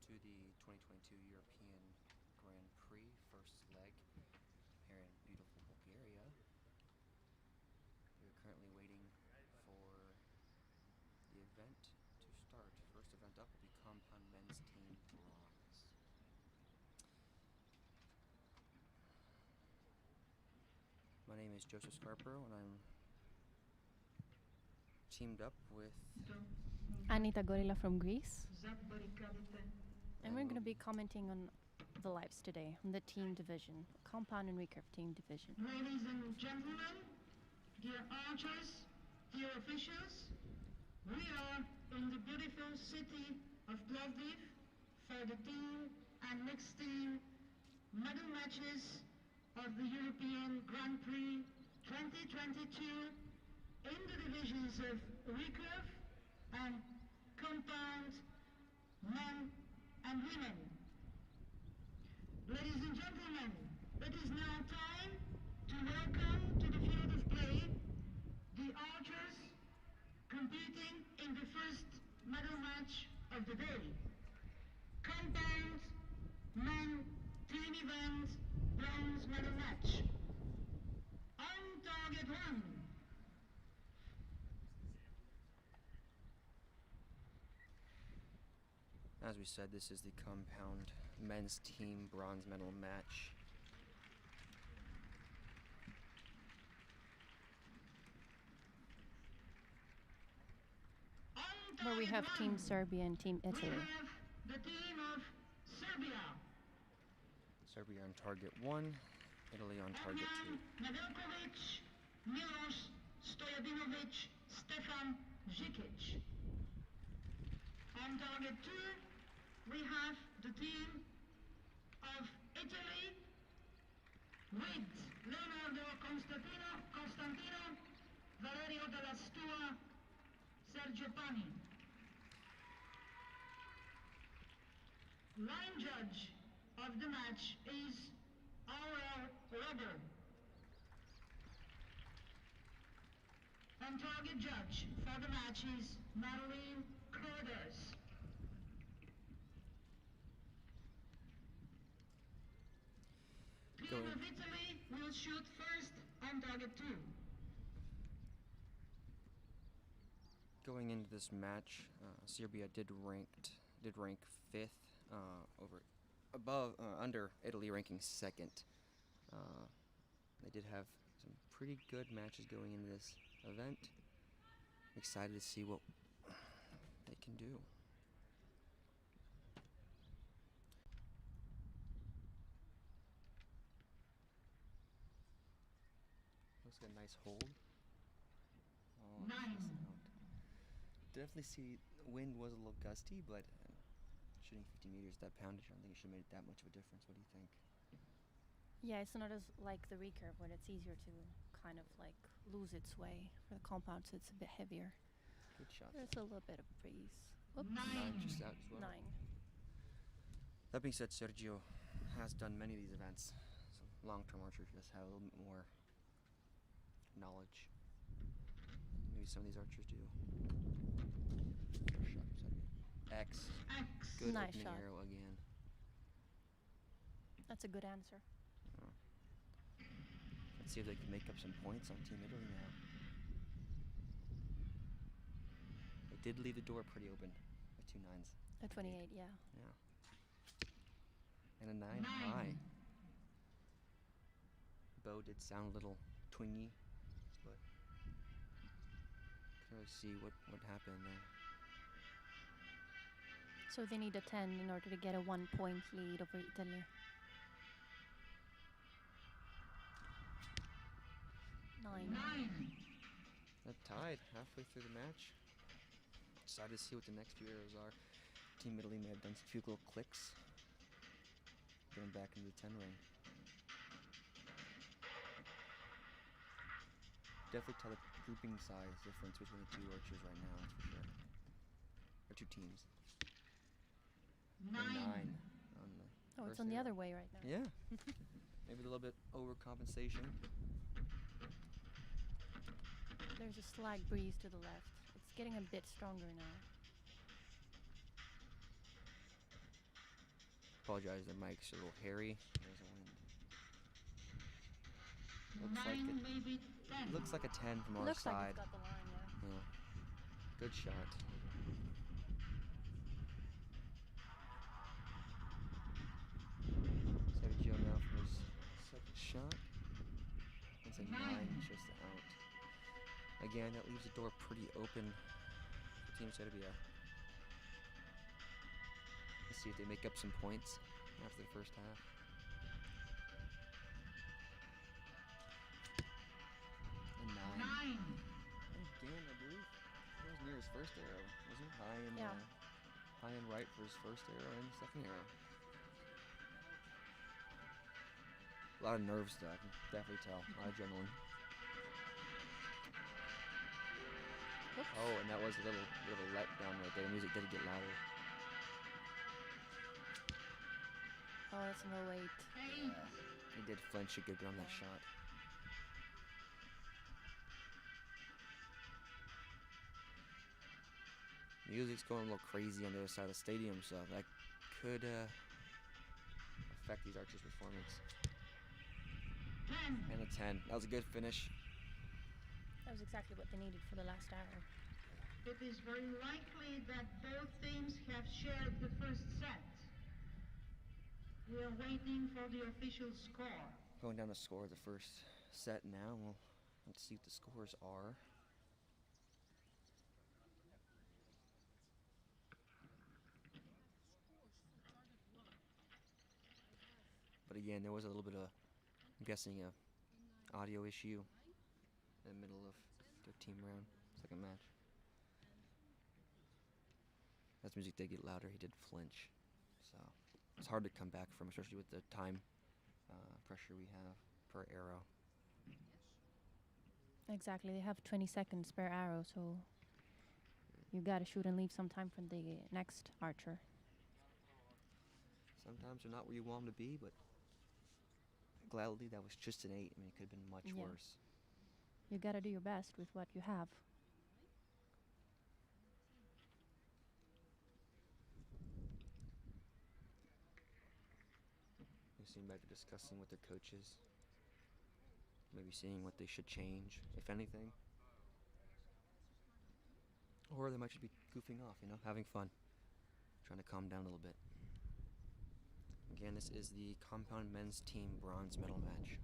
to the 2022 European Grand Prix first leg here in beautiful Bulgaria. We're currently waiting for the event to start. First event up will be compound men's team bronze. My name is Joseph Scarborough and I'm teamed up with Anita Gorilla from Greece. And we're going to be commenting on the lives today, on the team division, compound and recurve team division. Ladies and gentlemen, dear archers, dear officials, we are in the beautiful city of Plovdiv for the team and mixed team medal matches of the European Grand Prix 2022 in the divisions of recurve and compound men and women. Ladies and gentlemen, it is now time to welcome to the field of play the archers competing in the first medal match of the day. Compound men team event bronze medal match. On target one. As we said, this is the compound men's team bronze medal match. Where we have Team Serbia and Team Italy. We have the team of Serbia. Serbia on target 1, Italy on target 2. Nedeljković, Miloš Stojadinović, Stefan Žikić. On target 2, we have the team of Italy with Leonardo Constantino, Valerio della Stua, Sergio Pani. Line judge of the match is Aurel Rubber. On target judge for the match is Madeline Corders. Team of Italy will shoot first on target 2. Going into this match, Serbia did rank 5th under Italy ranking 2nd. They did have some pretty good matches going into this event. I'm excited to see what they can do. Looks like a nice hold. Oh, 9. Definitely see the wind was a little gusty, but shooting 50 meters, that poundage, I don't think it should have made that much of a difference. What do you think? Yeah, it's not as like the recurve when it's easier to kind of like lose its way. For the compound, so it's a bit heavier. Good shot. There's a little bit of breeze. Whoops. 9 just out as well. 9. That being said, Sergio has done many of these events. So long-term archers just have a little bit more knowledge. Maybe some of these archers do. First shot, X. Good Nice opening shot. arrow again. That's a good answer. Let's see if they can make up some points on Team Italy now. They did leave the door pretty open with 2 9s. A 28, yeah. Yeah. And a 9 high. Bow did sound a little twingy, but can't really see what happened there. So they need a 10 in order to get a 1-point lead over Italy. 9. That tied halfway through the match. Excited to see what the next few arrows are. Team Italy may have done a few little clicks. Getting back into the 10 ring. Definitely tell the grouping size difference between the two archers right now, that's for sure. Or two teams. 9 on the Oh, it's first on the arrow. other way right now. Yeah. Maybe a little bit overcompensation. There's a slight breeze to the left. It's getting a bit stronger now. Apologize, the mic's a little hairy. There's a wind. Nine, maybe 10. Looks like a 10 from our Looks like side. it's got the line, yeah. Yeah. Good shot. Sergio now for his second shot. That's a 9, just out. Again, that leaves the door pretty open for Team Serbia. Let's see if they make up some points after the first half. A 9. Again, I believe that was near his first arrow. Wasn't it? High and right for his first arrow and second arrow. A lot of nerves though, I can definitely tell. A lot of adrenaline. Oops. Oh, and that was a little letdown right there. The music did get louder. Oh, that's no weight. He did flinch a good bit on that shot. Music's going a little crazy on the other side of the stadium, so that could affect these archers' performance. 10. And a 10. That was a good finish. That was exactly what they needed for the last arrow. It is very likely that both teams have shared the first set. We are waiting for the official score. Going down the score of the first set now. We'll let's see what the scores are. But again, there was a little bit of, I'm guessing, a audio issue in the middle of the team round, second match. As the music did get louder, he did flinch. So it's hard to come back from, especially with the time pressure we have per arrow. Exactly, they have 20 seconds per arrow, so you gotta shoot and leave some time for the next archer. Sometimes they're not where you want them to be, but gladly that was just an 8. I mean, it could have been much Yeah. worse. You gotta do your best with what you have. They seem like they're discussing with their coaches, maybe seeing what they should change, if anything. Or they might just be goofing off, having fun, trying to calm down a little bit. Again, this is the compound men's team bronze medal match.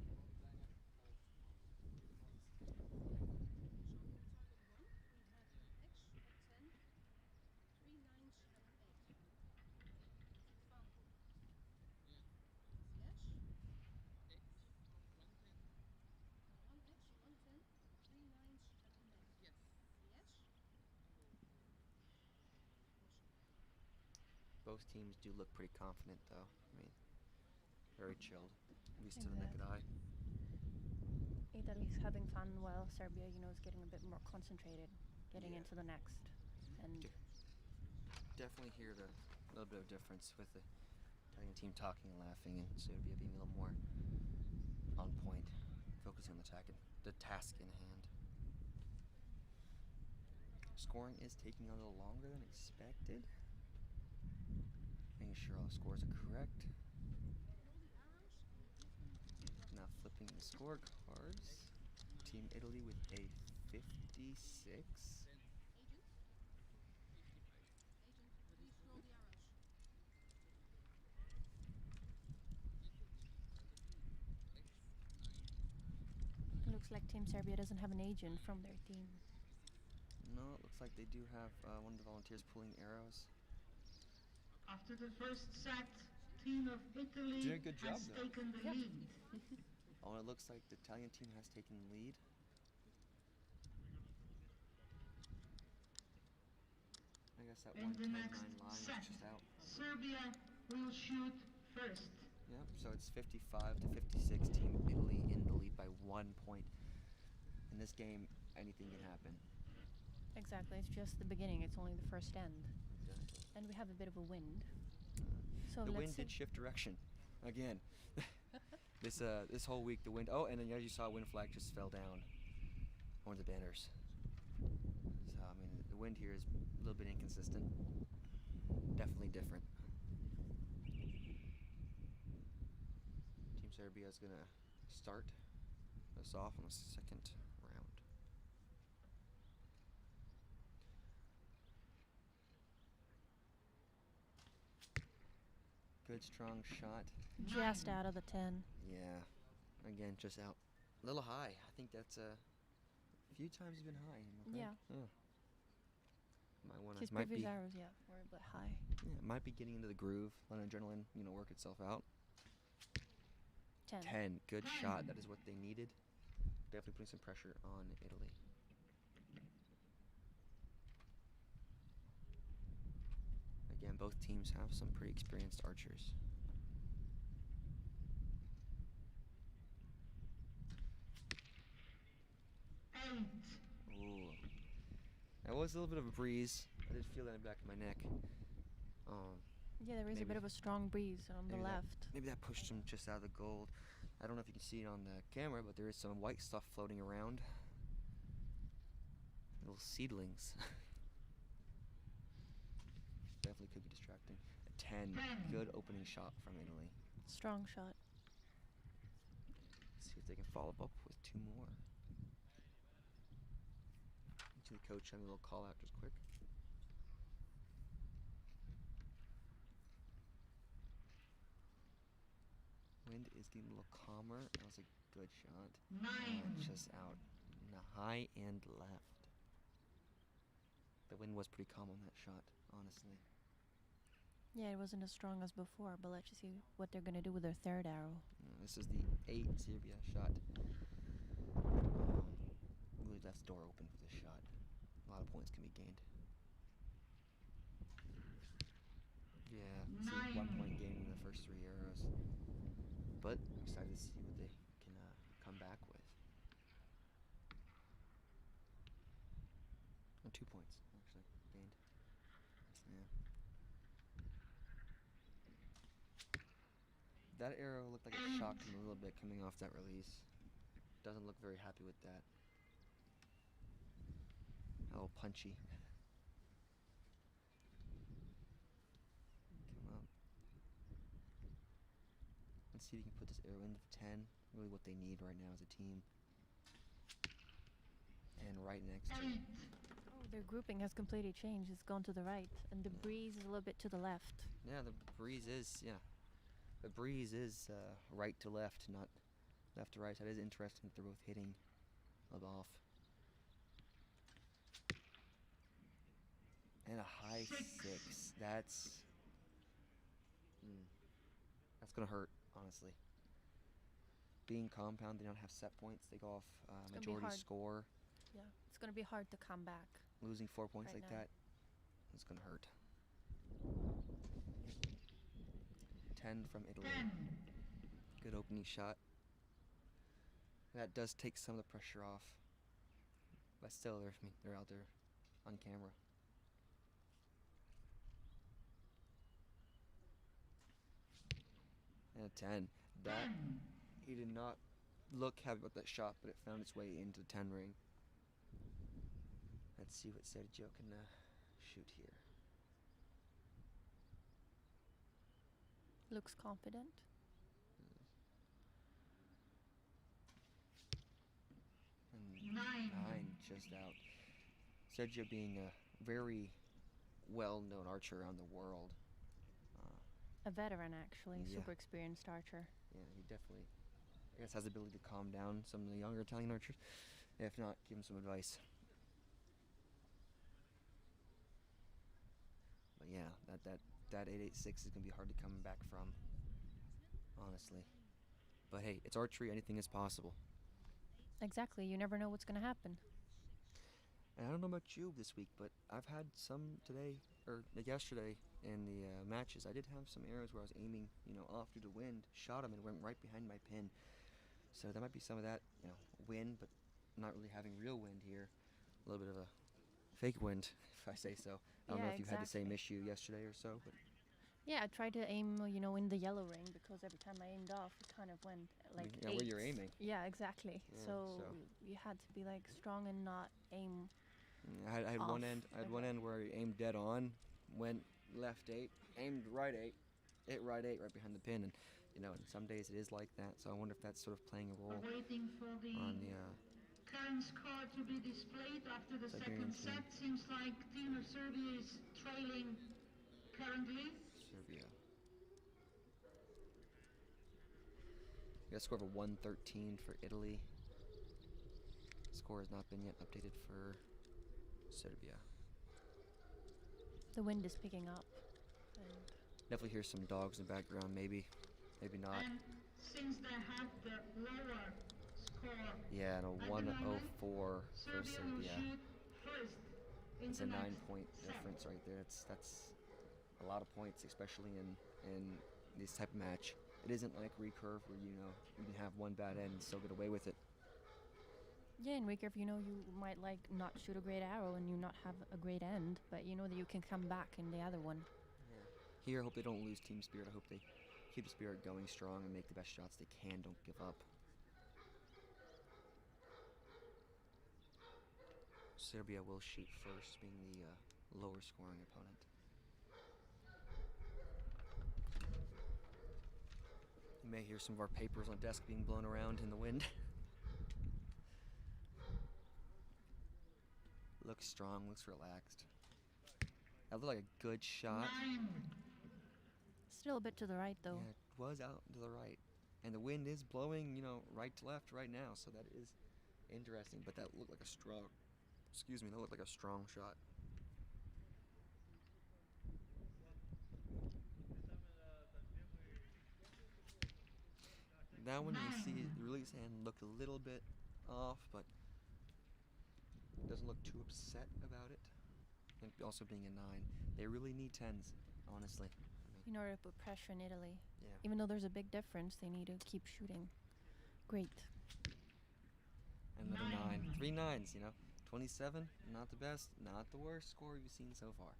Both teams do look pretty confident, though. I mean, very chilled, at least to the naked eye. Italy's having fun while Serbia, is getting a bit more concentrated, getting into the next. And Definitely hear the little bit of difference with the Italian team talking and laughing, and Serbia being a little more on point, focusing on the task in hand. Scoring is taking a little longer than expected. Making sure all the scores are correct. Now flipping the scorecards. Team Italy with a 56. it looks like Team Serbia doesn't have an agent from their team. No, it looks like they do have one of the volunteers pulling arrows. After the first set, team of Italy Doing a good job, has though. taken the Yep. lead. Oh, and it looks like the Italian team has taken the lead. I guess that In the 110-9 next line is set, just out. Serbia will shoot first. Yep, so it's 55 to 56. Team Italy in the lead by 1 point. In this game, anything can happen. Exactly, it's just the beginning, it's only the first end. Exactly. And we have a bit of a wind. So The let's wind see. did shift direction again. This whole week, the wind. Oh, and then as you saw, wind flag just fell down. One of the banners. So I mean, the wind here is a little bit inconsistent. Definitely different. Serbia is going to start us off on the second round. Good strong shot. Just out of the 10. Yeah. Again, just out. A little high. I think that's a few times even high. Yeah. Might want His to. Might previous be. arrows, yeah, were a bit high. Yeah, might be getting into the groove. Let adrenaline, work itself out. 10. 10. Good shot. That is what they needed. Definitely putting some pressure on Italy. Again, both teams have some pretty experienced archers. Ooh. That was a little bit of a breeze. I did feel that in the back of my neck. Yeah, there is a Maybe- bit of a strong breeze on the maybe that- left. Maybe that pushed him just out of the gold. I don't know if you can see it on the camera, but there is some white stuff floating around. Little seedlings. Definitely could be distracting. A 10. Good opening shot from Italy. Strong shot. Let's see if they can follow up with 2 more. To the coach, having a little call out just quick. Wind is getting a little calmer. That was a good shot. Just out in the high and left. The wind was pretty calm on that shot, honestly. Yeah, it wasn't as strong as before, but let's just see what they're going to do with their third arrow. This is the 8 Serbia shot. Really left the door open for this shot. A lot of points can be gained. Yeah, it's a 1 point gain in the first 3 arrows. But I'm excited to see what they can come back with. 2 points, actually, gained. Yeah. That arrow looked like it shocked him a little bit coming off that release. Doesn't look very happy with that. A little punchy. Come up. Let's see if he can put this arrow into 10. Really what they need right now as a team. And right next to it. Oh, their grouping has completely changed. It's gone to the right, and the breeze is a little bit to the left. Yeah, the breeze is, The breeze is right to left, not left to right. That is interesting that they're both hitting off. And a high 6. That's gonna hurt, honestly. Being compound, they don't have set points. They go off gonna be majority hard. score. Yeah, it's going to be hard to come back. Losing 4 points Right like now. that, it's gonna hurt. 10 from Italy. Good opening shot. That does take some of the pressure off. But still, they're out there on camera. And a 10. That, he did not look happy about that shot, but it found its way into the 10 ring. Let's see what Sergio can shoot here. Looks confident. And 9 just out. Sergio being a very well-known archer around the world. A veteran, actually. Yeah. Super experienced archer. Yeah, he definitely, I guess, has the ability to calm down some of the younger Italian archers. If not, give him some advice. But yeah, that 886 is gonna be hard to come back from, honestly. But hey, it's archery. Anything is possible. Exactly. You never know what's going to happen. And I don't know about you this week, but I've had some today, or yesterday in the matches. I did have some arrows where I was aiming, off through the wind, shot them, and went right behind my pin. So there might be some of that, wind, but not really having real wind here. A little bit of a fake wind, if I say so. I don't know Yeah, if you've had the same exactly. issue yesterday or so, but Yeah, I tried to aim, in the yellow ring, because every time I aimed off, it kind of went like yeah, where you're 8s. aiming. Yeah, exactly. Yeah, so so- you had to be like strong and not aim. I had one Off end. I had the one head. end where I aimed dead on, went left 8, aimed right 8, hit right 8 right behind the pin, and You know, and some days it is like that. So I wonder if that's sort of playing a role Waiting for the on the current score to be displayed after the Siberian second team. set. Seems like team of Serbia is trailing currently. Serbia. We got a score of a 113 for Italy. Score has not been yet updated for Serbia. The wind is picking up. And Definitely hear some dogs in the background, maybe not. And since they have the lower score Yeah, and a at the moment, 104 for Serbia will Serbia. shoot first in It's the a next 9-point set. difference right there. That's a lot of points, especially in this type of match. It isn't like recurve where you can have one bad end and still get away with it. yeah, in recurve, you might like not shoot a great arrow and you not have a great end, but you know that you can come back in the other one. Yeah. Here, I hope they don't lose team spirit. I hope they keep the spirit going strong and make the best shots they can. Don't give up. Serbia will shoot first, being the lower scoring opponent. You may hear some of our papers on desk being blown around in the wind. Looks strong, looks relaxed. That looked like a good shot. 9. Still a bit to the right, though. Yeah, it was out to the right. And the wind is blowing, right to left right now, so that is interesting. But that looked like a strong, that looked like a strong shot. That one, you see, the release hand looked a little bit off, but doesn't look too upset about it. And also being a 9. They really need 10s, honestly. In order to put pressure in Italy. Yeah. Even though there's a big difference, they need to keep shooting. Great. Another 9. 3 9s, 27, not the best, not the worst score you've seen so far.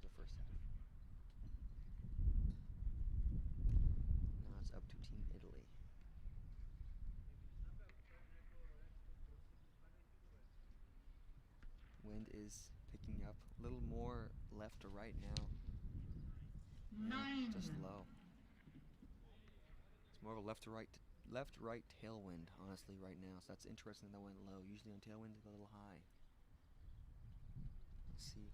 The first half. Now it's up to Team Italy. Wind is picking up a little more left to right now. 9. Just low. It's more of a left right tailwind, honestly, right now. So that's interesting that went low. Usually on tailwind it's a little high. Let's see,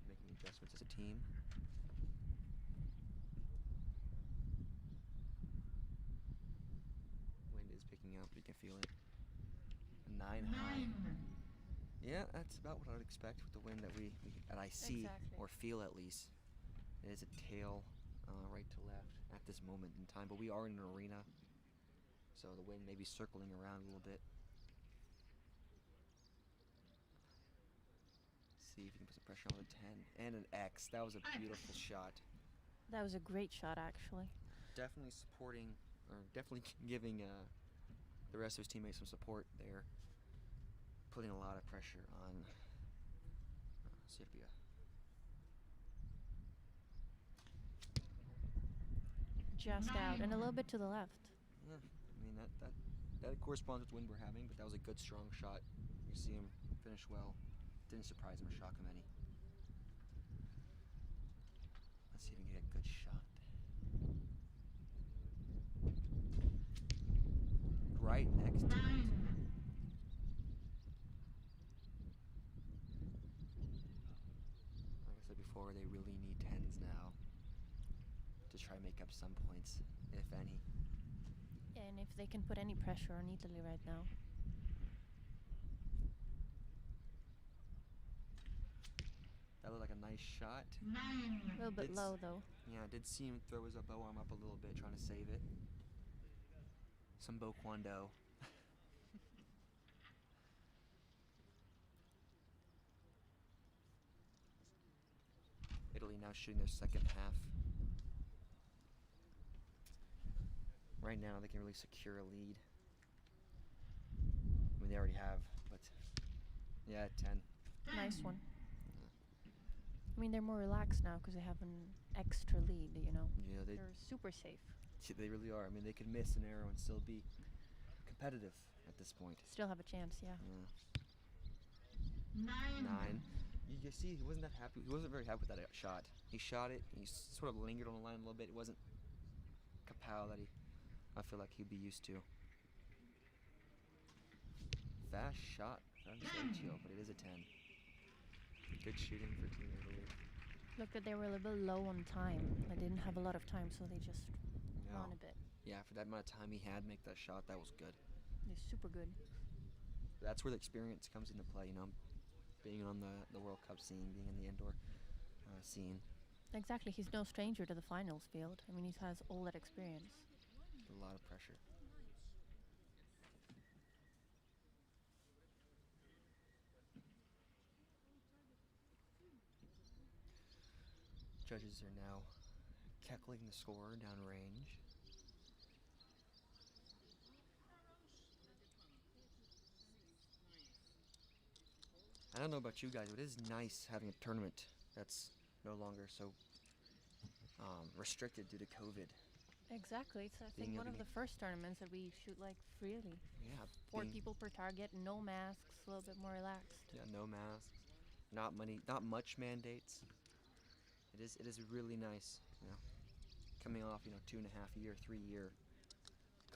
making adjustments as a team. Wind is picking up, you can feel it. A 9 high. 9. Yeah, that's about what I would expect with the wind that I see Exactly. or feel at least. It is a tail right to left at this moment in time, but we are in an arena, so the wind may be circling around a little bit. See if you can put some pressure on the 10 and an X. That was a beautiful shot. That was a great shot, actually. Definitely supporting, or definitely giving the rest of his teammates some support there. Putting a lot of pressure on Serbia. Just out and a little bit to the left. Yeah, I mean that corresponds with the wind we're having, but that was a good strong shot. You see him finish well. Didn't surprise him or shock him any. Let's see if we can get a good shot. Right next to it. 9. Like I said before, they really need 10s now to try and make up some points, if any. And if they can put any pressure on Italy right now. That looked like a nice shot. 9. A little bit It's- low, though. Yeah, I did see him throw his bow arm up a little bit, trying to save it. Some Bo Kwando. Italy now shooting their second half. Right now, they can really secure a lead. I mean, they already have, but yeah, 10. Nice one. I mean, they're more relaxed now because they have an extra lead, Yeah, They're super safe. they really are. I mean, they could miss an arrow and still be competitive at this point. Still have a chance, yeah. Yeah. 9. 9. You see, he wasn't that happy. He wasn't very happy with that shot. He shot it. He sort of lingered on the line a little bit. It wasn't pow that I feel like he'd be used to. Fast shot from Sergio, but it is a 10. Good shooting for Team Italy. Looked that they were a little bit low on time. They didn't have a lot of time, so they just No. ran a bit. Yeah, for that amount of time he had to make that shot, that was good. They're super good. That's where the experience comes into play, you know, being on the World Cup scene, being in the indoor scene. Exactly, he's no stranger to the finals field. I mean, he has all that experience. A lot of pressure. Judges are now calculating the score downrange. I don't know about you guys, but it is nice having a tournament that's no longer so restricted due to COVID. Exactly, it's I Being think able one to of the first tournaments that we shoot like freely. Yeah, 4 people per target, no masks, a little bit more relaxed. Yeah, no masks, not much mandates. It is really nice, you know, coming off 2.5 year, 3 year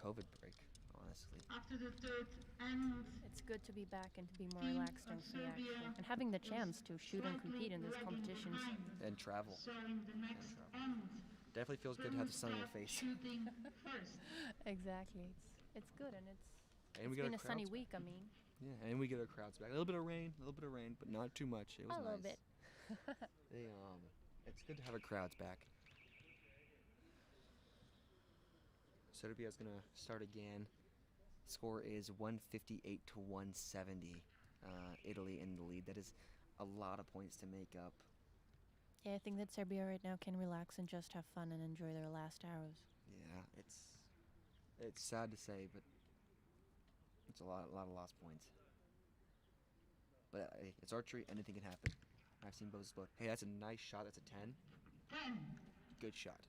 COVID break, honestly. After the third and It's good to be back and to be more Team relaxed and of free, actually. Serbia And having the is chance to shoot and compete in these slightly lagging competitions. behind. And travel. So in the next travel. end, Definitely feels good to have the sun on your face. shooting first. Exactly, it's good, and it's And we get been our a sunny crowds week, I mean. back. Yeah, and we get our crowds back. A little bit of rain, but not too much. It was A nice. little bit. It's good to have our crowds back. Serbia's gonna start again. Score is 158 to 170. Italy in the lead. That is a lot of points to make up. Yeah, I think that Serbia right now can relax and just have fun and enjoy their last arrows. Yeah, it's sad to say, but it's a lot of lost points. But hey, it's archery. Anything can happen. I've seen both explode. Hey, that's a nice shot. That's a 10. 10. Good shot.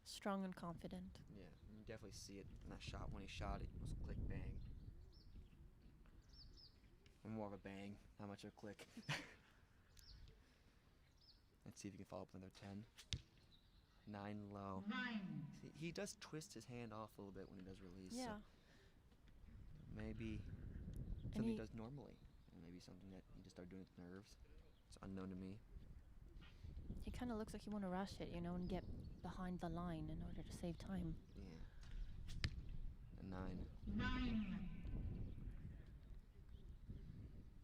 Strong and confident. Yeah, you can definitely see it in that shot. When he shot it, it was click bang. More of a bang, not much of a click. Let's see if he can follow up with another 10. 9 low. 9. See, he does twist his hand off a little bit when he does release. Yeah. So maybe And something he he- does normally. And maybe something that he just started doing with nerves. It's unknown to me. He kind of looks like he want to rush it, and get behind the line in order to save time. Yeah. A 9. 9.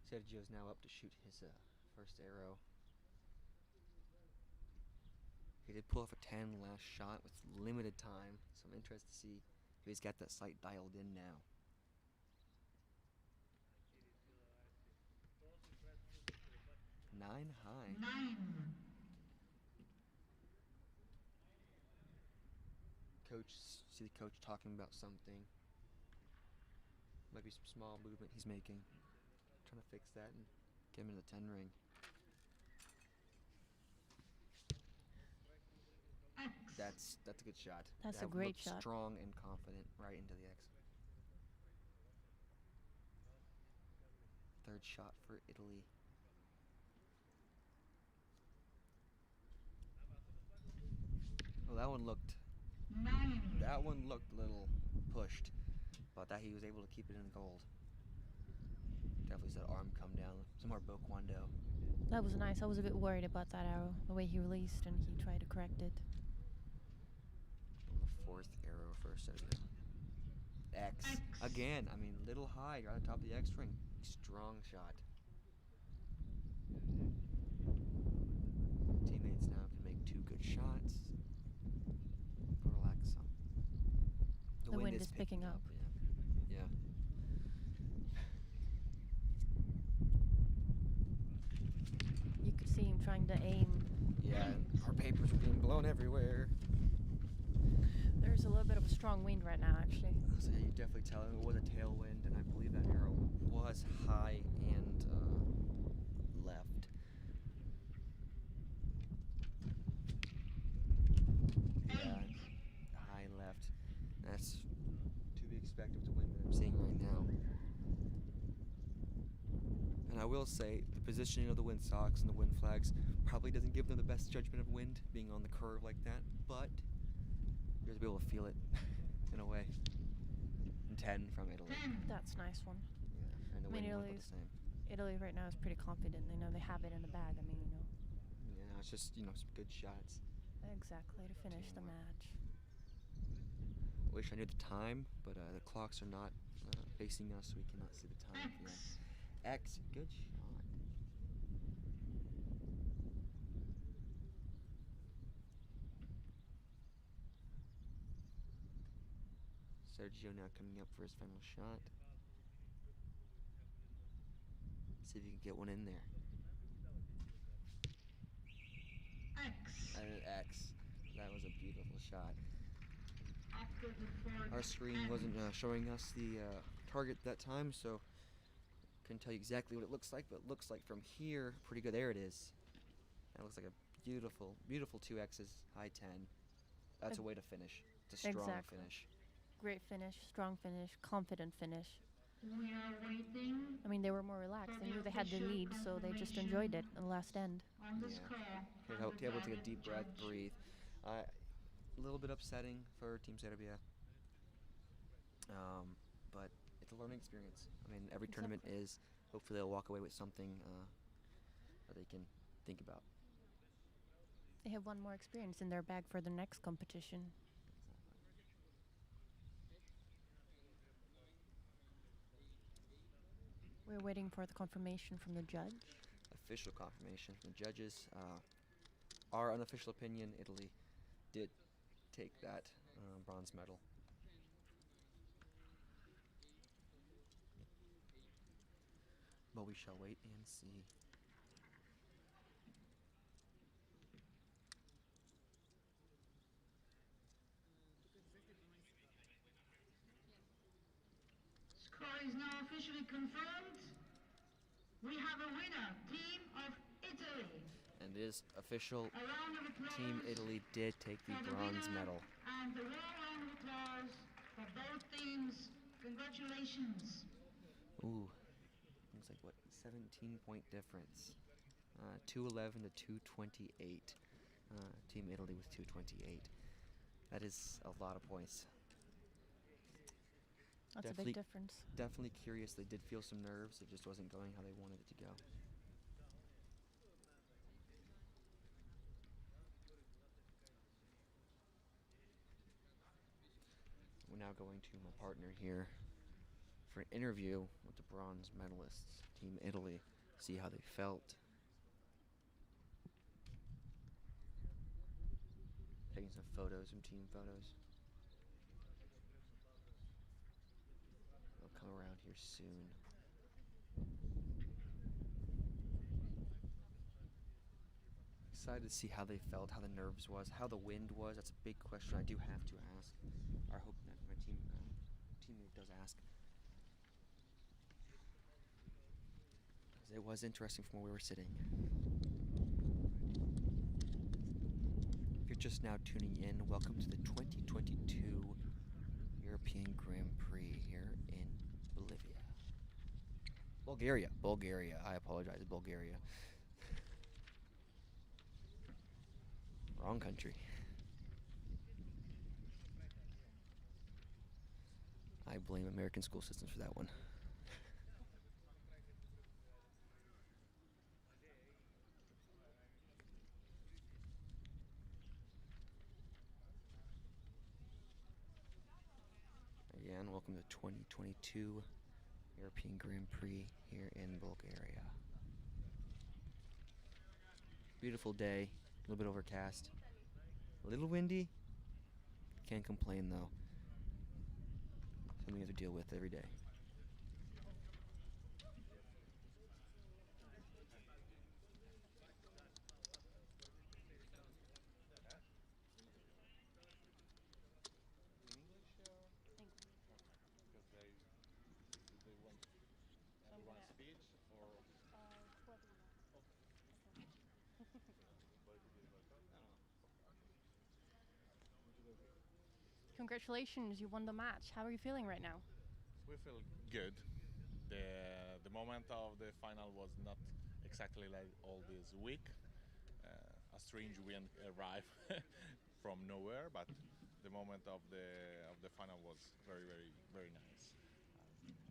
Sergio's now up to shoot his first arrow. He did pull off a 10 last shot with limited time, so I'm interested to see if he's got that sight dialed in now. Nine high. 9. See the coach talking about something. Might be some small movement he's making. Trying to fix that and get him into the 10 ring. X. That's a good shot. That's a That great looked shot. Strong and confident right into the X. Third shot for Italy. Well, that one looked 9. a little pushed, but that he was able to keep it in gold. Definitely said arm come down. Some more Bokwando. That was nice. I was a bit worried about that arrow, the way he released and he tried to correct it. On the fourth arrow for Serbia. X. X. Again, I mean, little high, right on top of the X ring. Strong shot. Teammates now can make 2 good shots. Relax some. The wind is picking up. Yeah. You could see him trying to aim. Yeah, our papers were being blown everywhere. There's a little bit of a strong wind right now, actually. So yeah, you definitely tell him it was a tailwind, and I believe that arrow was high and left. Yeah, high left. That's to be expected with the wind that I'm seeing right now. And I will say, the positioning of the windsocks and the wind flags probably doesn't give them the best judgment of wind, being on the curve like that, but You're to be able to feel it in a way. And 10 from Italy. 10. That's a nice one. Yeah, and the I mean, wind was about the same. Italy right now is pretty confident. They know they have it in the bag. I mean, Yeah, it's just, some good shots. exactly to finish the Teamwork. match. Wish I knew the time, but the clocks are not facing us, so we cannot see the time. Yeah. X. X, good shot. Sergio now coming up for his final shot. See if he can get one in there. X. And an X. That was a beautiful shot. After the fourth Our screen M. wasn't showing us the target that time, so couldn't tell you exactly what it looks like, but it looks like from here, pretty good. There it is. That looks like a beautiful, beautiful 2 X's, high 10. That's a way to finish. It's a strong Exactly. finish. Great finish, strong finish, confident finish. We are waiting I mean, they were more relaxed. for They the knew they had the official lead, so they just enjoyed it in the last end. on the Yeah. score. Okay, from the able to take a private deep breath, judge. breathe. A little bit upsetting for Team Serbia, but it's a learning experience. I mean, every tournament Exactly. is. Hopefully, they'll walk away with something that they can think about. They have one more experience in their bag for the next competition. We're waiting for the confirmation from the judge. Official confirmation from the judges. Our unofficial opinion, Italy did take that bronze medal. But we shall wait and see. Score is now officially confirmed. We have a winner, Team of Italy. And it is official. A round of applause Team Italy did take the for the bronze winner, medal. and a warm round of applause for both teams. Congratulations. Ooh, looks like what, 17-point difference. 211 to 228. Team Italy with 228. That is a lot of points. That's a Definitely- big difference. Definitely curious. They did feel some nerves. It just wasn't going how they wanted it to go. We're now going to my partner here for an interview with the bronze medalists, Team Italy, see how they felt. Taking some photos, some team photos. They'll come around here soon. Excited to see how they felt, how the nerves was, how the wind was. That's a big question I do have to ask. I hope that my teammate does ask. 'Cause it was interesting from where we were sitting. If you're just now tuning in, welcome to the 2022 European Grand Prix here in Bolivia. Bulgaria. I apologize, Bulgaria. Wrong country. I blame American school systems for that one. Again, welcome to 2022 European Grand Prix here in Bulgaria. Beautiful day, a little bit overcast, a little windy. Can't complain though. Something we have to deal with every day. Congratulations, you won the match. How are you feeling right now? We feel good. The moment of the final was not exactly like all this week. A strange wind arrived from nowhere, but the moment of the final was very very very nice.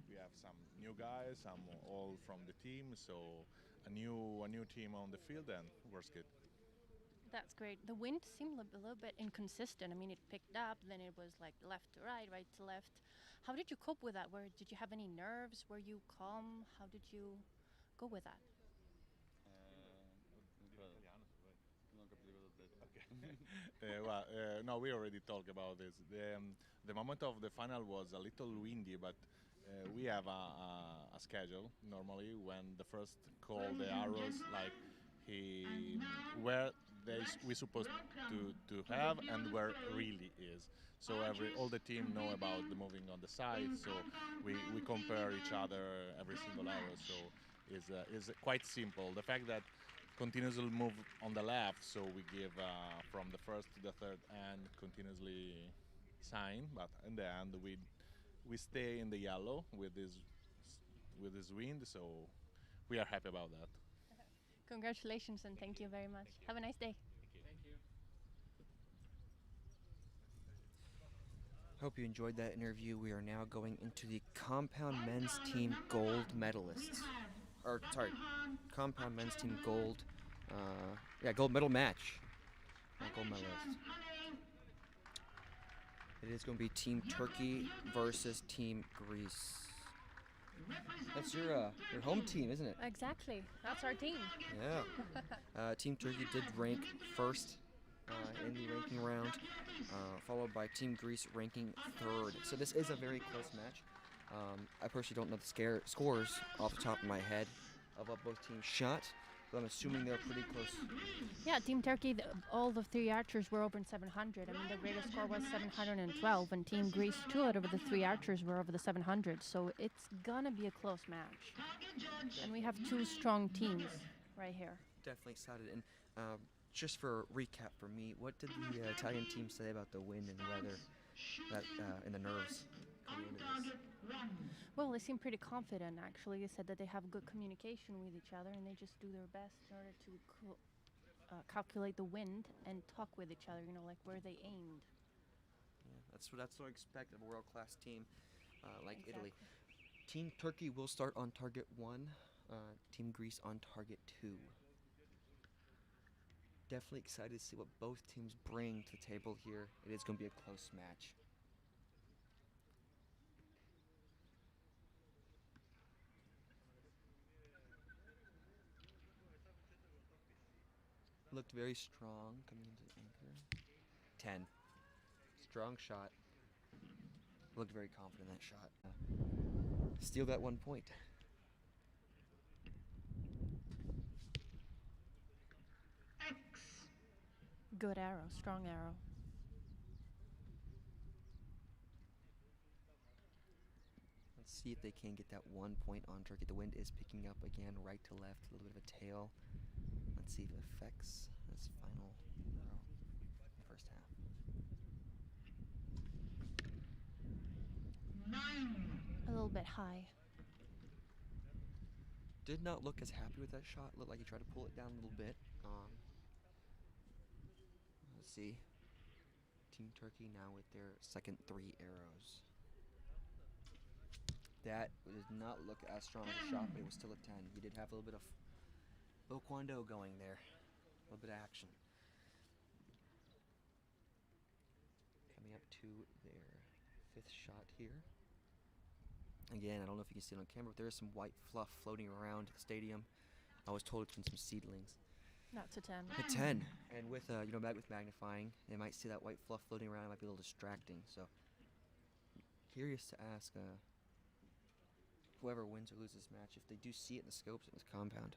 We have some new guys, some all from the team, so a new team on the field, and was good. That's great. The wind seemed a little bit inconsistent. I mean, it picked up, then it was like left to right to left. How did you cope with that? Did you have any nerves? Were you calm? How did you go with that? No, we already talked about this. The moment of the final was a little windy, but we have a schedule normally when the first call the arrows like he where we supposed to have and where really is. So all the team know about the moving on the side. So we compare each other every single arrow. So is quite simple. The fact that continuously move on the left, so we give from the first to the third and continuously sign, but in the end we stay in the yellow with this wind, so we are happy about that. Congratulations and thank you very much. Have a nice day. Hope you enjoyed that interview. We are now going into the compound men's team gold medalists. Or, sorry, compound men's team gold. Gold medal match. Not gold medalist. It is going to be Team Turkey versus Team Greece. That's your home team, isn't it? Exactly. That's our team. Yeah. Team Turkey did rank first in the ranking round, followed by Team Greece ranking third. So this is a very close match. I personally don't know the scores off the top of my head of what both teams shot, but I'm assuming they're pretty close. Yeah, Team Turkey, all the three archers were over in 700. I mean, the greatest score was 712, and Team Greece, 2 out of the 3 archers were over the 700. So it's gonna be a close match. And we have 2 strong teams right here. Definitely excited. And just for recap for me, what did the Italian team say about the wind and weather that and the nerves coming into this? Well, they seem pretty confident, actually. They said that they have good communication with each other and they just do their best in order to calculate the wind and talk with each other, like where they aimed. Yeah, that's what I expect of a world-class team like Exactly. Italy. Team Turkey will start on target 1, Team Greece on target 2. Definitely excited to see what both teams bring to the table here. It is going to be a close match. Looked very strong coming into the anchor. 10. Strong shot. Looked very confident in that shot. Steal that 1 point. Good arrow, strong arrow. Let's see if they can get that 1 point on Turkey. The wind is picking up again, right to left, a little bit of a tail. Let's see if it affects this final arrow in the first half. 9. A little bit high. Did not look as happy with that shot. Looked like he tried to pull it down a little bit. Let's see. Team Turkey now with their second 3 arrows. That did not look as strong as a shot, but it was still a 10. He did have a little bit of Taekwondo going there. A little bit of action. Coming up to their 5th shot here. Again, I don't know if you can see it on camera, but there is some white fluff floating around the stadium. I was told it's been some seedlings. That's a 10. A 10. And with with magnifying, they might see that white fluff floating around. It might be a little distracting. So, curious to ask whoever wins or loses this match if they do see it in the scopes in this compound.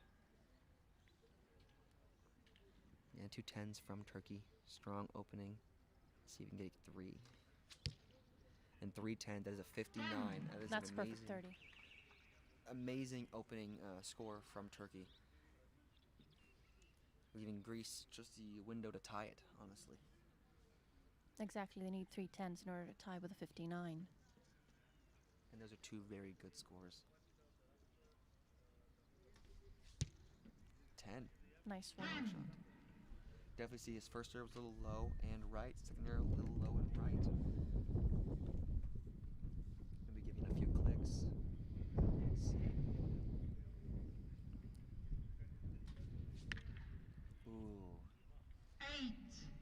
Yeah, 2 10s from Turkey. Strong opening. Let's see if we can get 3. And 3-10. That is a 59. That is That's an perfect 30. amazing opening score from Turkey. Leaving Greece just the window to tie it, honestly. Exactly, they need 3 10s in order to tie with a 59. And those are 2 very good scores. 10. Nice one. Shot. Definitely see his first arrow was a little low and right. Second arrow a little low and right.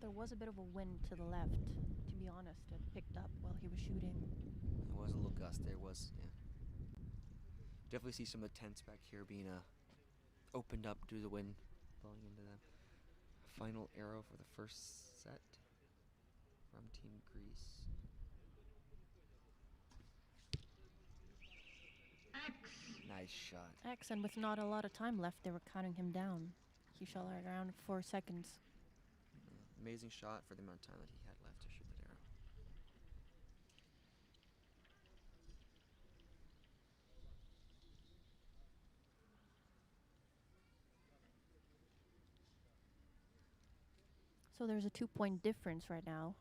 There was a bit of a wind to the left, to be honest. It picked up while he was shooting. There was a little gust. There was, yeah. Definitely see some of the tents back here being opened up due to the wind blowing into them. Final arrow for the first set from Team Greece. Nice shot. X, and with not a lot of time left, they were counting him down. He shot at around 4 seconds. Amazing shot for the amount of time that he had left to shoot that arrow. So there's a 2-point difference right now.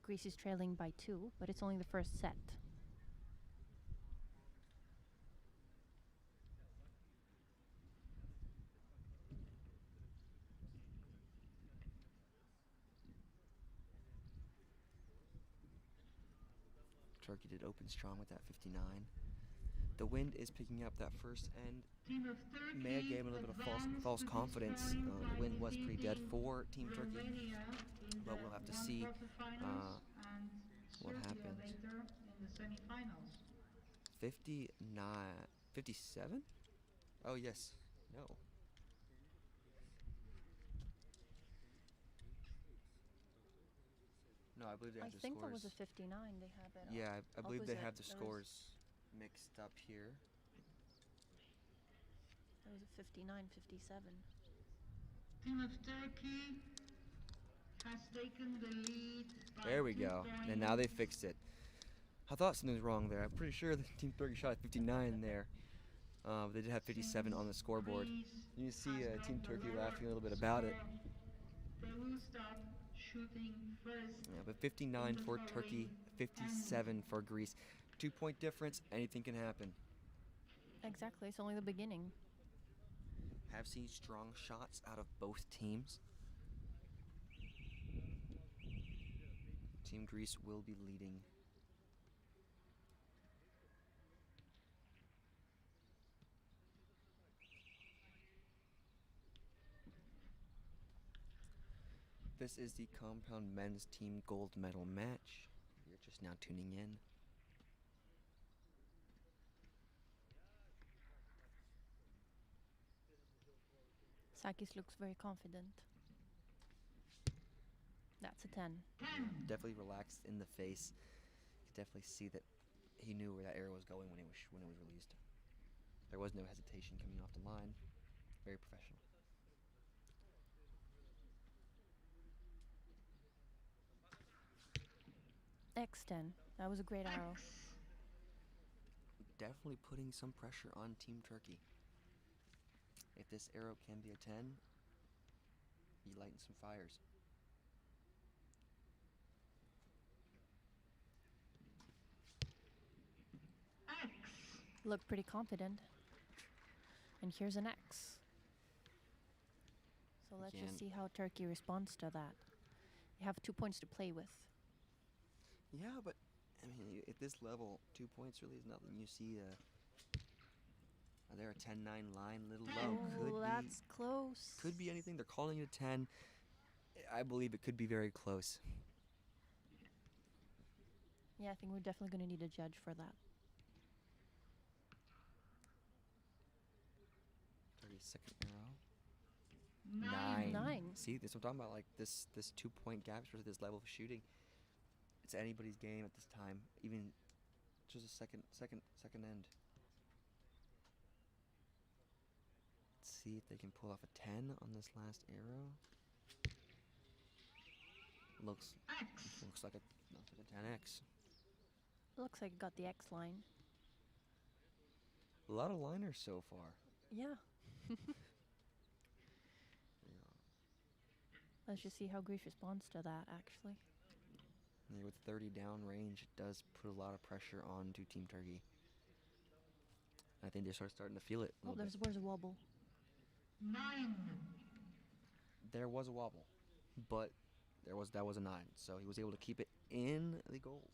Greece is trailing by 2, but it's only the first set. Turkey did open strong with that 59. The wind is picking up that first end. May have gave him a little bit of false confidence. The wind was pretty dead for Team Turkey, but we'll have to see what happens. 59, 57? Oh yes, no. No, I believe they have the I think scores. that was a 59. They have it. Yeah, I believe they opposite. have the There scores mixed up here. That was a 59, 57. Team of Turkey has taken the lead by There we 2 go. And now they points. fixed it. I thought something was wrong there. I'm pretty sure the Team Turkey shot at 59 there. They did have 57 on the scoreboard. You can see Team Turkey laughing a little bit about it. They will stop shooting first. Yeah, but 59 for Turkey, 57 for Greece. 2-point difference, anything can happen. Exactly. It's only the beginning. Have seen strong shots out of both teams. Team Greece will be leading. This is the compound men's team gold medal match. You're just now tuning in. Sakis looks very confident. That's a 10. Definitely relaxed in the face. You could definitely see that he knew where that arrow was going when it was released. There was no hesitation coming off the line. Very professional. X10. That was a great arrow. Definitely putting some pressure on Team Turkey. If this arrow can be a 10, he lighten some fires. Look pretty confident. And here's an X. So let's Again. just see how Turkey responds to that. You have 2 points to play with. Yeah, but I mean, at this level, 2 points really is nothing. You see there a 10-9 line, little low. Oh, that's close. Could be anything. They're calling it a 10. I believe it could be very close. Yeah, I think we're definitely going to need a judge for that. Turkey's second arrow. 9. See, this is what I'm talking about. Like this 2-point gap for this level of shooting. It's anybody's game at this time. Even just a second end. Let's see if they can pull off a 10 on this last arrow. Looks like a 10x. Looks like it got the X line. A lot of liners so far. Yeah. Let's just see how Greece responds to that, actually. Yeah, with 30 down range, it does put a lot of pressure on to Team Turkey. I think they're starting to feel it a Oh, little bit. where's a wobble. 9. There was a wobble, but that was a 9, so he was able to keep it in the gold.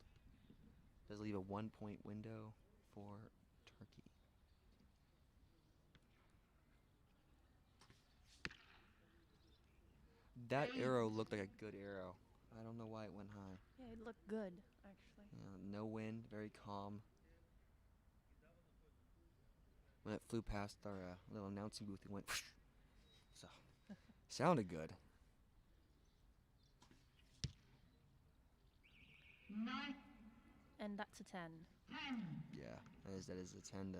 Does leave a 1-point window for Turkey. That arrow looked like a good arrow. I don't know why it went high. Yeah, it looked good, actually. No wind, very calm. When it flew past our little announcing booth, it went whoosh. So, sounded good. 9, And that's a 10. 10. Yeah, that is a 10 to.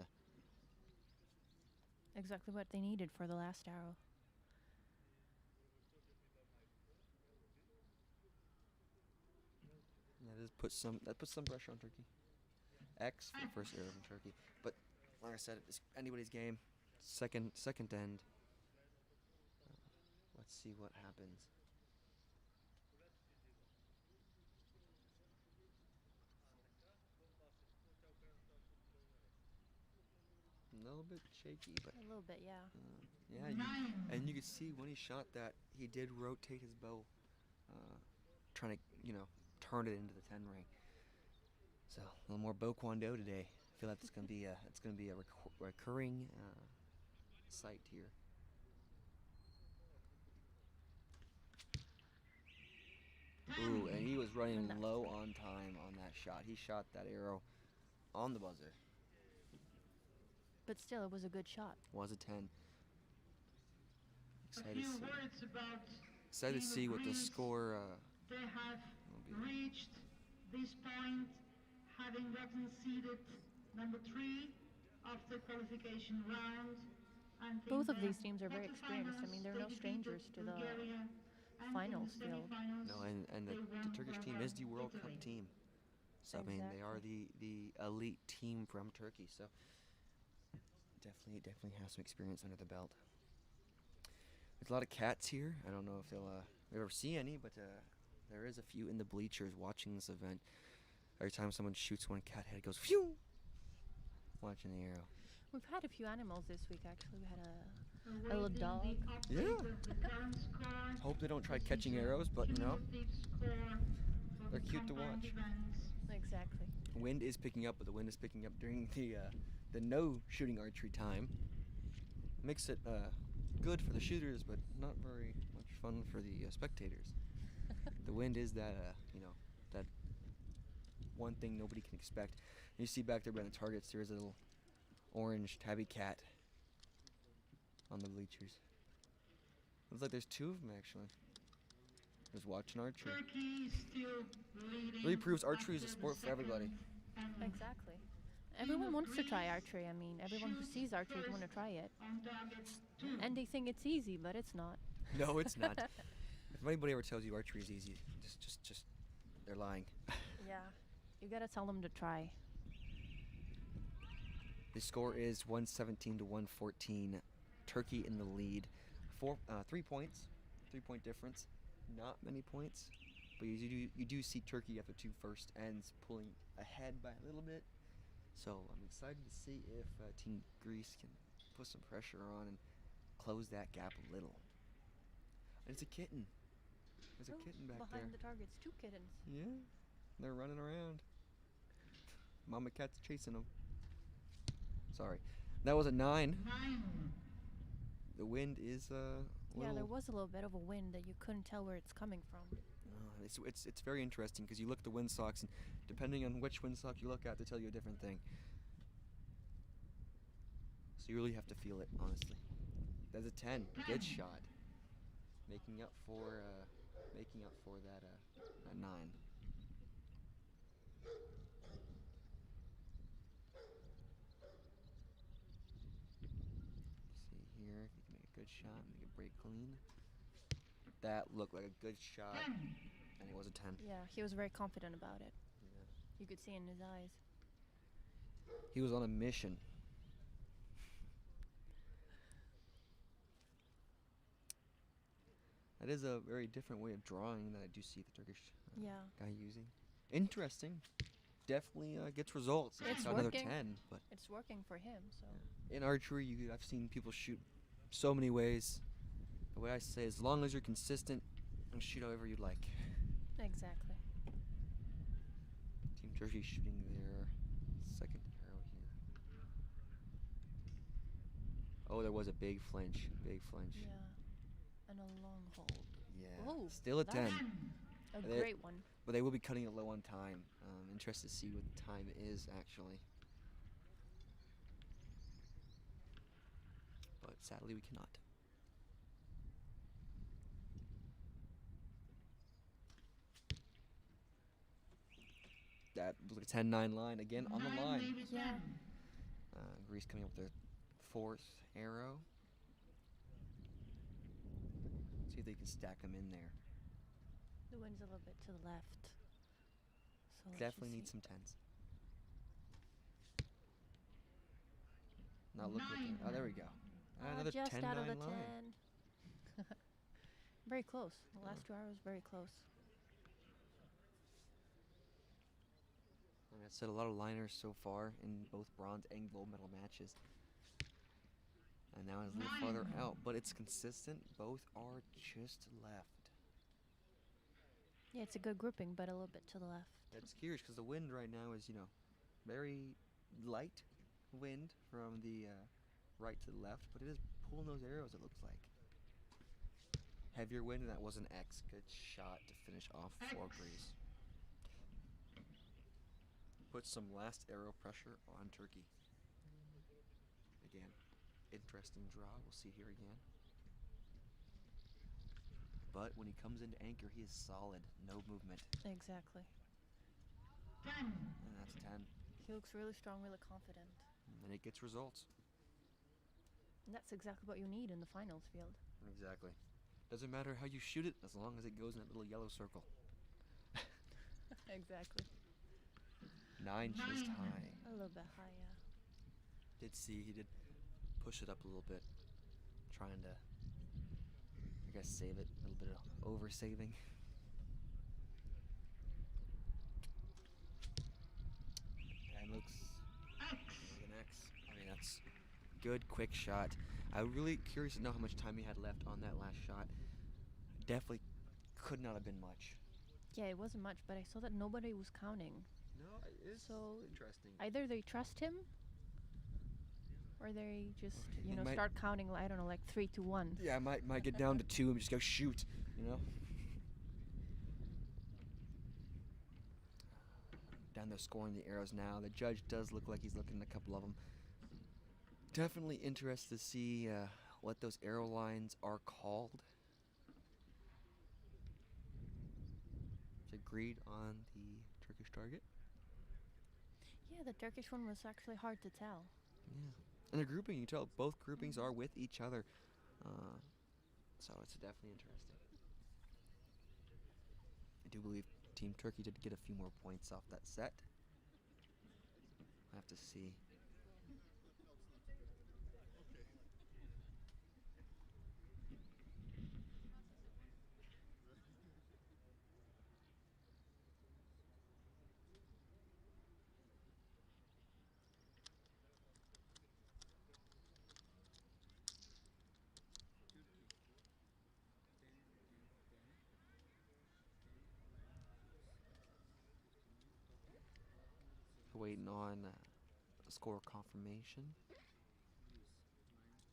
Exactly what they needed for the last arrow. Yeah, that puts some pressure on Turkey. X for the first arrow from Turkey, but like I said, it's anybody's game. Second end. Let's see what happens. A little bit shaky, but A little bit, yeah. yeah, and you could see when he shot that he did rotate his bow, trying to turn it into the 10 ring. So a little more bow kwando today. I feel like it's gonna be a recurring sight here. Ooh, and he was running And that's low on time on that shot. He shot that arrow on the buzzer. But still, it was a good shot. Was a 10. A few Excited to see what the Greece. score. They have will be. reached this point, having gotten seeded number 3 of the qualification round. And Both in of the these teams are very experienced. I mean, they're no quarterfinals, they strangers defeated to the Bulgaria, and in finals the field. semifinals, No, and they the won Turkish team over is the World Cup Italy. team. So I mean, they are the elite team from Turkey. So definitely have some experience under the belt. There's a lot of cats here. I don't know if they'll ever see any, but there is a few in the bleachers watching this event. Every time someone shoots one, cat head goes phew. Watching the arrow. We've had a few animals this week, actually. We had a Awaiting little the dog. update Yeah. of the current score. Hope they don't try This catching is a arrows, but cumulative score for they're the cute to combined watch. events. Exactly. Wind is picking up, but the wind is picking up during the no shooting archery time. Makes it good for the shooters, but not very much fun for the spectators. The wind is that that one thing nobody can expect. And you see back there by the targets, there is a little orange tabby cat on the bleachers. Looks like there's 2 of them actually. Just watching archery. Turkey is still leading Really proves archery is a after the sport for everybody. second and Exactly. Everyone wants to try archery. I mean, everyone who sees archery would want to try it. on target 2. And they think it's easy, but it's not. No, it's not. If anybody ever tells you archery is easy, just they're lying. Yeah. You gotta tell them to try. The score is 117 to 114. Turkey in the lead. 3 points, 3-point difference. Not many points, but you do see Turkey after 2 first ends pulling ahead by a little bit. So I'm excited to see if Team Greece can put some pressure on and close that gap a little. And it's a kitten. There's a kitten back behind there. the targets, 2 kittens. Yeah, they're running around. Mama cat's chasing them. Sorry, that was a 9. 9. The wind is Yeah, there was a little bit of a wind that you couldn't tell where it's coming from. It's very interesting because you look at the windsocks, and depending on which windsock you look at, they tell you a different thing. So you really have to feel it, honestly. That's a 10. Good shot. Making up for that 9. See here if you can make a good shot, make it break clean. That looked like a good shot, and it was a 10. Yeah, he was very confident about it. Yeah. You could see in his eyes. He was on a mission. That is a very different way of drawing that I do see the Turkish guy using. Interesting. Definitely gets results. It's another working. 10, but It's working for him, so. in archery, I've seen people shoot so many ways. The way I say, as long as you're consistent and shoot however you like. Exactly. Team Turkey shooting their second arrow here. Oh, there was a big flinch. Big flinch. Yeah. And a long hold. Yeah. Oh, Still a 10. 10, A They- great one. But they will be cutting it low on time. Interested to see what the time is, actually. But sadly, we cannot. That was like a 10-9 line again on the 9, line. maybe Yeah. 10. Greece coming up with their fourth arrow. See if they can stack them in there. The wind's a little bit to the left. So let's Definitely just need see. some tens. Not looking at Nine. them. Oh, there we go. Another just 10-9 out of the line. 10. Very close. The last 2 hours, very close. Like I said, a lot of liners so far in both bronze and gold medal matches. And now it's a little farther Nine. out, but it's consistent. Both are just left. Yeah, it's a good grouping, but a little bit to the left. That's curious because the wind right now is, very light wind from the right to the left, but it is pulling those arrows, it looks like. Heavier wind, and that was an X. Good shot to finish off for X. Greece. Put some last arrow pressure on Turkey. Again, interesting draw. We'll see here again. But when he comes into anchor, he is solid. No movement. Exactly. 10. And that's 10. He looks really strong, really confident. And it gets results. And that's exactly what you need in the finals field. Exactly. Doesn't matter how you shoot it, as long as it goes in that little yellow circle. Exactly. 9 just Nine. high. A little bit high, yeah. Did see he did push it up a little bit, trying to, I guess, save it. A little bit of over saving. And looks X. like an X. I mean, that's good, quick shot. I'm really curious to know how much time he had left on that last shot. Definitely could not have been much. Yeah, it wasn't much, but I saw that nobody was counting. No, it is So, interesting. Either they trust him, or they just, He might- start counting, I don't know, like 3 to 1. Yeah, I might get down to 2 and just go shoot, Down there scoring the arrows now. The judge does look like he's looking at a couple of them. Definitely interested to see what those arrow lines are called. It's agreed on the Turkish target. Yeah, the Turkish one was actually hard to tell. Yeah. And the grouping, you tell both groupings are with each other. So it's definitely interesting. I do believe Team Turkey did get a few more points off that set. I have to see. Waiting on score confirmation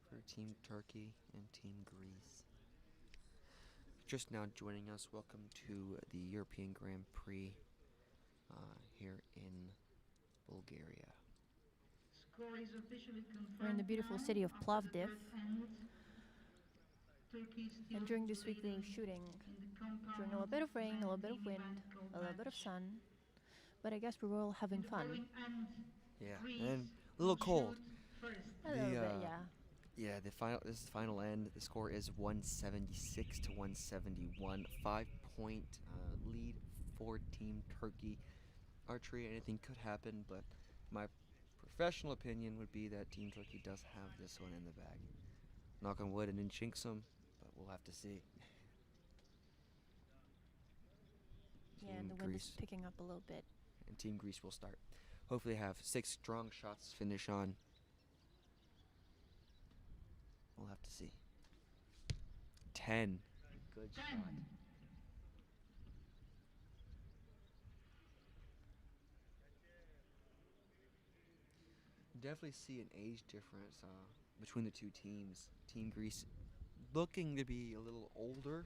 for Team Turkey and Team Greece. Just now joining us, welcome to the European Grand Prix here in Bulgaria. Score is officially confirmed. We're in the beautiful now city of after the Plovdiv. third end. Turkey still And during this week we were leading shooting in the compound during a little bit of rain, a little bit of and wind, event gold a little bit of match. sun. But I guess we were all having In the fun. rowing end, Yeah, Greece and a little will cold. shoot first. A little bit, uh, yeah. Yeah, this is the final end. The score is 176 to 171. 5-point lead for Team Turkey. Archery, anything could happen, but my professional opinion would be that Team Turkey does have this one in the bag. Knock on wood and didn't jinx them, but we'll have to see. Yeah, and the Team wind is Greece picking up a little bit. and Team Greece will start. Hopefully have 6 strong shots to finish on. We'll have to see. 10. Good shot. 10. Definitely see an age difference between the two teams. Team Greece looking to be a little older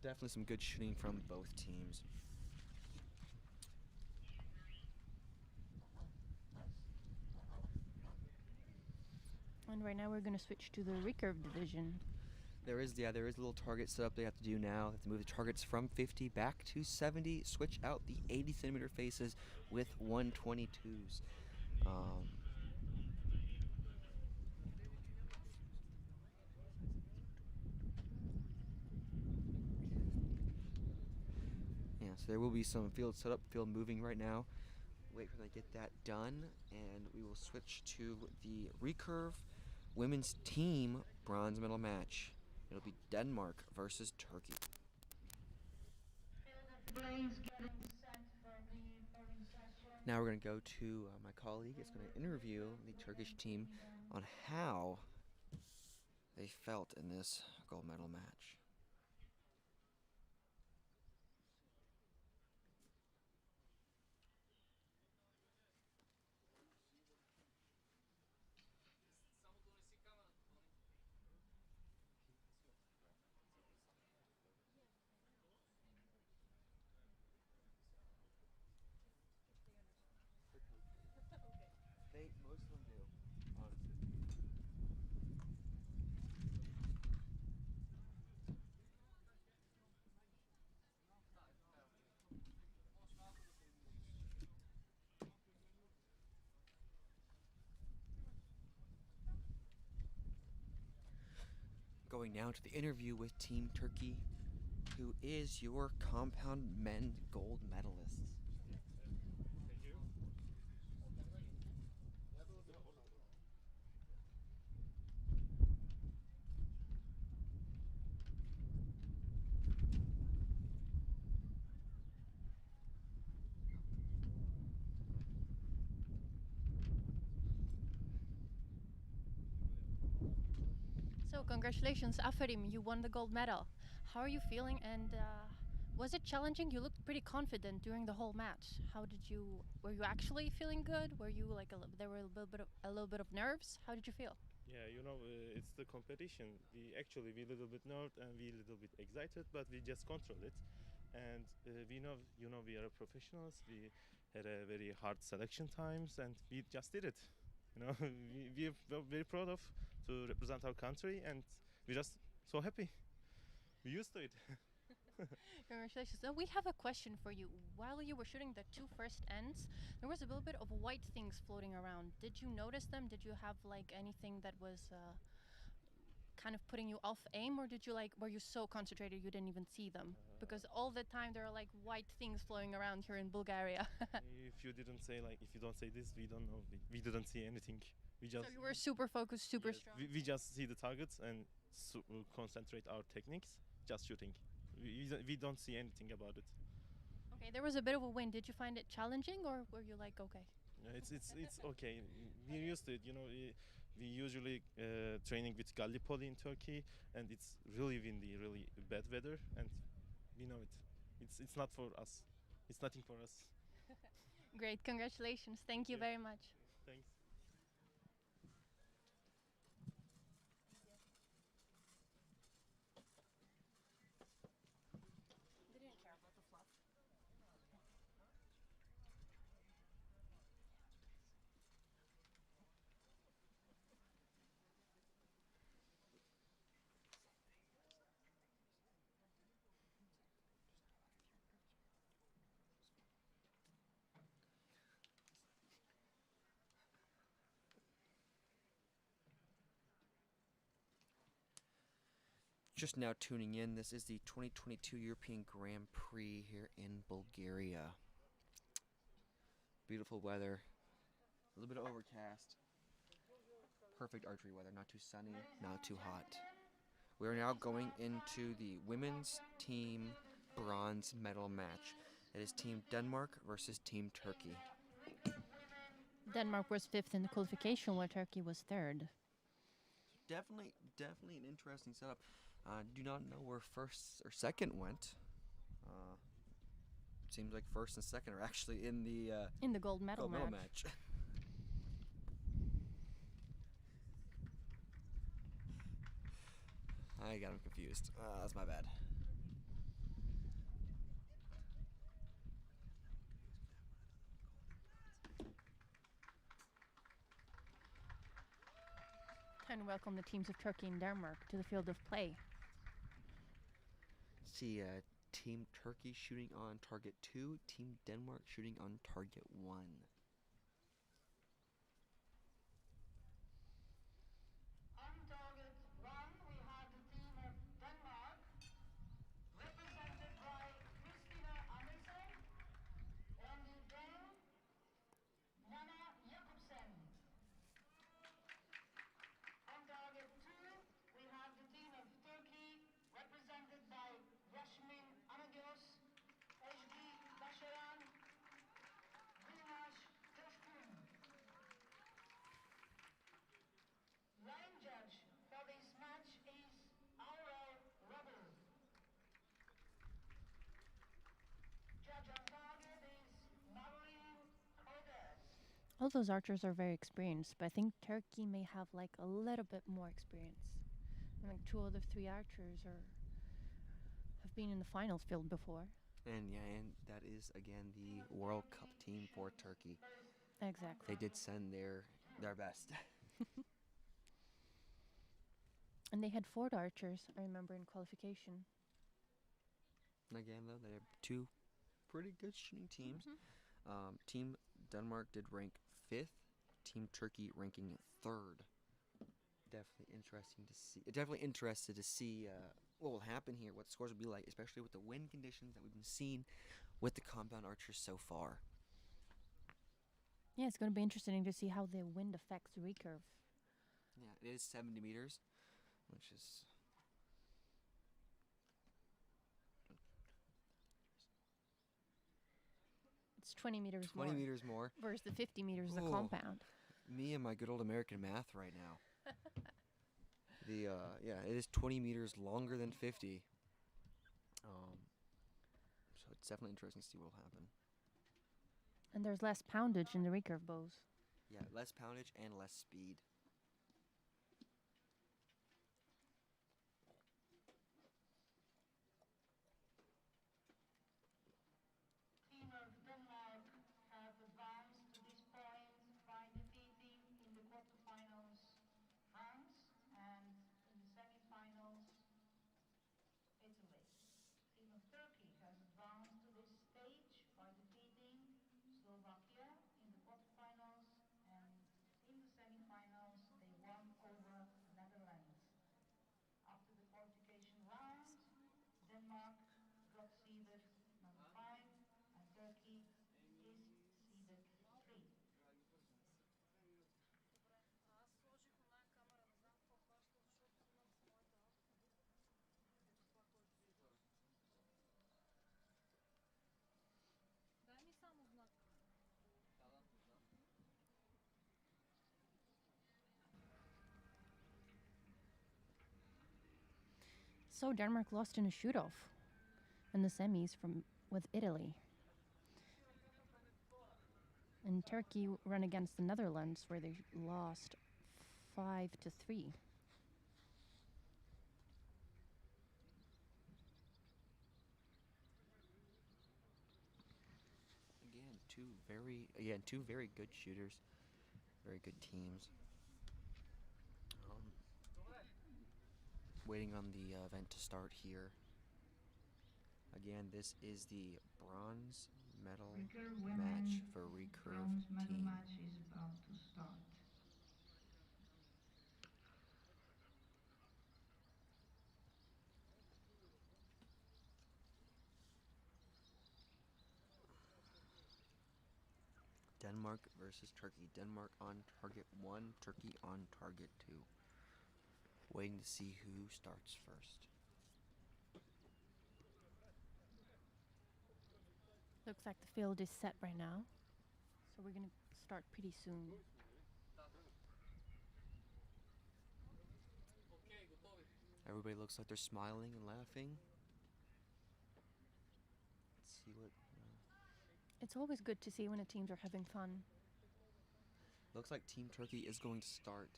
Definitely some good shooting from both teams. And right now we're going to switch to the recurve division. There is a little target setup they have to do now. They have to move the targets from 50 back to 70, switch out the 80 centimeter faces with 122s. Yeah, so there will be some field setup, field moving right now. Wait for them to get that done, and we will switch to the recurve women's team bronze medal match. It'll be Denmark versus Turkey. Blaze getting set for the polling session. Now we're going to go to my colleague. Is going to interview the Turkish team on how they felt in this gold medal match. Most of them do, honestly. Going now to the interview with Team Turkey, who is your compound men gold medalists. So congratulations, Aferim, you won the gold medal. How are you feeling, and was it challenging? You looked pretty confident during the whole match. Were you actually feeling good? Were you like there were a little bit of nerves? How did you feel? Yeah, it's the competition. We little bit nerved and we little bit excited, but we just control it. And we are professionals. We had a very hard selection times, and we just did it. We're very proud of to represent our country, and we're just so happy. We used to it. Congratulations. Now we have a question for you. While you were shooting the two first ends, there was a little bit of white things floating around. Did you notice them? Did you have like anything that was kind of putting you off aim, or were you so concentrated you didn't even see them? Because all the time there are like white things flowing around here in Bulgaria. If you don't say this, we don't know. We didn't see anything. We just So you were super focused, super yes, strong. we just see the targets and concentrate our techniques, just shooting. We don't see anything about it. Okay, there was a bit of a wind. Did you find it challenging, or were you like okay? It's okay. We're used to it. We usually training with Gallipoli in Turkey, and it's really windy, really bad weather, and we know it. It's not for us. It's nothing for us. Great, congratulations. Thank you Yeah. very much. Thanks. Just now tuning in, this is the 2022 European Grand Prix here in Bulgaria. Beautiful weather, a little bit of overcast. Perfect archery weather, not too sunny, not too hot. We are now going into the women's team bronze medal match. It is Team Denmark versus Team Turkey. Denmark was 5th in the qualification, while Turkey was 3rd. Definitely an interesting setup. Do not know where first or second went. Seems like first and second are actually in the gold medal match. I got him confused. That's my bad. welcome the teams of Turkey and Denmark to the field of play. See, Team Turkey shooting on target 2, Team Denmark shooting on target 1. On target 1, we have the team of Denmark, represented by Christina Andersen and the Dane Nana Jakobsen. On target 2, we have the team of Turkey, represented by Yasmin Anagios, Ejgi Basharan, Gulnash Toshkun. Line judge for this match is Aurel Rubble. Judge on target is Maureen Cordes. All those archers are very experienced, but I think Turkey may have like a little bit more experience. I think 2 of the 3 archers have been in the finals field before. And that is again the World Cup team for Turkey. Exactly. They did send their best. And they had 4 archers, I remember, in qualification. And again, though, they have 2 pretty good shooting teams. Mm-hmm. Team Denmark did rank 5th. Team Turkey ranking 3rd. Definitely interesting to see. Definitely interested to see what will happen here, what the scores will be like, especially with the wind conditions that we've been seeing with the compound archers so far. Yeah, it's going to be interesting to see how the wind affects recurve. Yeah, it is 70 meters, which is It's 20 meters 20 more. meters more. Versus the 50 meters of the Ooh. compound. Me and my good old American math right now. It is 20 meters longer than 50. So it's definitely interesting to see what will happen. And there's less poundage in the recurve bows. Yeah, less poundage and less speed. Team of Denmark have advanced to this point by defeating in the quarterfinals France and in the semifinals Italy. Team of Turkey has advanced to this stage by defeating Slovakia in the quarterfinals, and in the semifinals they won over Netherlands. After the qualification round, Denmark got seeded number 5 and Turkey is seeded 3. So Denmark lost in a shoot-off in the semis with Italy. And Turkey ran against the Netherlands where they lost 5-3. Again, two very good shooters, very good teams. Waiting on the event to start here. Again, this is the bronze medal match for Recurve bronze medal team. match is about to start. Denmark versus Turkey. Denmark on target 1, Turkey on target 2. Waiting to see who starts first. Looks like the field is set right now. So we're going to start pretty soon. Everybody looks like they're smiling and laughing. Let's see what... It's always good to see when the teams are having fun. Looks like Team Turkey is going to start.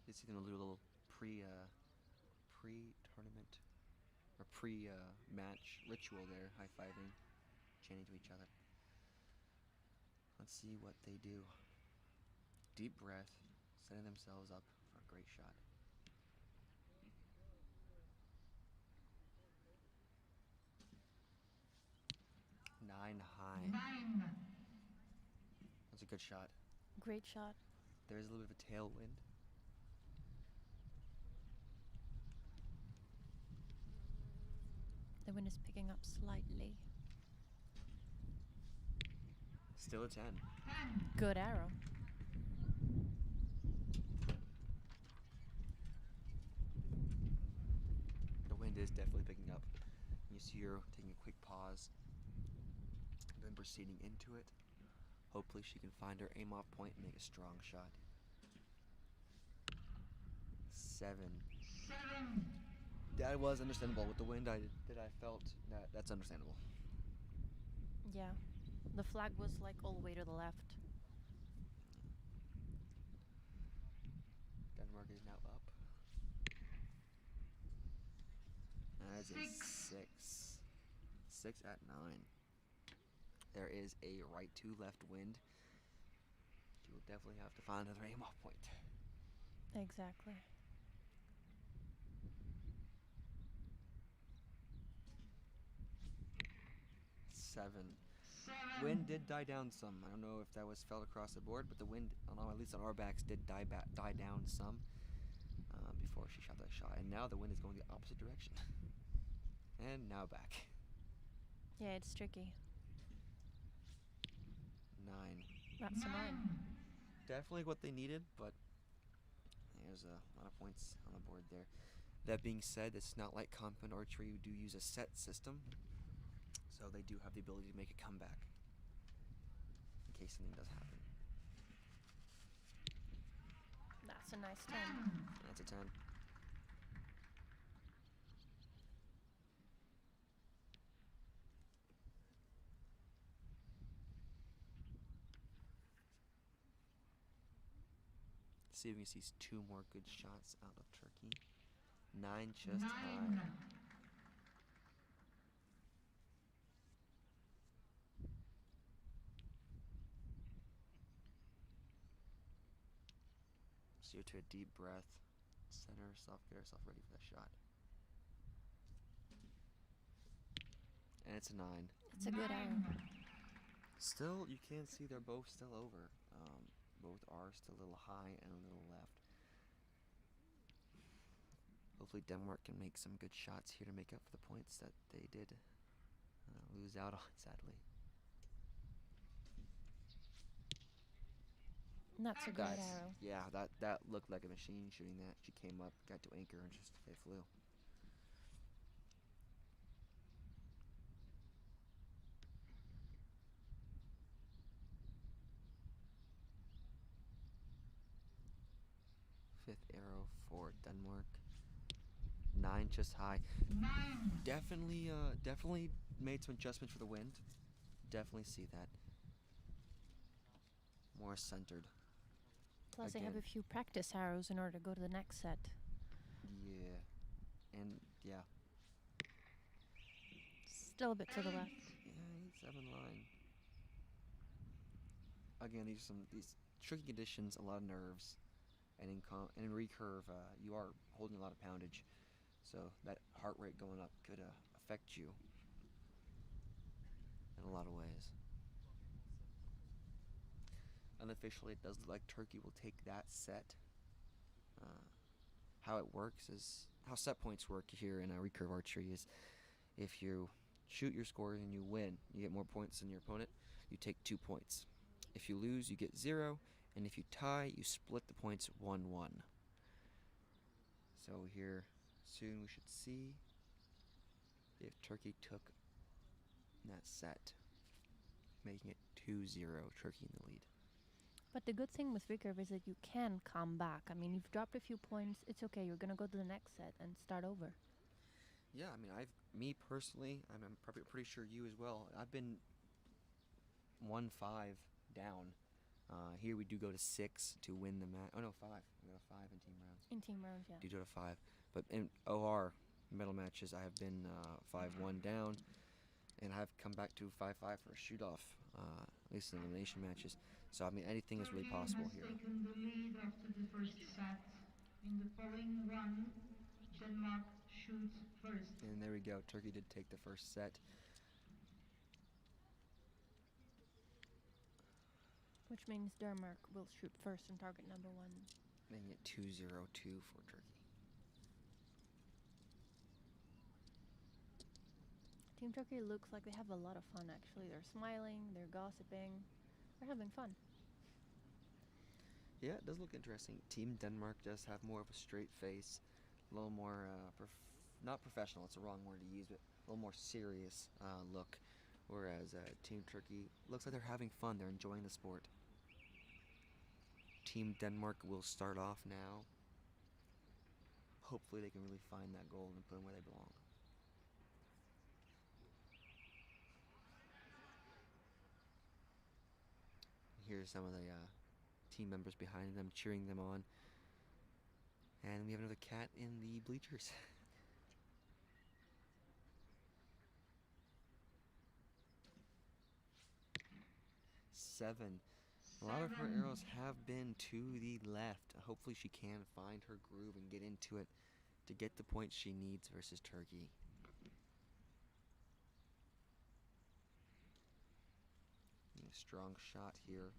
You see them do a little pre-tournament or pre-match ritual there, high-fiving, chanting to each other. Let's see what they do. deep breath, setting themselves up for a great shot. Nine high. 9. That's a good shot. Great shot. There is a little bit of a tailwind. The wind is picking up slightly. Still a 10. 10. Good arrow. The wind is definitely picking up. You see her taking a quick pause, then proceeding into it. Hopefully she can find her aim off point and make a strong shot. 7. 7. That was understandable with the wind I felt. That's understandable. Yeah. The flag was like all the way to the left. Denmark is now up. That is a 6. 6 at 9. There is a right to left wind. You will definitely have to find another aim off point. Exactly. Seven. 7. Wind did die down some. I don't know if that was felt across the board, but the wind, at least on our backs, did die down some before she shot that shot. And now the wind is going the opposite direction. And now back. Yeah, it's tricky. 9. That's a 9. Definitely what they needed, but there's a lot of points on the board there. That being said, it's not like combat archery. You do use a set system, so they do have the ability to make a comeback in case something does happen. That's a nice 10. That's a 10. See if we can see 2 more good shots out of Turkey. 9 just 9. high. So to a deep breath, center herself, get herself ready for that shot. And it's a 9. It's a good arrow. Still, you can see they're both still over. Both are still a little high and a little left. Hopefully Denmark can make some good shots here to make up for the points that they did lose out on, sadly. That's a great arrow. Yeah, that looked like a machine shooting that. She came up, got to anchor, and just they flew. Fifth arrow for Denmark. 9 just high. 9. Definitely made some adjustments for the wind. Definitely see that. More centered. Plus, they have Again. a few practice arrows in order to go to the next set. Yeah. And yeah. Still a bit to the left. Yeah, 8-7 line. Again, these tricky conditions, a lot of nerves, and in recurve, you are holding a lot of poundage, so that heart rate going up could affect you in a lot of ways. Unofficially, it does look like Turkey will take that set. How it works is how set points work here in recurve archery is if you shoot your score and you win, you get more points than your opponent, you take 2 points. If you lose, you get 0, and if you tie, you split the points 1-1. So here, soon we should see if Turkey took that set, making it 2-0, Turkey in the lead. But the good thing with Recurve is that you can come back. I mean, you've dropped a few points. It's okay. You're going to go to the next set and start over. Yeah, I mean, me personally, I'm probably pretty sure you as well. I've been 1-5 down. Here we do go to 6 to win the match. Oh no, 5. We go to 5 in team rounds. In team rounds, yeah. Do go to 5, but in OR medal matches, I have been 5-1 down, and I've come back to 5-5 for a shoot off. At least in elimination matches. So I mean, anything is really Turkey possible has here. taken the lead after the first set. In the following one, Denmark shoots first. And there we go. Turkey did take the first set. Which means Denmark will shoot first on target number 1. Making it 2-0-2 for Turkey. Team Turkey looks like they have a lot of fun, actually. They're smiling, they're gossiping, they're having fun. Yeah, it does look interesting. Team Denmark does have more of a straight face, a little more, not professional, it's the wrong word to use, but a little more serious look. Whereas Team Turkey looks like they're having fun, they're enjoying the sport. Team Denmark will start off now. Hopefully they can really find that goal and put them where they belong. Here's some of the team members behind them cheering them on. And we have another cat in the bleachers. Seven. A lot of her arrows have been to the left. Hopefully she can find her groove and get into it to get the points she needs versus Turkey. A strong shot here.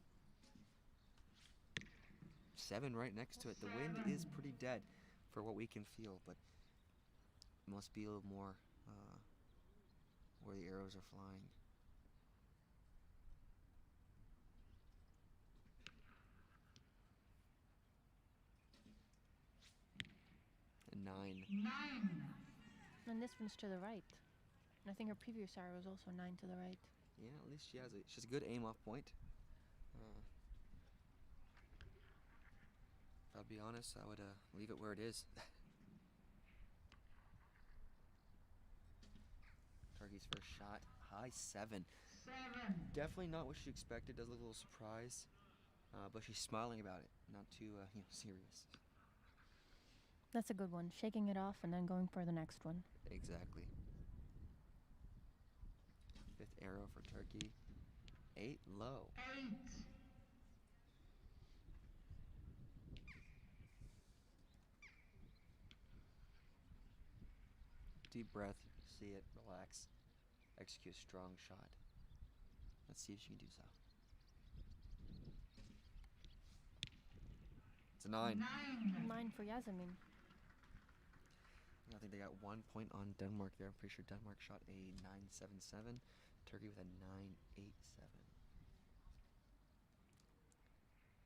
7 right next to it. The wind is pretty dead for what we can feel, but it must be a little more where the arrows are flying. A 9. And this one's to the right. And I think her previous arrow was also 9 to the right. Yeah, at least she has a good aim off point. If I'll be honest, I would leave it where it is. Turkey's first shot, high 7. Definitely not what she expected. Does look a little surprised, but she's smiling about it, not too serious. That's a good one. Shaking it off and then going for the next one. Exactly. 5th arrow for Turkey. 8 low. Deep breath, see it, relax, execute a strong shot. Let's see if she can do so. It's a 9. 9 for Yasemin. I think they got 1 point on Denmark there. I'm pretty sure Denmark shot a 9.77. Turkey with a 9.87.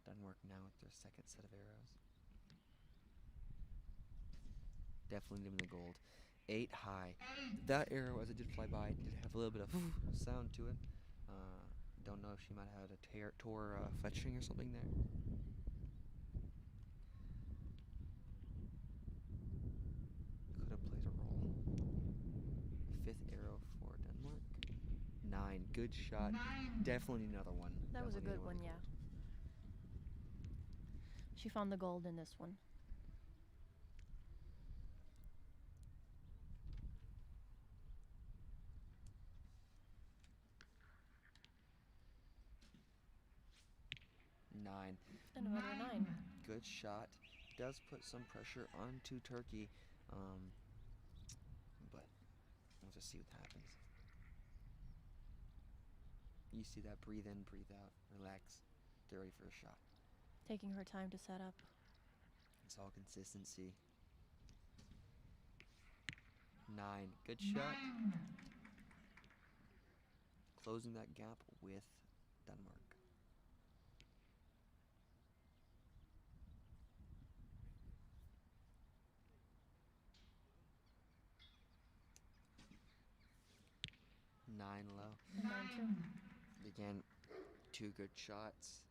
Denmark now with their second set of arrows. Definitely them in the gold. 8 high. That arrow, as it did fly by, did have a little bit of sound to it. Don't know if she might have had a tore fetching or something there. Could have played a role. 5th arrow for Denmark. 9. Good shot. Definitely another one. That was a Definitely good one, yeah. gold. She found the gold in this one. Another 9. Good shot. Does put some pressure onto Turkey. But we'll just see what happens. You see that, breathe in, breathe out, relax, get ready for a shot. Taking her time to set up. It's all consistency. 9, good shot. Closing that gap with Denmark. Nine low. 9 too. Again, 2 good shots.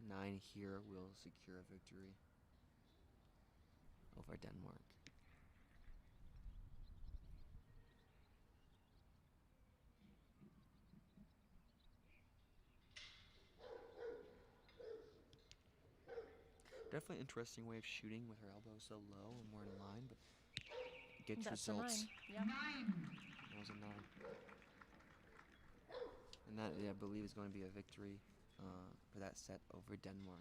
9 here will secure a victory over Denmark. Definitely interesting way of shooting with her elbow so low and more in line, but gets That's results. a 9. Yeah. That was a 9. And that, I believe, is going to be a victory for that set over Denmark.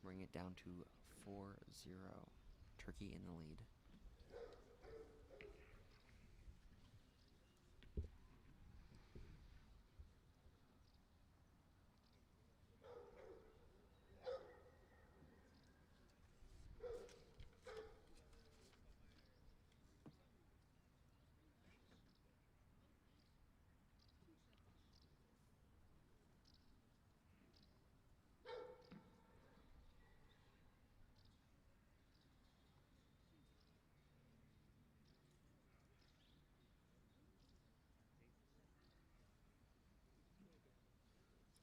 Bring it down to 4-0. Turkey in the lead.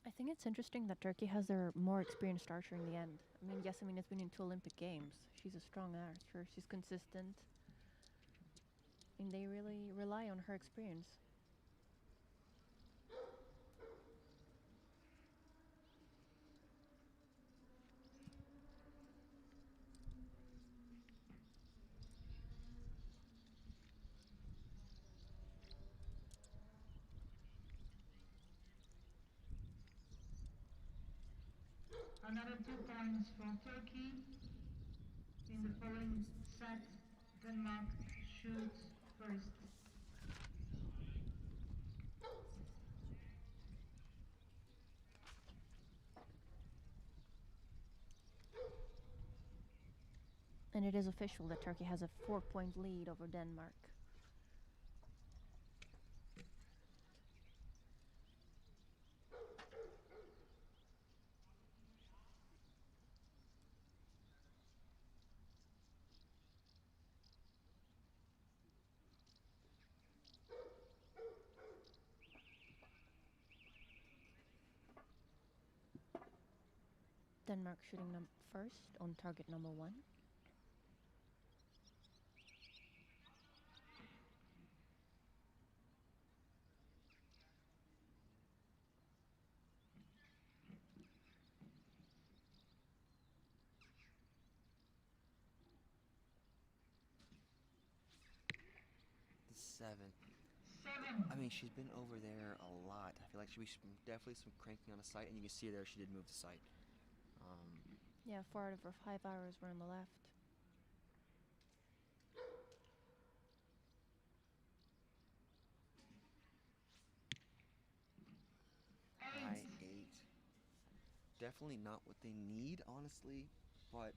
I think it's interesting that Turkey has their more experienced archer in the end. I mean, yes, I mean, it's been in 2 Olympic Games. She's a strong archer. She's consistent. And they really rely on her experience. Another 2 points for Turkey. In the following set, Denmark shoots first. And it is official that Turkey has a 4-point lead over Denmark. Denmark shooting first on target number 1. Seven. 7. I mean, she's been over there a lot. I feel like she was definitely some cranking on the sight, and you can see there she did move the sight. Yeah, 4 out of her 5 arrows were on the left. High 8. Definitely not what they need, honestly, but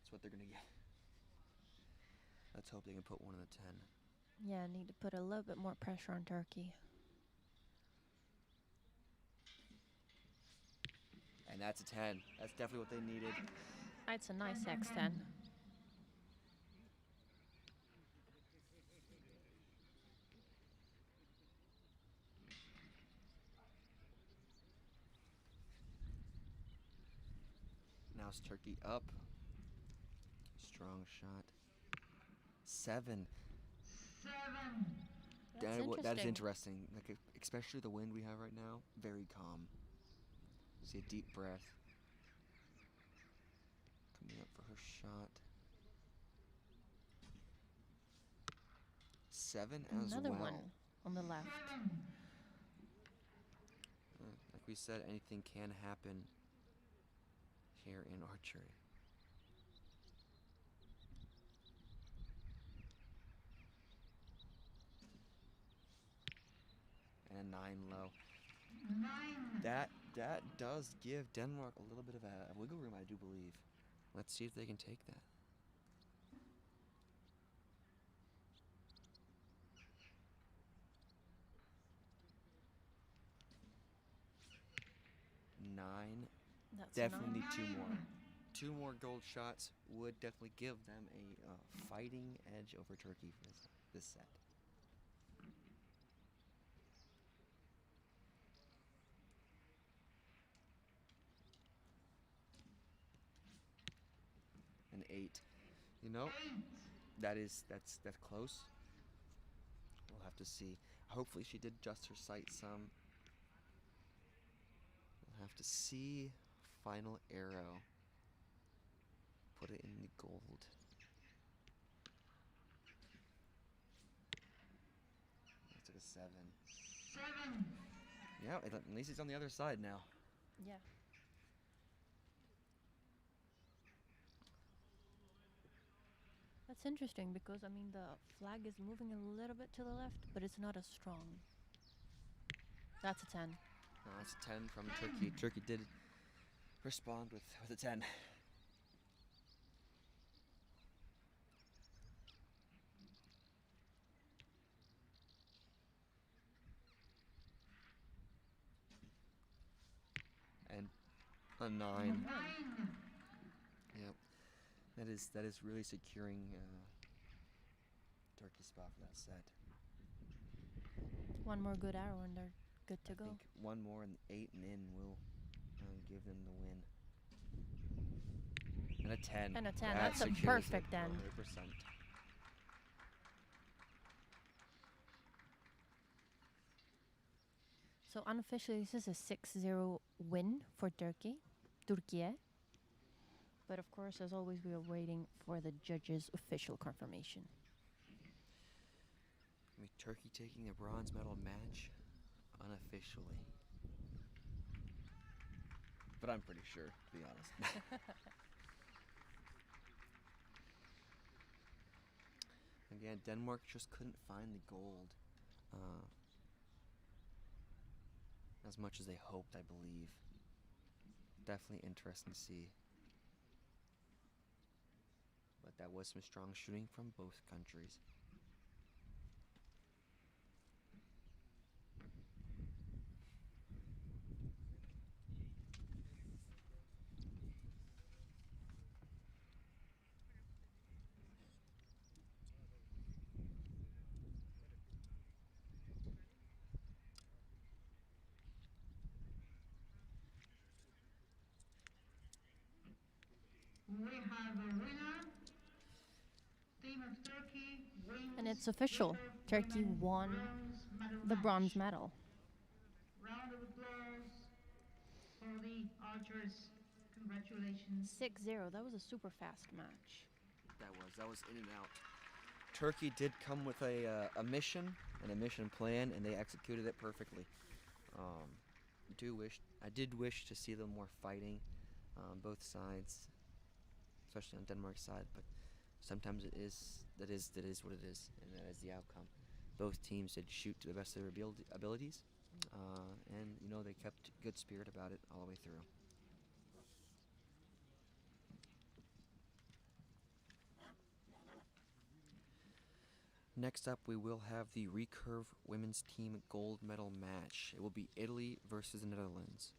it's what they're gonna get. Let's hope they can put one in the 10. Yeah, need to put a little bit more pressure on Turkey. And that's a 10. That's definitely what they needed. It's a nice X10. Now it's Turkey up. Strong shot. 7. 7. That is interesting. Like, especially the wind we have right now. Very calm. See a deep breath. Coming up for her shot. 7 as Another well. one on the left. Like we said, anything can happen here in archery. And a 9 low. 9. That does give Denmark a little bit of a wiggle room, I do believe. Let's see if they can take that. Nine. That's Definitely a 9. need 2 more. 2 more gold shots would definitely give them a fighting edge over Turkey for this set. An 8. You know, that's close. We'll have to see. Hopefully she did adjust her sight some. We'll have to see. Final arrow. Put it in the gold. That's like a 7. 7. Yeah, at least he's on the other side now. Yeah. That's interesting because I mean the flag is moving a little bit to the left, but it's not as strong. That's a 10. No, that's a 10 from Turkey. Turkey did respond with a 10. And a 9. Nine. Yep. That is really securing Turkey's spot for that set. One more good arrow and they're good to I go. think one more and 8 and in will give them the win. And a 10. And a 10. That That's a secures it perfect end. 100%. So unofficially, this is a 6-0 win for Turkey. But of course, as always, we are waiting for the judges' official confirmation. I mean, Turkey taking a bronze medal match unofficially. But I'm pretty sure, to be honest. Again, Denmark just couldn't find the gold as much as they hoped, I believe. Definitely interesting to see. But that was some strong shooting from both countries. We have a winner. Team of Turkey wins. And it's official. Recurve Turkey women won bronze medal the match. bronze medal. Round of applause for the archers. Congratulations. 6-0. That was a super fast match. That was in and out. Turkey did come with a mission and a mission plan, and they executed it perfectly. I did wish to see them more fighting on both sides, especially on Denmark's side. But sometimes that is what it is, and that is the outcome. Both teams did shoot to the best of their abilities, and they kept good spirit about it all the way through. Next up, we will have the Recurve women's team gold medal match. It will be Italy versus the Netherlands.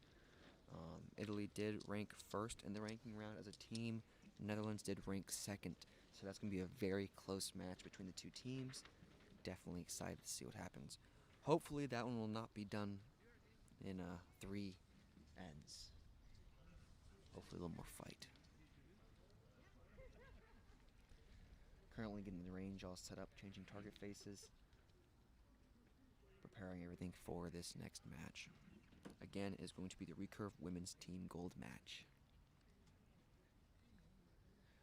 Italy did rank first in the ranking round as a team. Netherlands did rank second. So that's going to be a very close match between the two teams. Definitely excited to see what happens. Hopefully that one will not be done in 3 ends. Hopefully a little more fight. Currently getting the range all set up, changing target faces, preparing everything for this next match. Again, it is going to be the Recurve women's team gold match.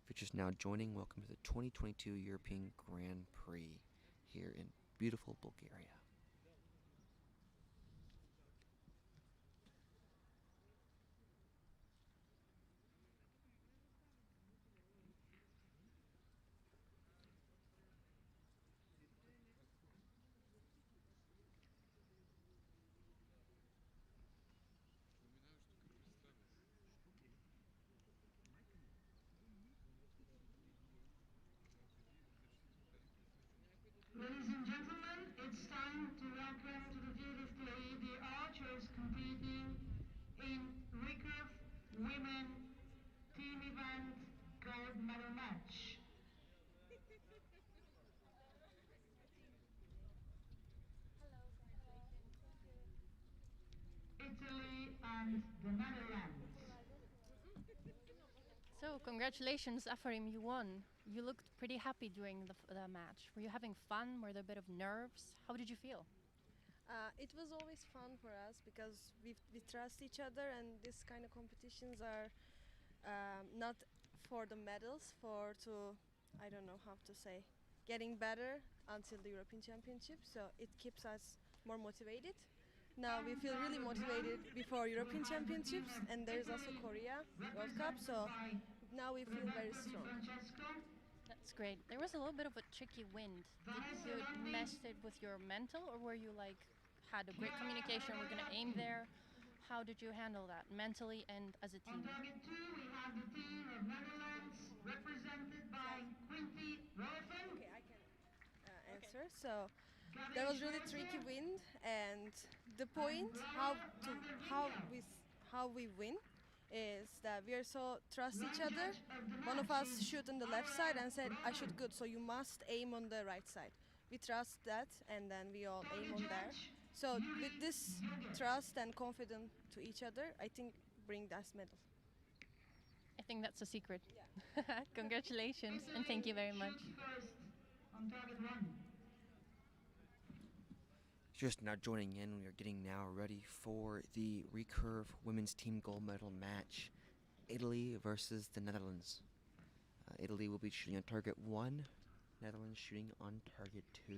If you're just now joining, welcome to the 2022 European Grand Prix here in beautiful Bulgaria. Ladies and gentlemen, it's time to welcome to the field of play the archers competing in Recurve Women Team Event Gold Medal Match. Italy and the Netherlands. So congratulations, Afarim, you won. You looked pretty happy during the match. Were you having fun? Were there a bit of nerves? How did you feel? It was always fun for us because we trust each other, and this kind of competitions are not for the medals, I don't know how to say, getting better until the European Championship. So it keeps us more motivated, now we feel really motivated before European Championships, and there's also Korea World Cup. So now we feel very strong. That's great. There was a little bit of a tricky wind. Did you mess it with your mental, or were you like had a great communication? We're gonna aim there. How did you handle that mentally and as a On team? target 2, we have the team of Netherlands, represented by Quinty Roelfen, Okay, I can answer. So there was really tricky wind, and the point how we win is that we are so trust each other. One of us shoot on the left side and said I shoot good, so you must aim on the right side. We trust that, and then we all aim on there. So with this trust and confidence to each other, I think bring us medal. I think that's a secret. Congratulations and thank you very much. first on target 1. Just now joining in, we are getting now ready for the Recurve women's team gold medal match. Italy versus the Netherlands. Italy will be shooting on target 1, Netherlands shooting on target 2.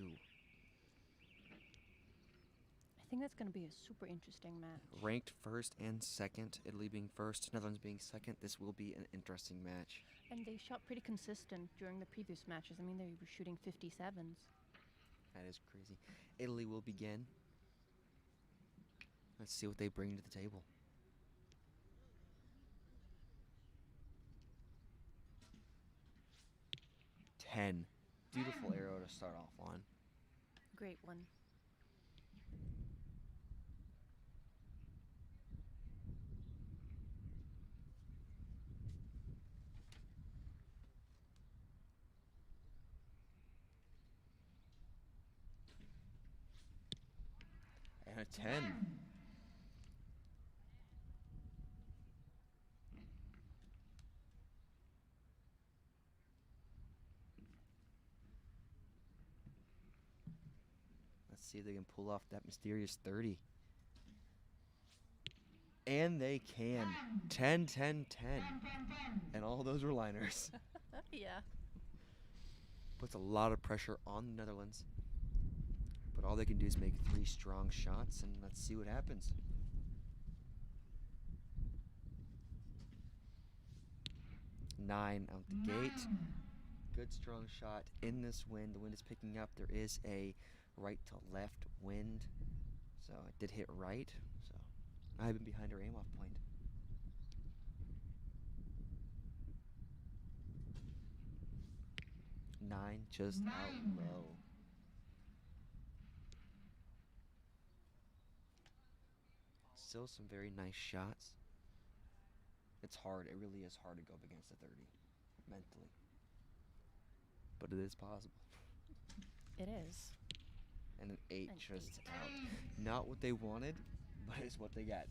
I think that's going to be a super interesting match. Ranked first and second, Italy being first, Netherlands being second. This will be an interesting match. And they shot pretty consistent during the previous matches. I mean, they were shooting 57s. That is crazy. Italy will begin. Let's see what they bring to the table. Ten. Beautiful arrow to start off on. Great one. And a 10. Let's see if they can pull off that mysterious 30. And they can. 10, 10, 10. And all those were liners. Yeah. Puts a lot of pressure on the Netherlands. But all they can do is make 3 strong shots, and let's see what happens. Nine out the gate. Good strong shot in this wind. The wind is picking up. There is a right to left wind. So it did hit right. So I've been behind her aim off point. Nine just out low. Still some very nice shots. It's hard. It really is hard to go up against a 30 mentally. But it is possible. It is. And an 8 An just 8. out. Not what they wanted, but it's what they got.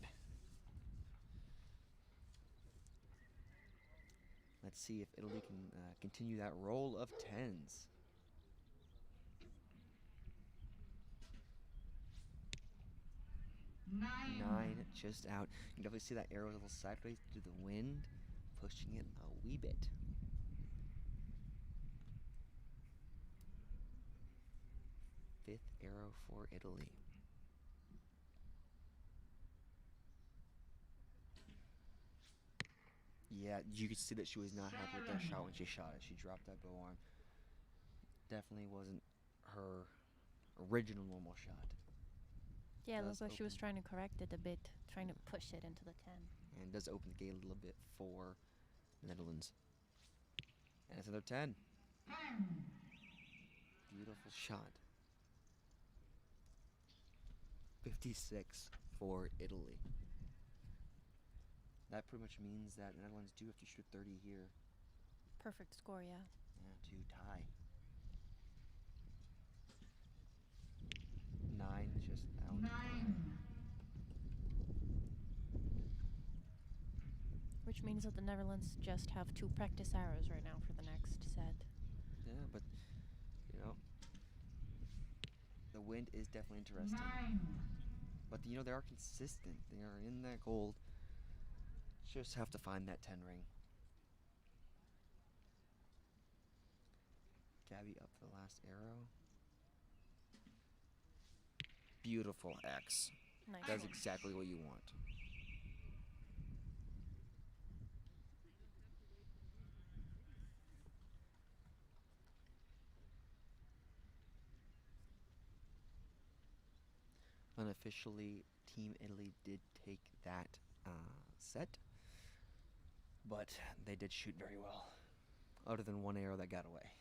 Let's see if Italy can continue that roll of 10s. Nine just out. You can definitely see that arrow a little sideways through the wind, pushing it a wee bit. Fifth arrow for Italy. Yeah, you could see that she was not happy with that shot when she shot it. She dropped that bow arm. Definitely wasn't her original normal shot. Yeah, it Does looked like she was open. trying to correct it a bit, trying to push it into the 10. And does open the gate a little bit for the Netherlands. And it's another 10. Beautiful shot. 56 for Italy. That pretty much means that the Netherlands do have to shoot 30 here. Perfect score, yeah. Yeah, to tie. 9 just out. Which means that the Netherlands just have 2 practice arrows right now for the next set. Yeah, but you know, the wind is definitely interesting. But you know, they are consistent. They are in that gold. Just have to find that 10 ring. Gabby up for the last arrow. Beautiful X. Nice. That's one. exactly what you want. Unofficially, Team Italy did take that set, but they did shoot very well, other than one arrow that got away.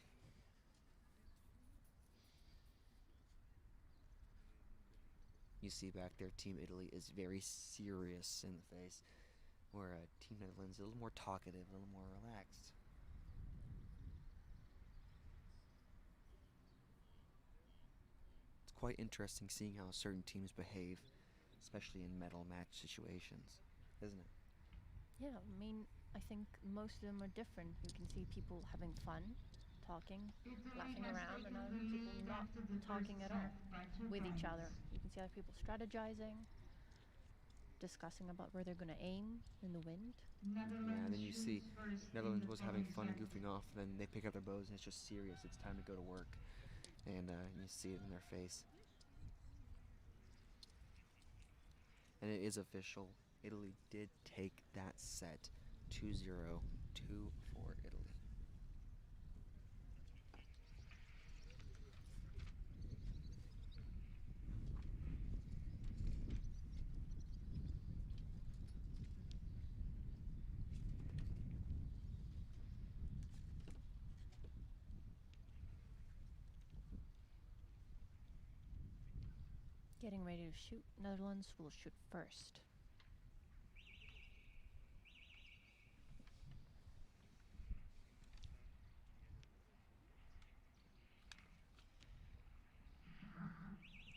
You see back there, Team Italy is very serious in the face, where Team Netherlands is a little more talkative, a little more relaxed. It's quite interesting seeing how certain teams behave, especially in medal match situations, isn't it? Yeah, I mean, I think most of them are different. You can see people having fun, talking, laughing around, and other people not talking at all with each other. You can see other people strategizing, discussing about where they're going to aim in the wind. Yeah, and then you see Netherlands was having fun goofing off, then they pick up their bows and it's just serious. It's time to go to work, and you see it in their face. And it is official. Italy did take that set 2-0, 2 for Italy. Getting ready to shoot. Netherlands will shoot first.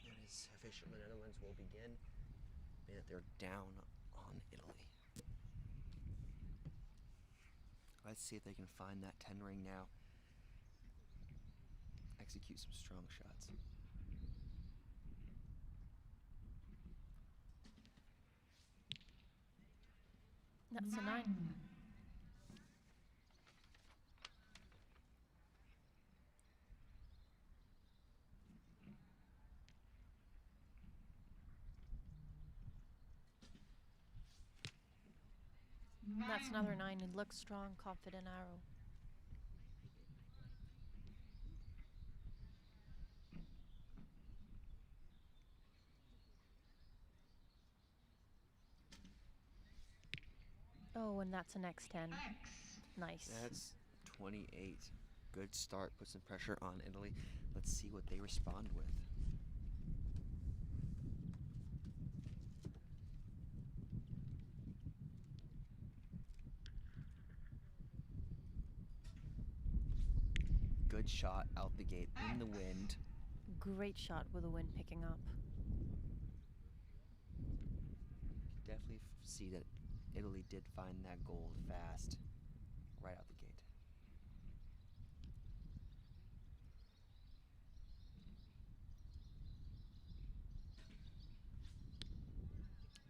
It is official. The Netherlands will begin. And they're down on Italy. Let's see if they can find that 10 ring now. Execute some strong shots. That's a 9. That's another 9. It looks strong, confident arrow. Oh, and that's an X10. Nice. That's 28. Good start. Put some pressure on Italy. Let's see what they respond with. Good shot out the gate in the wind. Great shot with the wind picking up. Definitely see that Italy did find that gold fast, right out the gate.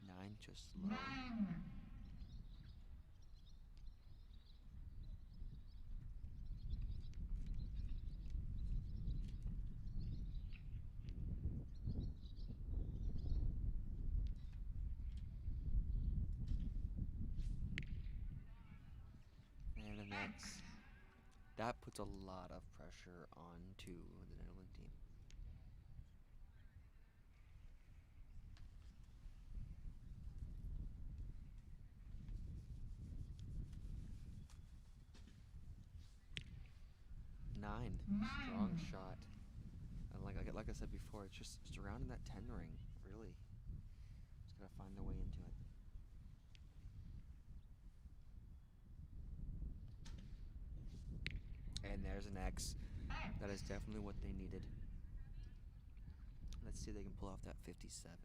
Nine just low. And then that puts a lot of pressure onto the Netherlands team. Nine, strong shot. And like I said before, it's just surrounding that 10 ring, really. Just gotta find their way into it. And there's an X. That is definitely what they needed. Let's see if they can pull off that 57.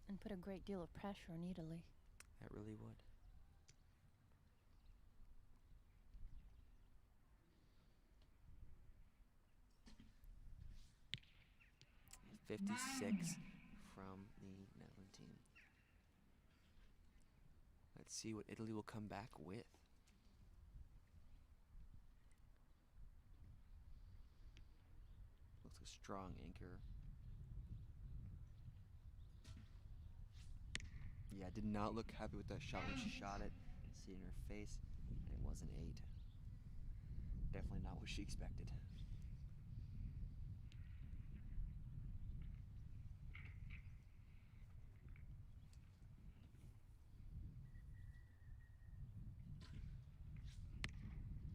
And put a great deal of pressure on Italy. That really would. $56 from the Netherlands team. Let's see what Italy will come back with. Looks like a strong anchor. Yeah, did not look happy with that shot when she shot it. See it in her face, and it was an 8. Definitely not what she expected.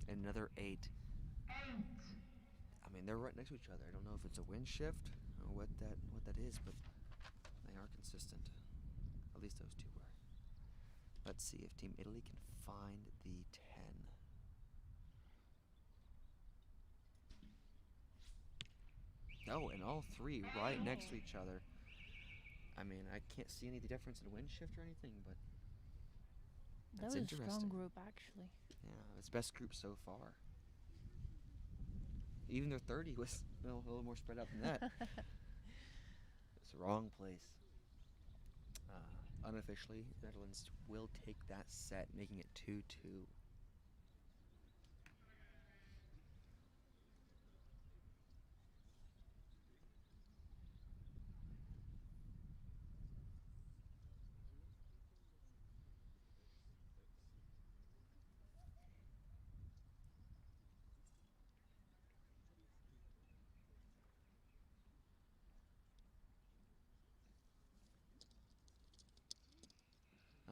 Another 8. I mean, they're right next to each other. I don't know if it's a wind shift or what that is, but they are consistent. At least those two were. Let's see if Team Italy can find the 10. Oh, and all three right next to each other. I mean, I can't see any difference in wind shift or anything, but That that's was a interesting. strong group, actually. Yeah, it's best group so far. Even their 30 was a little more spread out than that. It's the wrong place. Unofficially, the Netherlands will take that set, making it 2-2.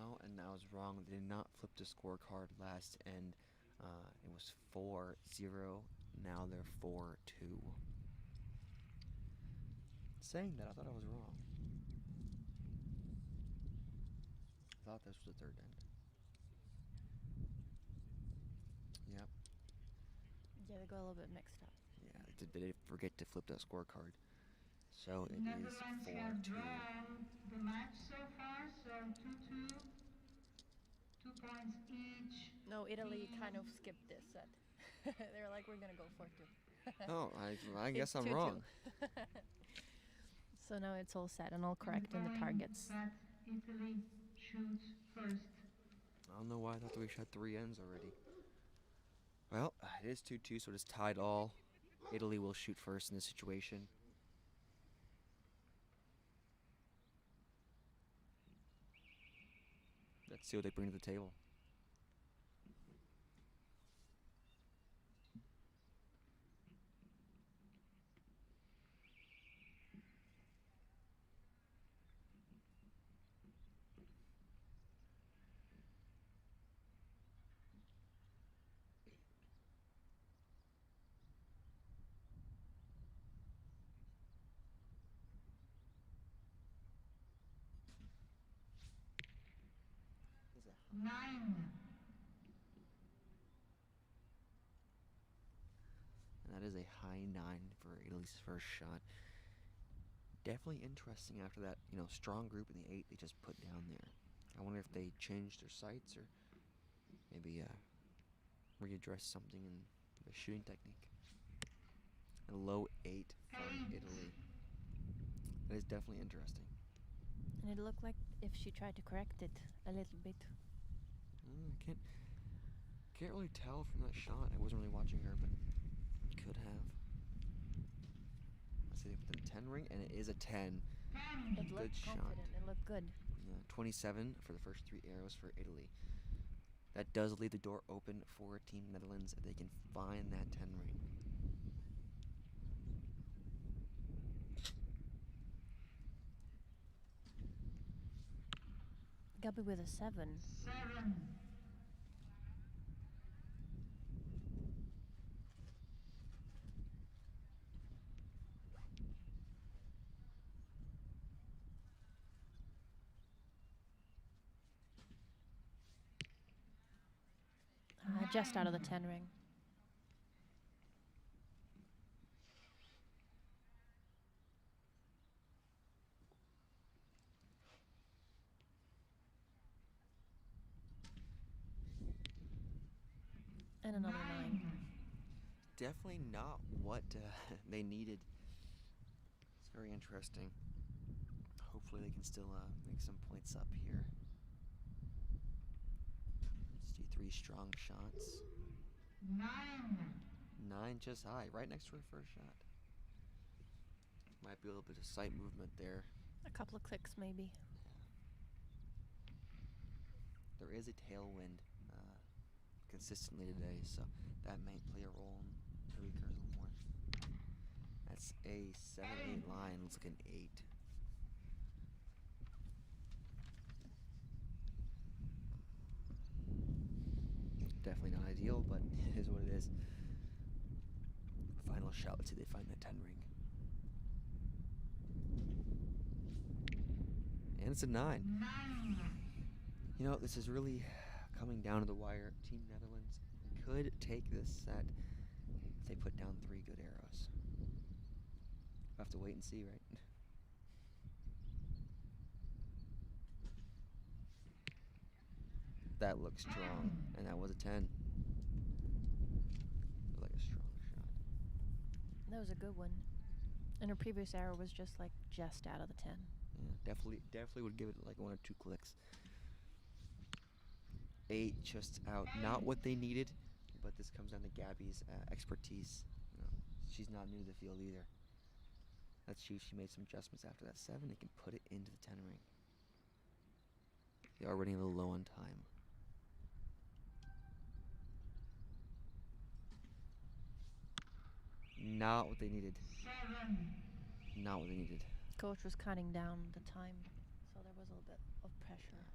Oh, and I was wrong. They did not flip the scorecard last end. It was 4-0. Now they're 4-2. Saying that, I thought I was wrong. I thought this was the third end. Yep. Yeah, they got a little bit mixed up. Yeah, they did forget to flip that scorecard. So it is Netherlands have 4-2. drawn the match so far, so 2-2. 2 points each. No, Italy kind of skipped this set. They were like, we're going to go 4-2. Oh, I guess It's I'm 2-2. wrong. So now it's all set and all correct in the targets. That Italy shoots first. I don't know why I thought we shot 3 ends already. Well, it is 2-2, so it is tied all. Italy will shoot first in this situation. Let's see what they bring to the table. Is it 9. And that is a high 9 for Italy's first shot. Definitely interesting after that, strong group in the 8 they just put down there. I wonder if they changed their sights or maybe readdress something in the shooting technique. A low 8 from Italy. That is definitely interesting. And it looked like if she tried to correct it a little bit. I can't really tell from that shot. I wasn't really watching her, but could have. Let's see, they put the 10 ring, and it is a 10. It Good looked shot. confident. It looked good. 27 for the first 3 arrows for Italy. That does leave the door open for Team Netherlands if they can find that 10 ring. Gabby with a 7. 7. Just out of the 10 ring. And another 9. Definitely not what they needed. It's very interesting. Hopefully they can still make some points up here. See 3 strong shots. 9. 9 just high, right next to her first shot. Might be a little bit of sight movement there. A couple of clicks, maybe. There is a tailwind consistently today, so that might play a role in the recurve a little more. That's a 7-8 line. Looks like an 8. Definitely not ideal, but it is what it is. Final shot. Let's see if they find that 10 ring. And it's a 9. You know, this is really coming down to the wire. Team Netherlands could take this set if they put down 3 good arrows. We'll have to wait and see, right? That looks strong, and that was a 10. Looked like a strong shot. That was a good one. And her previous arrow was just out of the 10. Yeah, definitely would give it like 1 or 2 clicks. 8 just out. Not what they needed, but this comes down to Gabby's expertise. You know, she's not new to the field either. Let's see if she made some adjustments after that 7. They can put it into the 10 ring. They are running a little low on time. Not what they needed. Not what they needed. Coach was cutting down the time, so there was a little bit of pressure.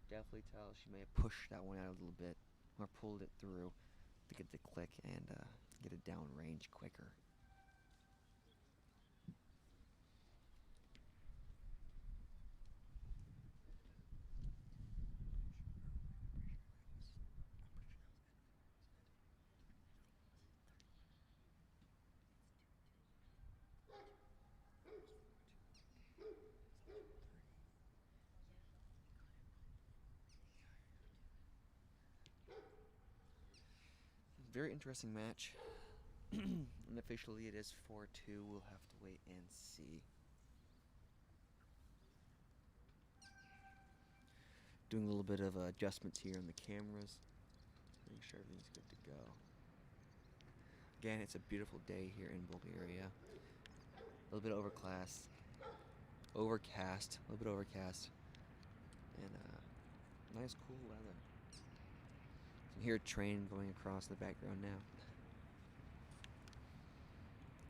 Definitely tell she may have pushed that one out a little bit or pulled it through to get the click and get it down range quicker. Very interesting match. Unofficially, it is 4-2. We'll have to wait and see. Doing a little bit of adjustments here on the cameras. Making sure everything's good to go. Again, it's a beautiful day here in Bulgaria. A little bit overcast. A little bit overcast. And nice cool weather. You can hear a train going across the background now.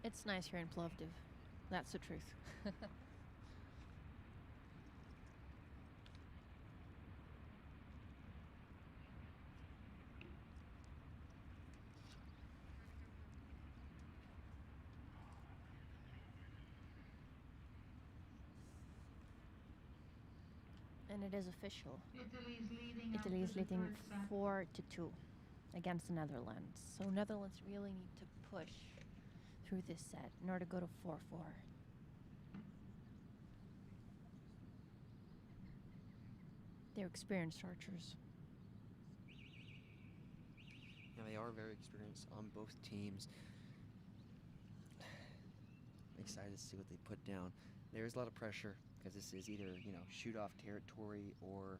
It's nice here in Plovdiv. That's the truth. And it is official. Italy is leading 4-2 against the Netherlands. So Netherlands really need to push through this set in order to go to 4-4. They're experienced archers. Yeah, they are very experienced on both teams. Excited to see what they put down. There is a lot of pressure because this is either, shoot off territory or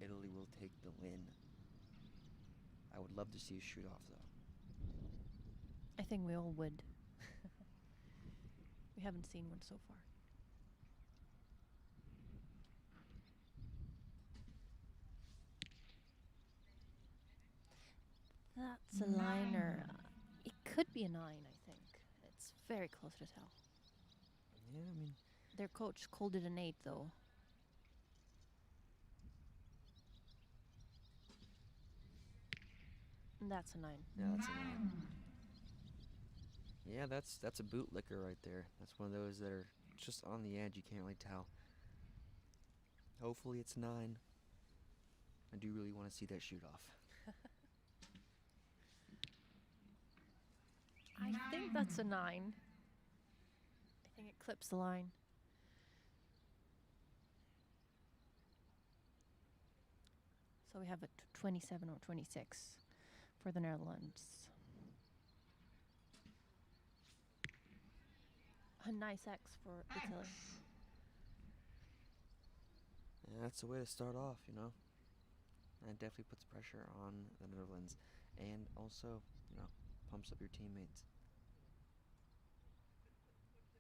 Italy will take the win. I would love to see a shoot off though. I think we all would. We haven't seen one so far. That's a liner. It could be a 9, I think. It's very close to tell. Yeah, I mean, their coach called it an 8, though. And that's a 9. yeah, that's a 9. Yeah, that's a bootlicker right there. That's one of those that are just on the edge. You can't really tell. Hopefully it's 9. I do really want to see that shoot off. I think that's a 9. I think it clips the line. So we have a 27 or 26 for the Netherlands. A nice X for Italy. Yeah, that's the way to start off, That definitely puts pressure on the Netherlands and also, pumps up your teammates.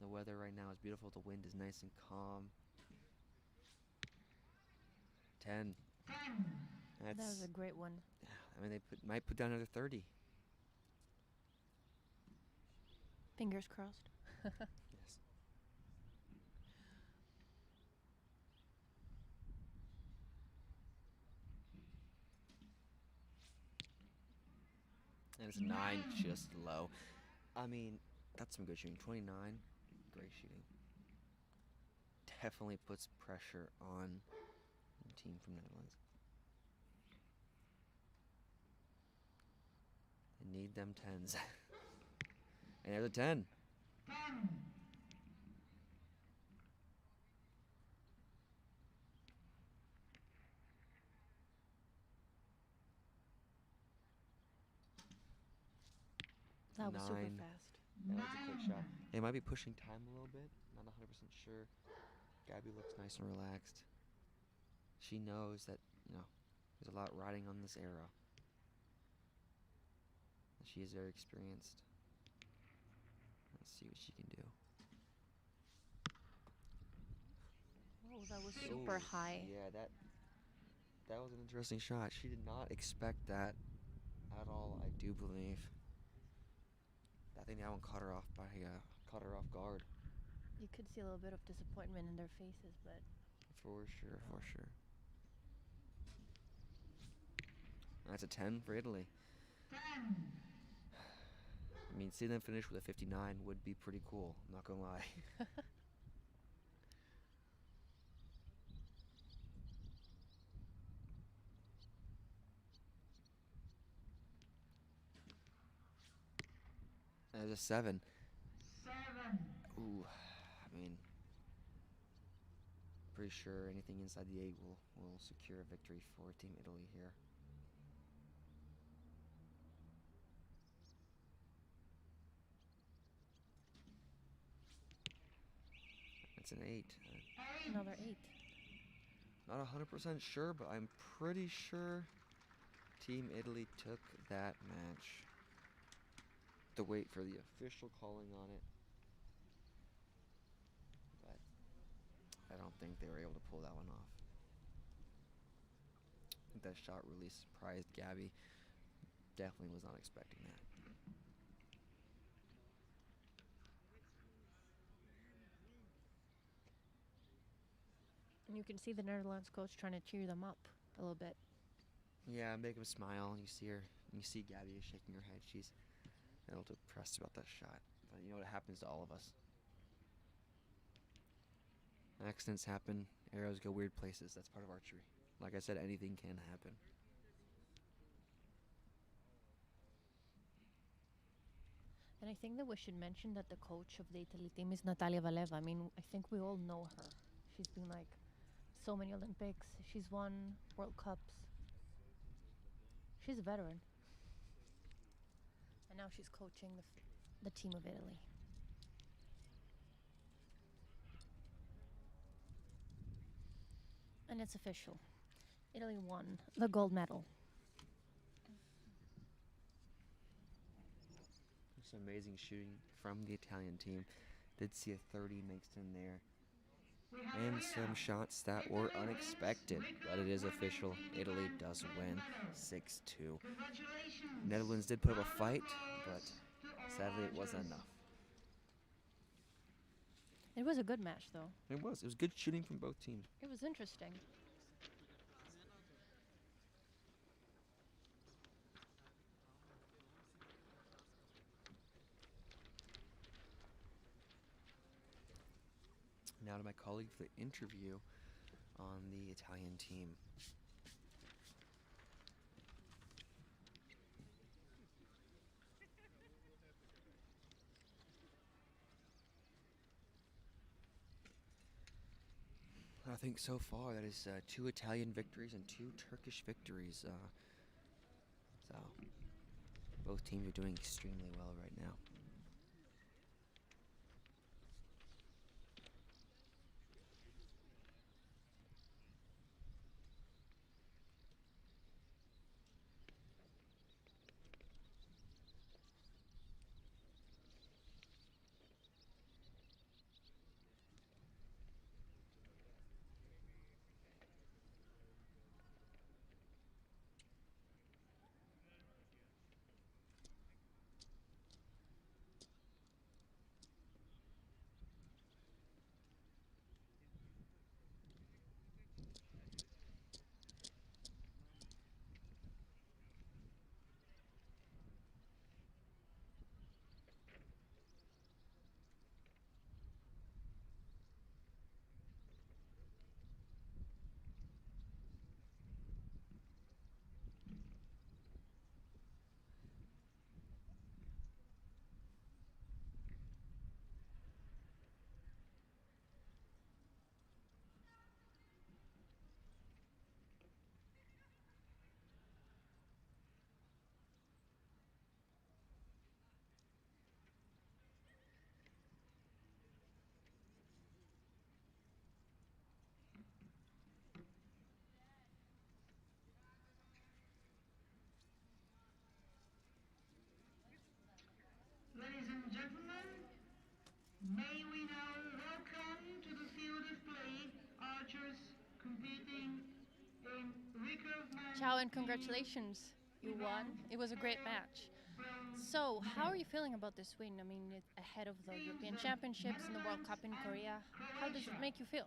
The weather right now is beautiful. The wind is nice and calm. 10. That was That's. a great one. I mean, they might put down another 30. Fingers crossed. Yes. And it's a 9, just low. I mean, that's some good shooting. 29, great shooting. Definitely puts pressure on the team from Netherlands. They need them 10s. And there's a 10. That was super 9. fast. That was a quick shot. They might be pushing time a little bit. Not 100% sure. Gabby looks nice and relaxed. She knows that, there's a lot riding on this arrow. She is very experienced. Let's see what she can do. Oh, that was super Ooh, high. Yeah, that was an interesting shot. She did not expect that at all, I do believe. I think that one caught her off guard. You could see a little bit of disappointment in their faces, but For sure. That's a 10 for Italy. I mean, seeing them finish with a 59 would be pretty cool, I'm not gonna lie. There's a 7. Ooh, I mean, pretty sure anything inside the 8 will secure a victory for Team Italy here. It's an 8. another 8. Not 100% sure, but I'm pretty sure Team Italy took that match. To wait for the official calling on it. But I don't think they were able to pull that one off. I think that shot really surprised Gabby. Definitely was not expecting that. And you can see the Netherlands coach trying to cheer them up a little bit. Yeah, make him smile. You see Gabby is shaking her head. She's a little depressed about that shot. But you know what happens to all of us. Accidents happen. Arrows go weird places. That's part of archery. Like I said, anything can happen. And I think that we should mention that the coach of the Italy team is Natalia Valeva. I mean, I think we all know her. She's been like so many Olympics. She's won World Cups. She's a veteran. And now she's coaching the team of Italy. And it's official. Italy won the gold medal. Some amazing shooting from the Italian team. Did see a 30 mixed in there. And some shots that were unexpected. But it is official. Italy does win 6-2. Netherlands did put up a fight, but sadly it wasn't enough. It was a good match, though. It was good shooting from both teams. It was interesting. Now to my colleague for the interview on the Italian team. I think so far that is 2 Italian victories and 2 Turkish victories. So both teams are doing extremely well right now. Ciao and congratulations. You won. It was a great match. So, how are you feeling about this win? I mean, it's ahead of the European Championships and the World Cup in Korea. How does it make you feel?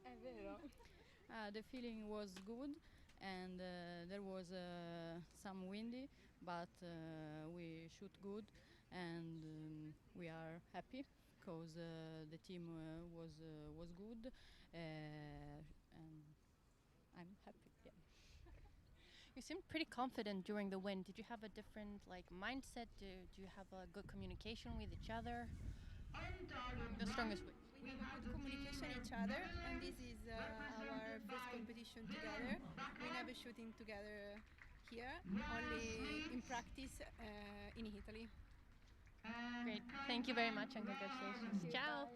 È vero. The feeling was good, and there was some windy, but we shoot good, and we are happy because the team was good, and I'm happy. Yeah. You seemed pretty confident during the win. Did you have a different mindset? Do you have a good communication with each other? The strongest win. We have a good communication each other, and this is our first competition together. We never shooting together here, only in practice in Italy. Great. Thank you very much and congratulations. Ciao.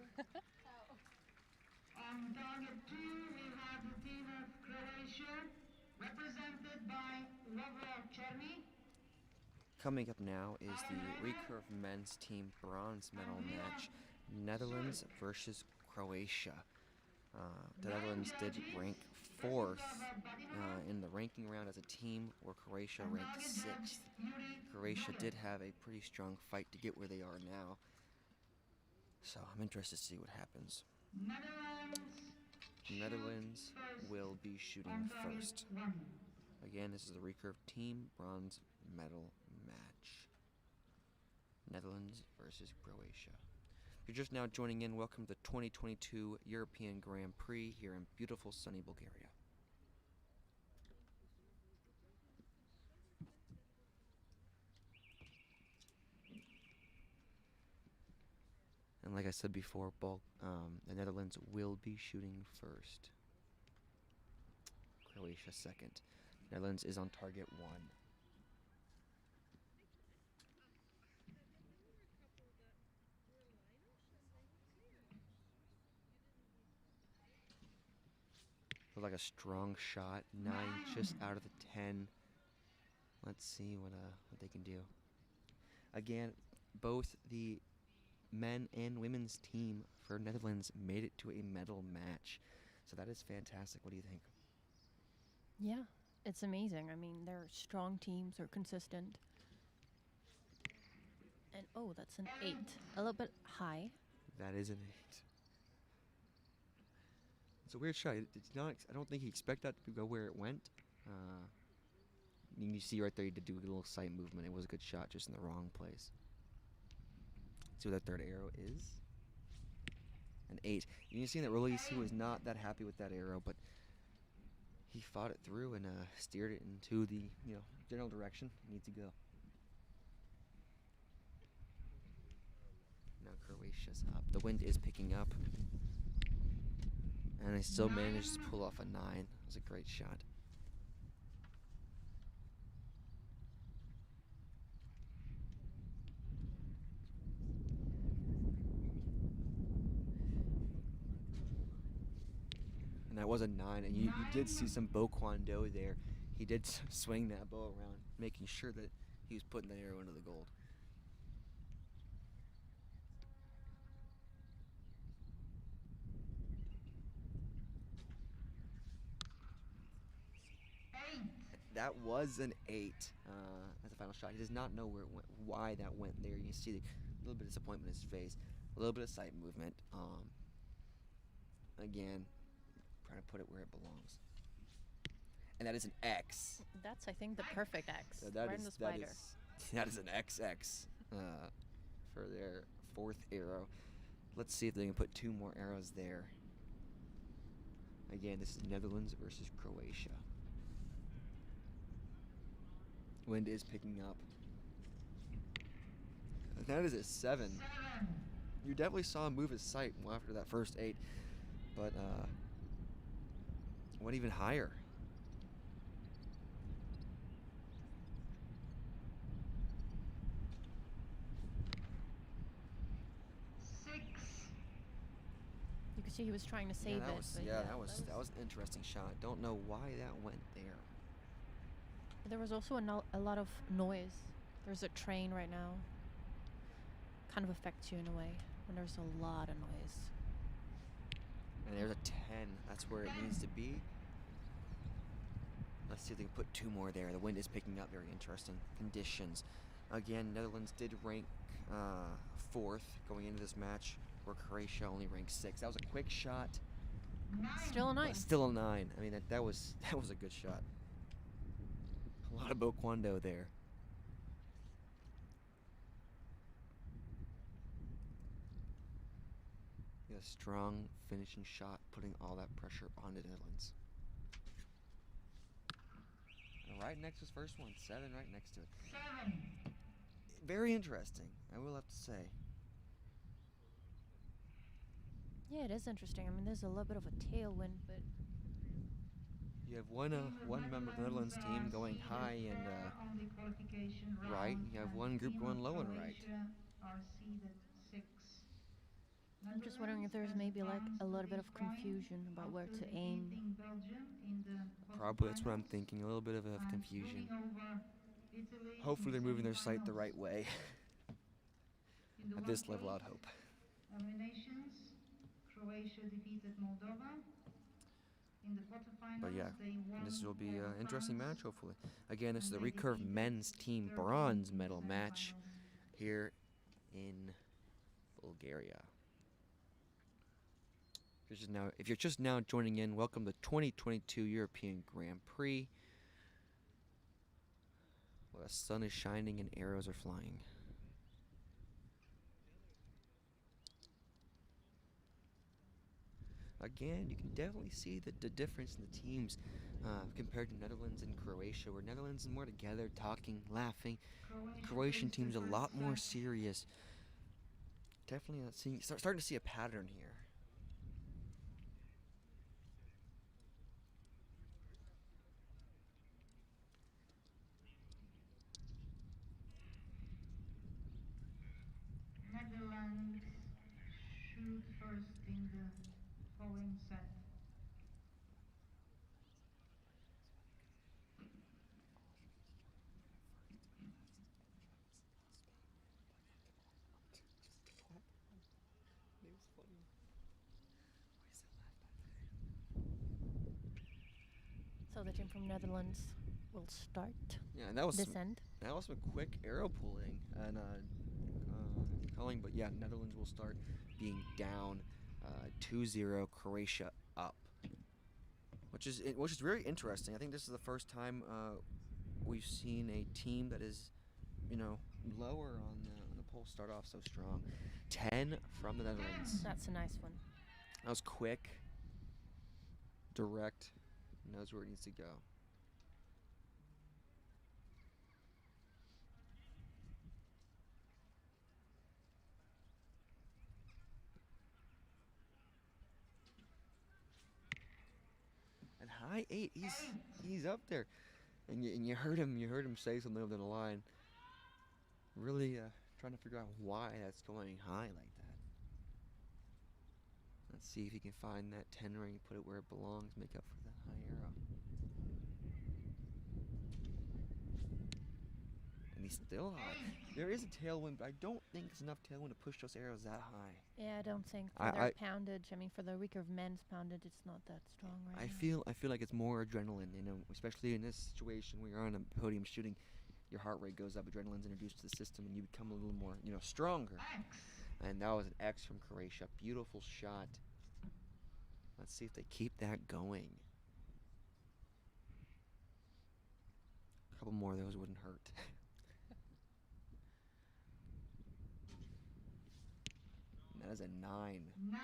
On target 2, we have the team of Croatia, represented by Ceremonies. Coming up now is the Recurve men's team bronze medal match, Netherlands versus Croatia. The Netherlands did rank 4th in the ranking round as a team, where Croatia ranked 6th. Croatia did have a pretty strong fight to get where they are now, so I'm interested to see what happens. Netherlands will be shooting first. Again, this is the Recurve team bronze medal match. Netherlands versus Croatia. If you're just now joining in, welcome to the 2022 European Grand Prix here in beautiful sunny Bulgaria. And like I said before, the Netherlands will be shooting first. Croatia second. Netherlands is on target 1. Looked like a strong shot. 9 just out of the 10. Let's see what they can do. Again, both the men and women's team for Netherlands made it to a medal match. So that is fantastic. What do you think? Yeah, it's amazing. I mean, they're strong teams, they're consistent. And oh, that's an 8. A little bit high. That is an 8. It's a weird shot. It's not. I don't think he expected that to go where it went. You see right there, he did do a little sight movement. It was a good shot, just in the wrong place. See what that third arrow is? An 8. You can see in that release, he was not that happy with that arrow, but he fought it through and steered it into the general direction it needs to go. Now Croatia's up. The wind is picking up. And they still managed to pull off a 9. It was a great shot. And that was a 9. And you did see some Bo Kwon Do there. He did swing that bow around, making sure that he was putting that arrow into the gold. That was an 8 as the final shot. He does not know where it went, why that went there. You can see a little bit of disappointment in his face, a little bit of sight movement. Again, trying to put it where it belongs. And that is an X. That's, I think, the perfect X. So right in the spider. That is an XX for their 4th arrow. Let's see if they can put 2 more arrows there. Again, this is Netherlands versus Croatia. Wind is picking up. And that is a 7. You definitely saw him move his sight after that first 8, but went even higher. You could see he was trying to save that it. was, but that was an interesting shot. Don't know why that went there. There was also a lot of noise. There's a train right now. Kind of affects you in a way when there's a lot of noise. And there's a 10. That's where it needs to be. Let's see if they can put 2 more there. The wind is picking up. Very interesting conditions. Again, Netherlands did rank 4th going into this match, where Croatia only ranked 6th. That was a quick shot. Still a 9. But still a 9. I mean, that was a good shot. A lot of Bokwando there. A strong finishing shot, putting all that pressure on the Netherlands. And right next to his first one, 7 right next to it. 7. Very interesting, I will have to say. Yeah, it is interesting. I mean, there's a little bit of a tailwind, but You have one member of the Netherlands team going high and right. You have one group going low and right. I'm just wondering if there's maybe like a little bit of confusion about where to aim. Probably that's what I'm thinking. A little bit of confusion. Hopefully they're moving their sight the right way. At this level, I'd hope. Eliminations. Croatia defeated Moldova. In the quarterfinals, But yeah, they won this will be an over interesting France, match, hopefully. Again, this is and the they Recurve defeated men's team Turkey bronze in the medal match semifinals. here in Bulgaria. If you're just now joining in, welcome to the 2022 European Grand Prix. Well, the sun is shining and arrows are flying. Again, you can definitely see the difference in the teams compared to Netherlands and Croatia, where Netherlands is more together, talking, laughing. The Croatian team's a lot more serious. Definitely starting to see a pattern here. Netherlands shoot first in the following set. So the team from Netherlands will start Yeah, and that was this end. that was some quick arrow pulling and calling, but yeah, Netherlands will start being down 2-0, Croatia up, which is very interesting. I think this is the first time we've seen a team that is, lower on the poll start off so strong. 10 from the Netherlands. That's a nice one. That was quick, direct, knows where it needs to go. And high 8, he's up there, and you heard him say something over the line. Really trying to figure out why that's going high like that. Let's see if he can find that 10 ring, put it where it belongs, make up for the high arrow. And he's still high. There is a tailwind, but I don't think it's enough tailwind to push those arrows that high. Yeah, I don't think for their poundage. I mean, for the Recurve men's poundage, it's not that strong right now. I feel like it's more adrenaline, especially in this situation where you're on a podium shooting. Your heart rate goes up, adrenaline's introduced to the system, and you become a little more, stronger. And that was an X from Croatia. Beautiful shot. Let's see if they keep that going. A couple more of those wouldn't hurt. And that is a 9. 9.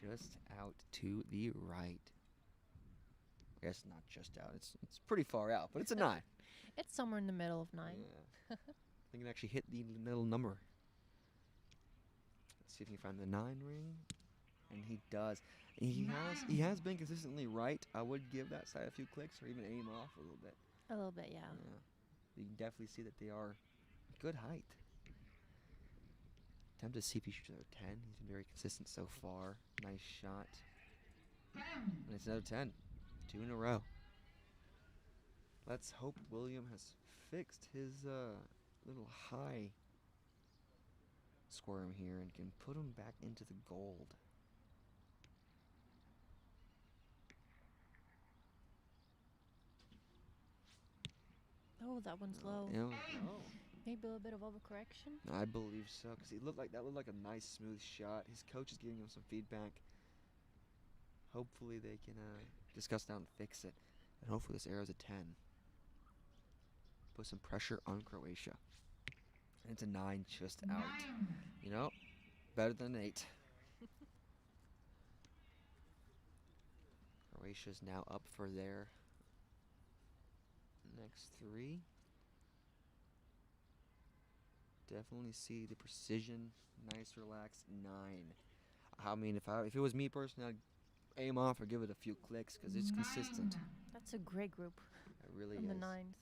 Just out to the right. I guess not just out. It's pretty far out, but it's a 9. It's somewhere in the middle of 9. Yeah. I think it actually hit the middle number. Let's see if he can find the 9 ring. And he does. And he has been consistently right. I would give that side a few clicks or even aim off a little bit. A little bit, yeah. You can definitely see that they are good height. Tempted to see if he shoots another 10. He's been very consistent so far. Nice shot. 10. And it's another 10. 2 in a row. Let's hope William has fixed his little high squirm here and can put him back into the gold. Oh, that one's low. You know, Maybe a little bit of overcorrection. I believe so, because he looked like a nice smooth shot. His coach is giving him some feedback. Hopefully they can discuss down and fix it, and hopefully this arrow's a 10. Put some pressure on Croatia. And it's a 9 just out. You know, better than an 8. Croatia's now up for their next 3. Definitely see the precision. Nice, relaxed 9. I mean, if it was me personally, I'd aim off or give it a few clicks because it's consistent. That's a great group. It really On is. the 9s.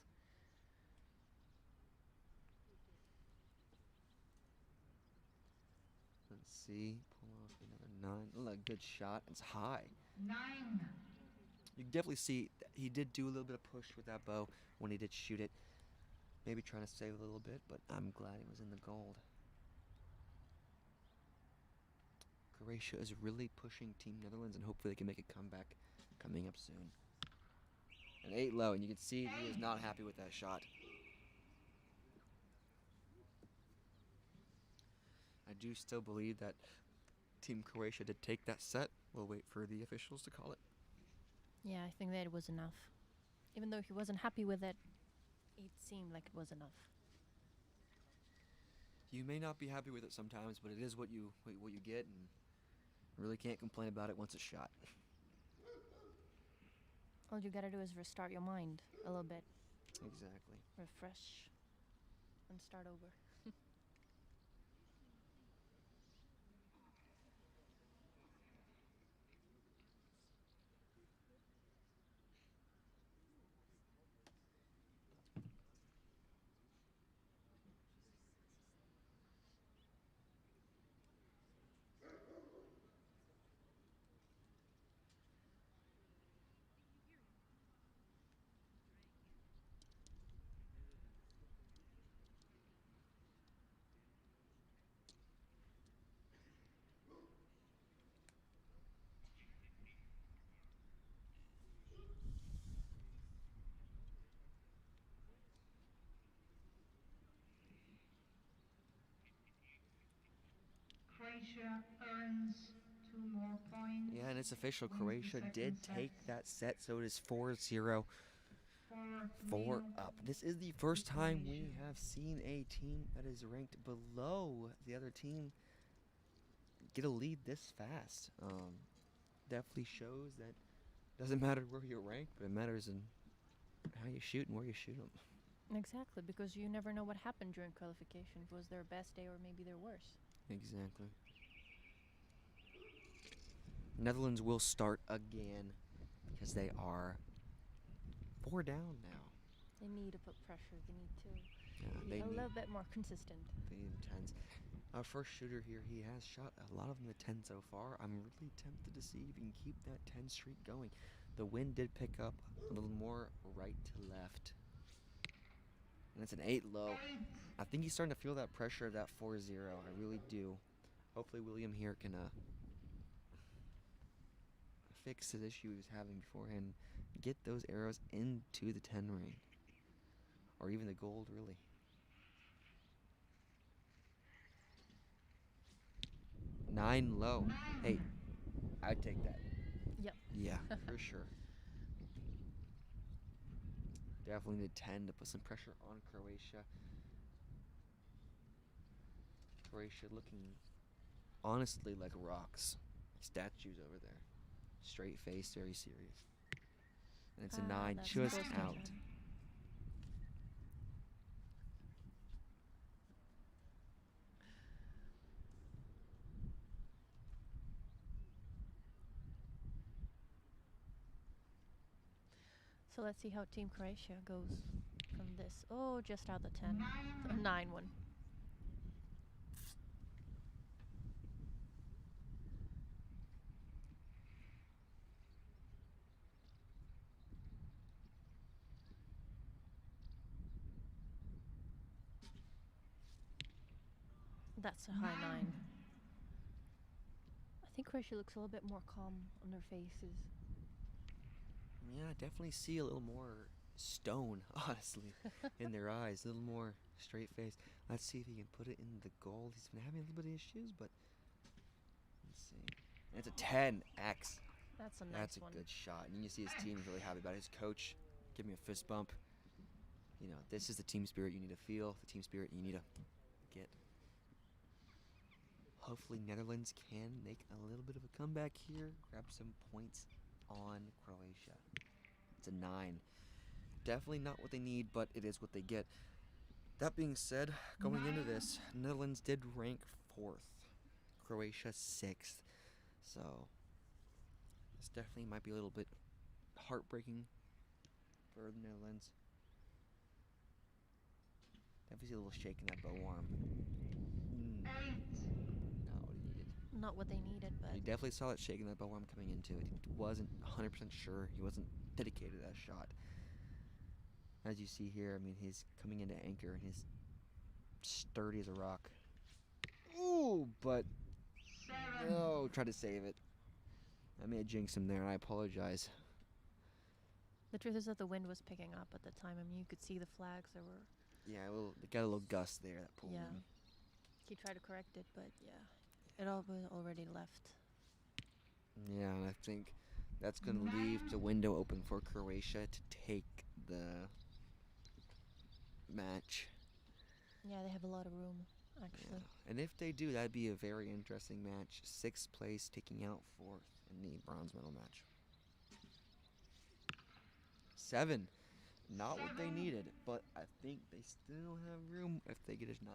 Let's see. Pull off another 9. Look, good shot. It's high. 9. You can definitely see he did do a little bit of push with that bow when he did shoot it. Maybe trying to save a little bit, but I'm glad it was in the gold. Croatia is really pushing Team Netherlands, and hopefully they can make a comeback coming up soon. An 8 low, and you can see he was not happy with that shot. I do still believe that Team Croatia did take that set. We'll wait for the officials to call it. Yeah, I think that it was enough. Even though he wasn't happy with it, it seemed like it was enough. You may not be happy with it sometimes, but it is what you get, and really can't complain about it once it's shot. All you gotta do is restart your mind a little bit. Exactly. Refresh. And start over. Croatia earns 2 more points. Yeah, and it's official. Wins the Croatia did second take set. that set, so it is 4-0. 4 4 up. This is the first time we have seen a team that is ranked below the other team get a lead this fast. Definitely shows that doesn't matter where you're ranked, but it matters in how you shoot and where you shoot them. Exactly, because you never know what happened during qualification. If it was their best day or maybe their worst. Exactly. Netherlands will start again because they are 4 down now. They need to put pressure. They need to Yeah, be a little bit more consistent. They need 10s. Our first shooter here, he has shot a lot of them to 10 so far. I'm really tempted to see if he can keep that 10 streak going. The wind did pick up a little more right to left. And it's an 8 low. I think he's starting to feel that pressure of that 4-0. I really do. Hopefully William here can fix the issue he was having beforehand. Get those arrows into the 10 ring. Or even the gold, really. Nine low. Hey, I'd take that. Yep. Yeah, for sure. Definitely need 10 to put some pressure on Croatia. Croatia looking honestly like rocks. Statues over there. Straight face, very serious. And it's a 9 That's just close to out. 10. So let's see how Team Croatia goes from this. Oh, just out the 10. So 9-1. That's a high 9. I think Croatia looks a little bit more calm on their faces. Yeah, I definitely see a little more stone, honestly, in their eyes. A little more straight face. Let's see if he can put it in the gold. He's been having a little bit of issues, but let's see. And it's a 10x. That's a nice That's a one. good shot. And you can see his team's really happy about it. His coach, give me a fist bump. You know, this is the team spirit you need to feel, the team spirit you need to get. Hopefully Netherlands can make a little bit of a comeback here, grab some points on Croatia. It's a 9. Definitely not what they need, but it is what they get. That being said, going into this, Netherlands did rank 4th, Croatia 6th. So this definitely might be a little bit heartbreaking for the Netherlands. Definitely see a little shake in that bow arm. Not what he needed. Not what they needed, but You definitely saw that shake in that bow arm coming into it. He wasn't 100% sure. He wasn't dedicated to that shot. As you see here, I mean, he's coming into anchor and he's sturdy as a rock. Ooh, but no, try to save it. I may have jinxed him there, and I apologize. the truth is that the wind was picking up at the time. I mean, you could see the flags. There were. Yeah, it got a little gust there that pulled Yeah. him. He tried to correct it, but yeah, it all was already left. Yeah, and I think that's going to leave the window open for Croatia to take the match. Yeah, they have a lot of room, actually. Yeah. And if they do, that'd be a very interesting match. 6th place taking out 4th in the bronze medal match. 7. Not what they needed, but I think they still have room if they get a 9.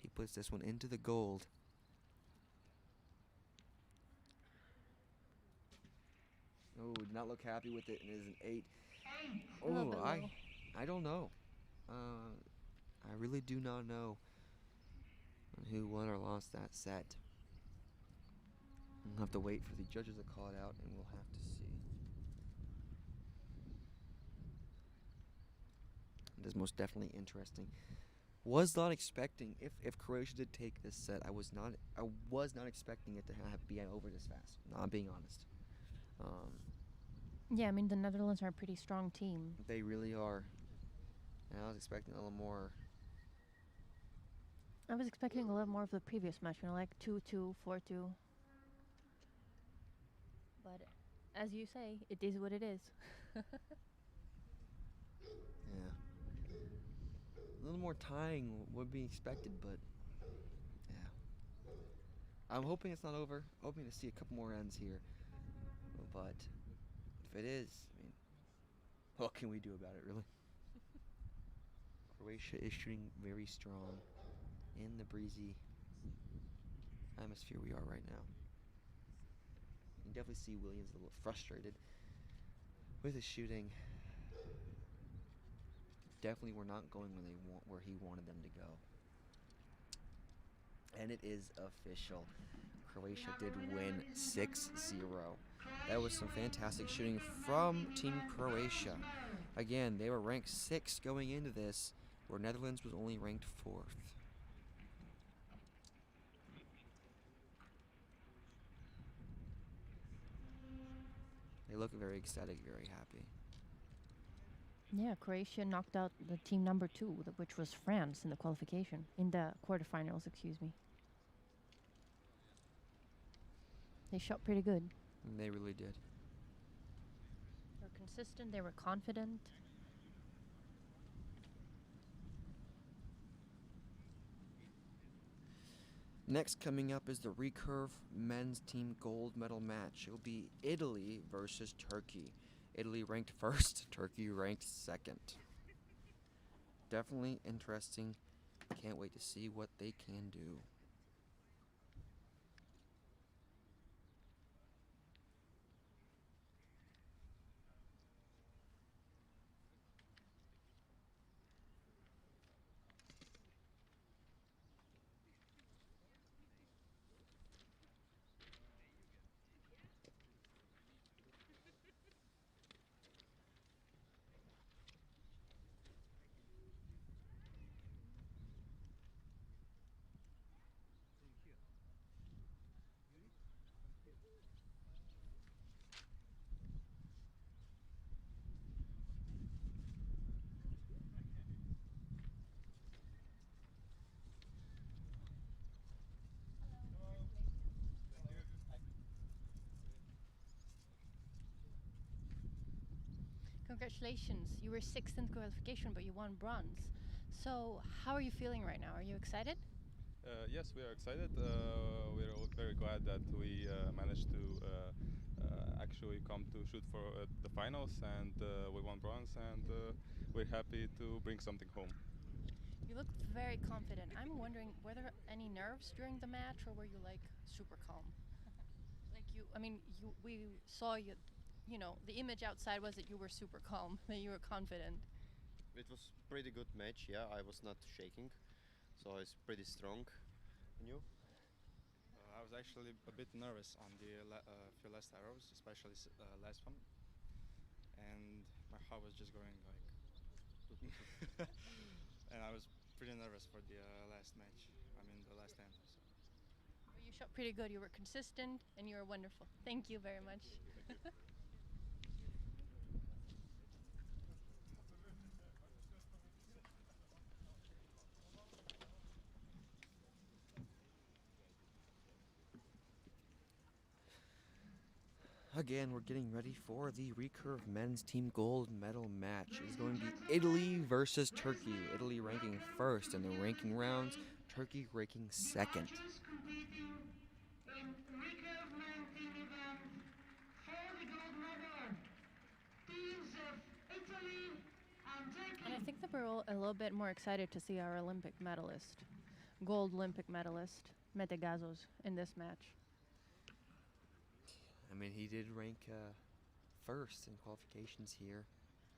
He puts this one into the gold. Oh, did not look happy with it, and it is an 8. A little Oh, bit low. I don't know. I really do not know on who won or lost that set. We'll have to wait for the judges to call it out, and we'll have to see. It is most definitely interesting. Was not expecting if Croatia did take this set. I was not expecting it to be over this fast. Not being honest. Yeah, I mean, the Netherlands are a pretty strong team. They really are. And I was expecting a little more. I was expecting a lot more of the previous match, like 2-2, 4-2. But as you say, it is what it is. Yeah. A little more tying would be expected, but yeah. I'm hoping it's not over. Hoping to see a couple more ends here. But if it is, I mean, what can we do about it, really? Croatia is shooting very strong in the breezy atmosphere we are right now. You can definitely see Williams a little frustrated with his shooting. Definitely were not going where he wanted them to go. And it is official. Croatia did win 6-0. That was some fantastic shooting from Team Croatia. Again, they were ranked 6th going into this, where Netherlands was only ranked 4th. They look very ecstatic, very happy. Yeah, Croatia knocked out the team number 2, which was France in the qualification, in the quarterfinals, excuse me. They shot pretty good. And they really did. They were consistent, they were confident. Next coming up is the Recurve men's team gold medal match. It will be Italy versus Turkey. Italy ranked 1st, Turkey ranked 2nd. Definitely interesting. Can't wait to see what they can do. Congratulations. You were sixth in the qualification, but you won bronze. So, how are you feeling right now? Are you excited? Yes, we are excited. We're all very glad that we managed to actually come to shoot for the finals, and we won bronze, and we're happy to bring something home. You look very confident. I'm wondering, were there any nerves during the match, or were you like super calm? Like we saw you. You know, the image outside was that you were super calm, that you were confident. It was pretty good match. Yeah, I was not shaking, so I was pretty strong. And you? I was actually a bit nervous on the few last arrows, especially last one, and my heart was just going like, and I was pretty nervous for the last match. I mean, the last end. So. But you shot pretty good. You were consistent, and you were wonderful. Thank you very much. Again, we're getting ready for the Recurve men's team gold medal match. It is going to be Italy versus Turkey. Italy ranking first in the ranking rounds, Turkey ranking second. Archers competing in Recurve 19 event for the gold medal. Teams of Italy and Turkey. And I think that we're all a little bit more excited to see our Olympic medalist, gold Olympic medalist, Mete Gazos, in this match. I mean, he did rank first in qualifications here.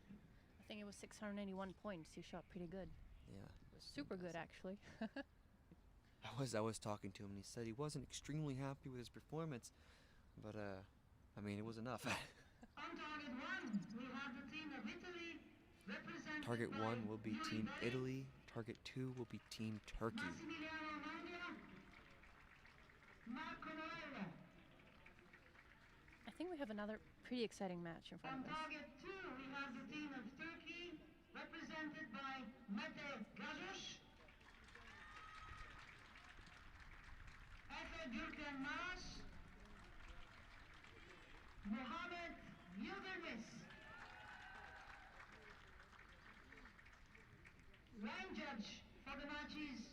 I think it was 681 points. He shot pretty good. Yeah, it was Super good, fantastic. actually. I was talking to him, and he said he wasn't extremely happy with his performance, but I mean, it was enough. On target 1, we have the team of Italy represented Target by 1 will be Team Mike Berry, Italy. Target 2 will be Team Turkey. Massimiliano Mandia, Marco Noella. I think we have another pretty exciting match in front On of us. target 2, we have the team of Turkey represented by Mete Gazos, Efe Gürkan Maras, Mohamed Yildirim. Line judge for the match is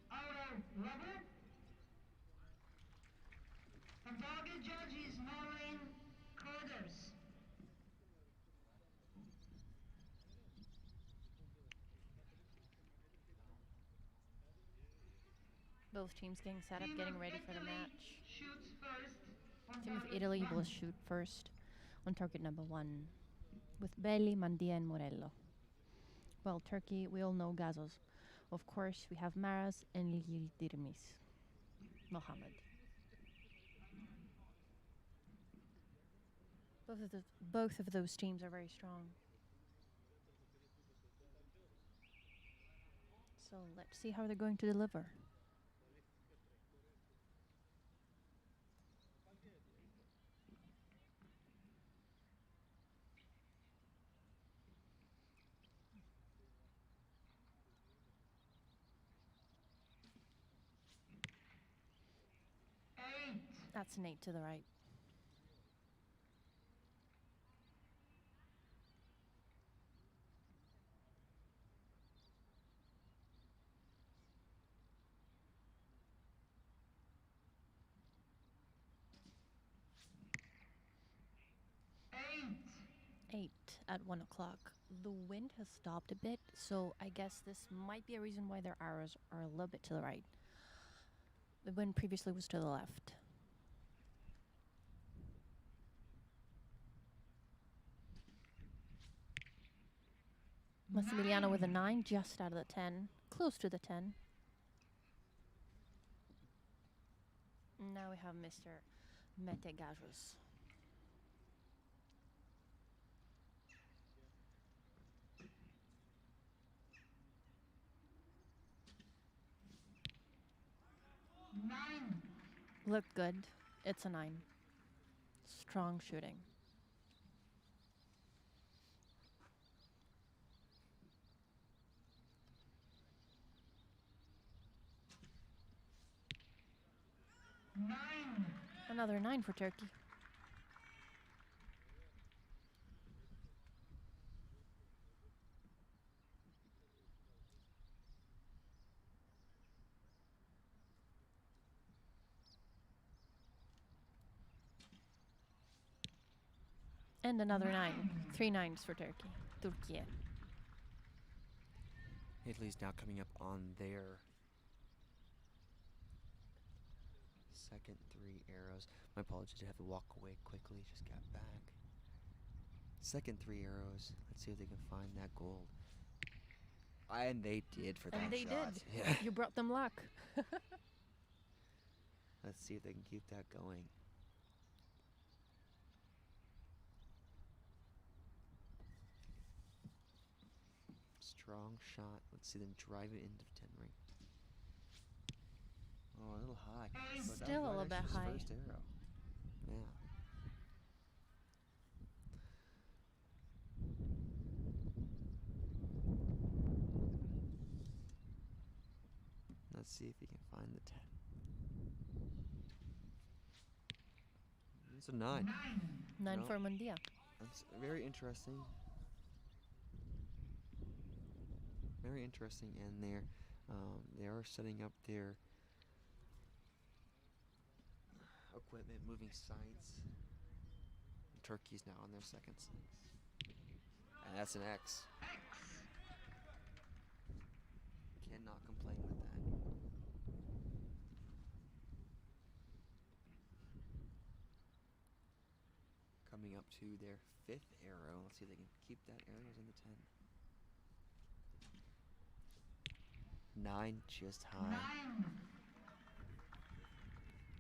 Aurel Rabu. And target judge is Marlene Corders. Both teams getting set up, Team getting of ready for the Italy match. shoots first on Team of target Italy 1. will shoot first on target number 1 with Belli, Mandia, and Morello. Well, Turkey, we all know Gazos. Of course, we have Maras and Yildirim. Mohammed. Both of those teams are very strong. So let's see how they're going to deliver. That's an 8 to the right. Eight at 1 o'clock. The wind has stopped a bit, so I guess this might be a reason why their arrows are a little bit to the right. The wind previously was to the left. Massimiliano with a 9, just out of the 10, close to the 10. Now we have Mr. Mete Gazos. Looked good. It's a 9. Strong shooting. Another 9 for Turkey. And another 9. 3 9s for Turkey. Turkey. Italy's now coming up on their second 3 arrows. My apologies, I have to walk away quickly. Just got back. Second 3 arrows. Let's see if they can find that gold. And they did for that And they shot. did. Yeah. You brought them luck. Let's see if they can keep that going. Strong shot. Let's see them drive it into the 10 ring. Oh, a little high. But that Still was a little right bit next to his high. first arrow. Yeah. Let's see if he can find the 10. It's a 9. 9 No. for Mundia. That's very interesting. Very interesting, and they are setting up their equipment, moving sights. Turkey's now on their second sights, and that's an X. Cannot complain with that. Coming up to their 5th arrow. Let's see if they can keep that arrows in the 10. 9 just high.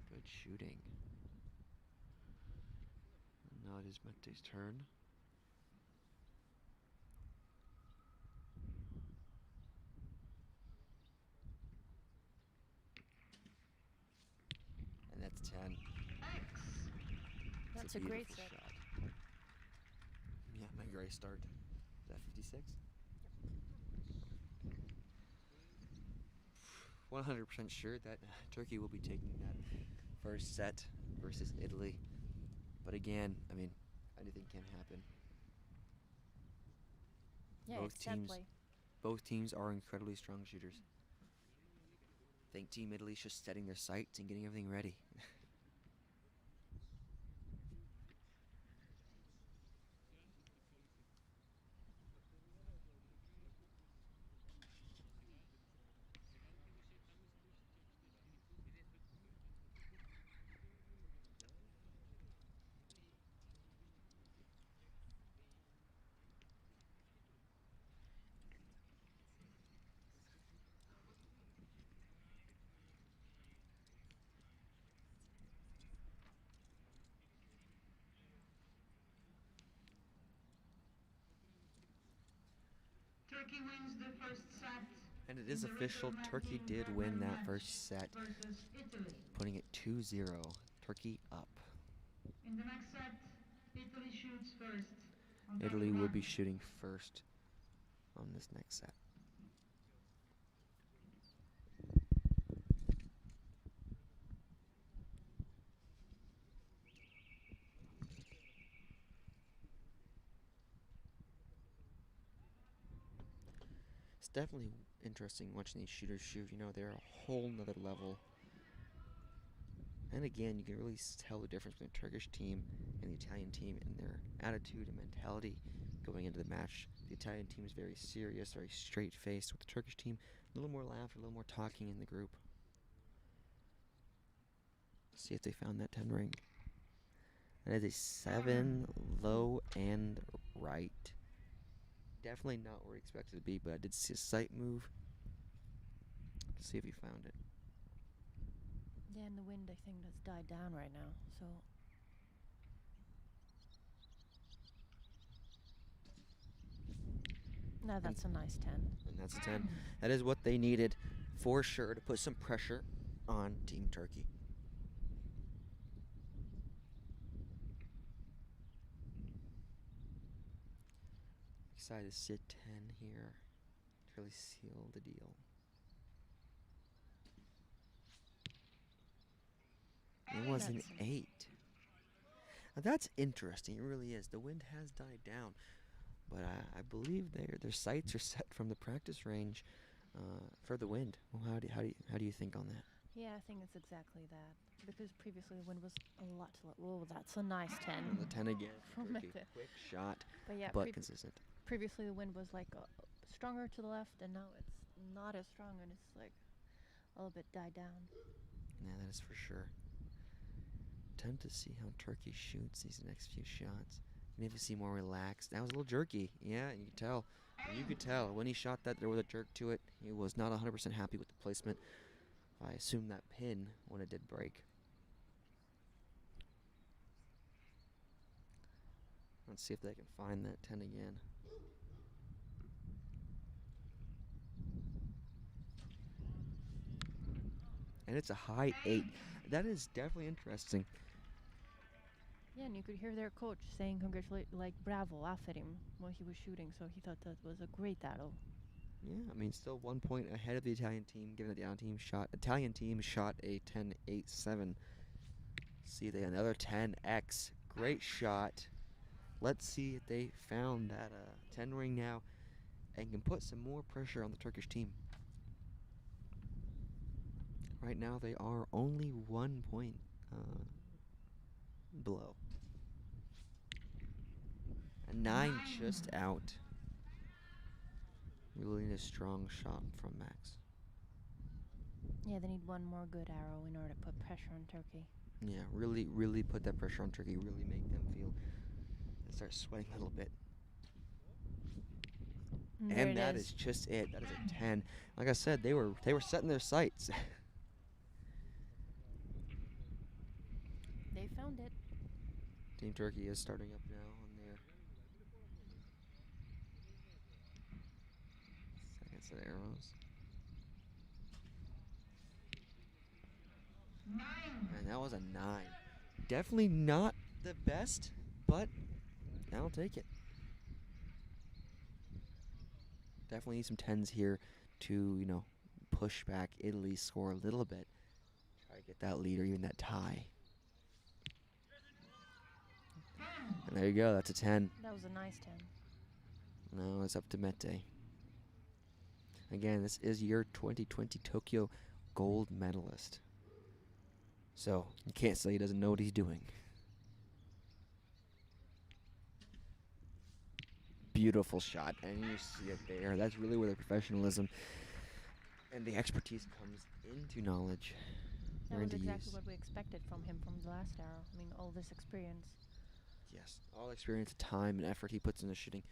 Good shooting. Now it is Mette's turn. And that's 10. That's a great beautiful set. shot. Yeah, my gray start. Is that 56? 100% sure that Turkey will be taking that first set versus Italy. But again, I mean, anything can happen. Yeah, Both it's set teams, play. both teams are incredibly strong shooters. I think Team Italy's just setting their sights and getting everything ready. Turkey wins the first set. And it is in the official, Recurve Turkey 19 did Berlin win that match first set, versus Italy. putting it 2-0. Turkey up. In the next set, Italy shoots first. on Italy target will be 1. shooting first on this next set. It's definitely interesting watching these shooters shoot. You know, they're a whole nother level. And again, you can really tell the difference between the Turkish team and the Italian team in their attitude and mentality going into the match. The Italian team is very serious, very straight-faced, with the Turkish team a little more laughter, a little more talking in the group. See if they found that 10 ring. That is a 7 low and right. Definitely not where we expected to be, but I did see a sight move. See if he found it. Yeah, and the wind, I think, has died down right now. So no, that's a nice 10. And that's a 10. That is what they needed for sure to put some pressure on Team Turkey. Excited to sit 10 here to really seal the deal. It was an 8. Now that's interesting. It really is. The wind has died down, but I believe their sights are set from the practice range for the wind. Well, how do you think on that? Yeah, I think it's exactly that. Because previously the wind was a lot. Oh, that's a nice 10. The 10 again. From Turkey. Mete. Quick shot, But yeah, but consistent. previously the wind was like stronger to the left, and now it's not as strong, and it's like a little bit died down. Yeah, that is for sure. Time to see how Turkey shoots these next few shots. Maybe see more relaxed. That was a little jerky. Yeah, you could tell. You could tell when he shot that there was a jerk to it. He was not 100% happy with the placement. I assume that pin when it did break. Let's see if they can find that 10 again. And it's a high 8. That is definitely interesting. Yeah, and you could hear their coach saying like bravo, after him while he was shooting, so he thought that was a great arrow. Yeah, I mean, still 1 point ahead of the Italian team, given that the Italian team shot a 10-8-7. See, they another 10x. Great shot. Let's see if they found that 10 ring now and can put some more pressure on the Turkish team. Right now, they are only 1 point below. A 9 just out. Really need a strong shot from Max. Yeah, they need one more good arrow in order to put pressure on Turkey. Yeah, really put that pressure on Turkey. Really make them feel and start sweating a little bit. And that is just it. That is a 10. Like I said, they were setting their sights. They found it. Team Turkey is starting up now on their second set of arrows. And that was a 9. Definitely not the best, but I'll take it. Definitely need some 10s here to, push back Italy's score a little bit. Try to get that lead or even that tie. And there you go, that's a 10. That was a nice 10. No, it's up to Mete. Again, this is your 2020 Tokyo gold medalist. So, you can't say he doesn't know what he's doing. Beautiful shot, and you see it there. That's really where the professionalism and the expertise comes into knowledge. That was exactly what we expected from him from the last arrow. I mean, all this experience. Yes, all experience, time, and effort he puts into shooting.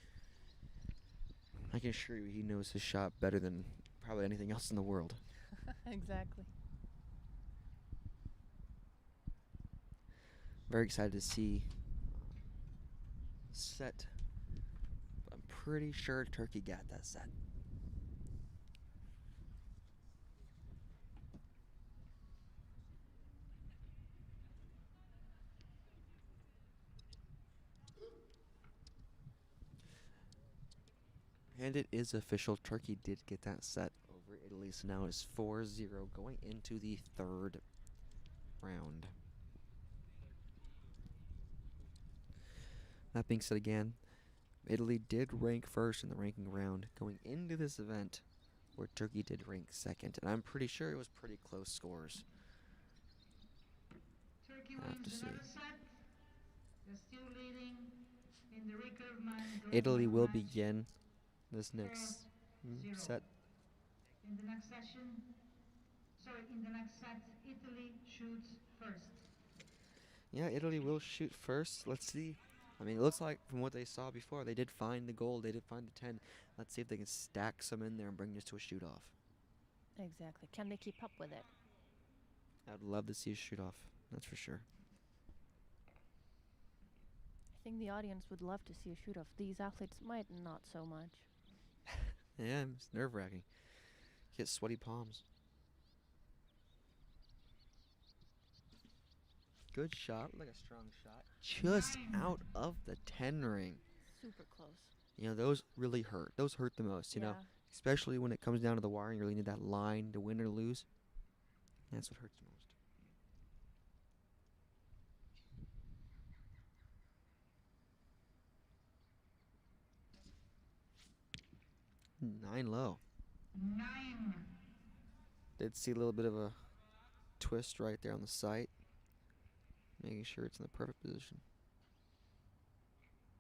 I can assure you he knows his shot better than probably anything else in the world. Exactly. Very excited to see set. I'm pretty sure Turkey got that set. And it is official. Turkey did get that set over Italy, so now it's 4-0 going into the third round. That being said again, Italy did rank first in the ranking round going into this event, where Turkey did rank second, and I'm pretty sure it was pretty close scores. Turkey wins another set. They're still leading in the Recurve man. Italy will begin this next set. In the next session, in the next set, Italy shoots first. Yeah, Italy will shoot first. Let's see. I mean, it looks like from what they saw before, they did find the gold. They did find the 10. Let's see if they can stack some in there and bring this to a shoot-off. Exactly. Can they keep up with it? I'd love to see a shoot-off. That's for sure. I think the audience would love to see a shoot-off. These athletes might not so much. Yeah, it's nerve-wracking. Get sweaty palms. Good shot, like a strong shot. Just out of the 10 ring. Super close. Those really hurt. Those hurt the most, you know. Especially when it comes down to the wire and you really need that line to win or lose. That's what hurts the most. 9 low. 9. Did see a little bit of a twist right there on the sight, making sure it's in the perfect position.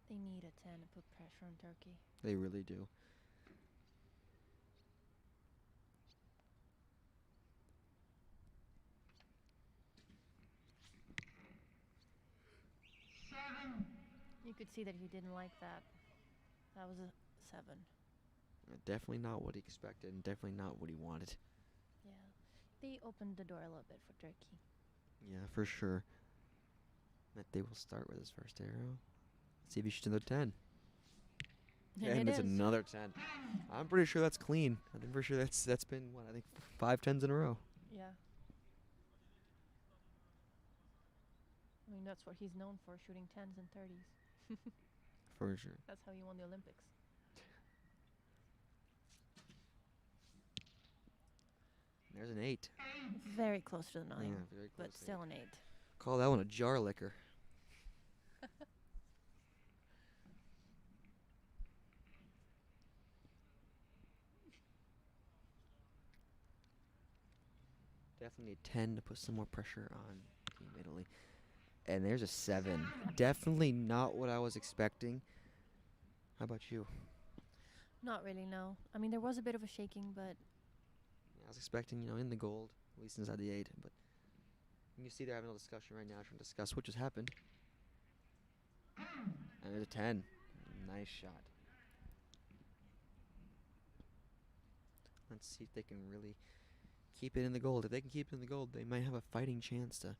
They need a 10 to put pressure on Turkey. They really do. You could see that he didn't like that. That was a 7. Definitely not what he expected, and definitely not what he wanted. Yeah. They opened the door a little bit for Turkey. Yeah, for sure. They will start with his first arrow. Let's see if he shoots another 10. And it's another 10. I'm pretty sure that's clean. I'm pretty sure that's been, what, I think 5 10s in a row. Yeah. I mean, that's what he's known for, shooting 10s and 30s. For sure. That's how he won the Olympics. There's an 8. Very close to the 9. Yeah, very close. But still an 8. Call that one a jar licker. Definitely a 10 to put some more pressure on Team Italy. And there's a 7. Definitely not what I was expecting. How about you? Not really, no. I mean, there was a bit of a shaking, but I was expecting, in the gold, at least inside the 8. But you can see they're having a discussion right now, trying to discuss what just happened. And there's a 10. Nice shot. Let's see if they can really keep it in the gold. If they can keep it in the gold, they might have a fighting chance to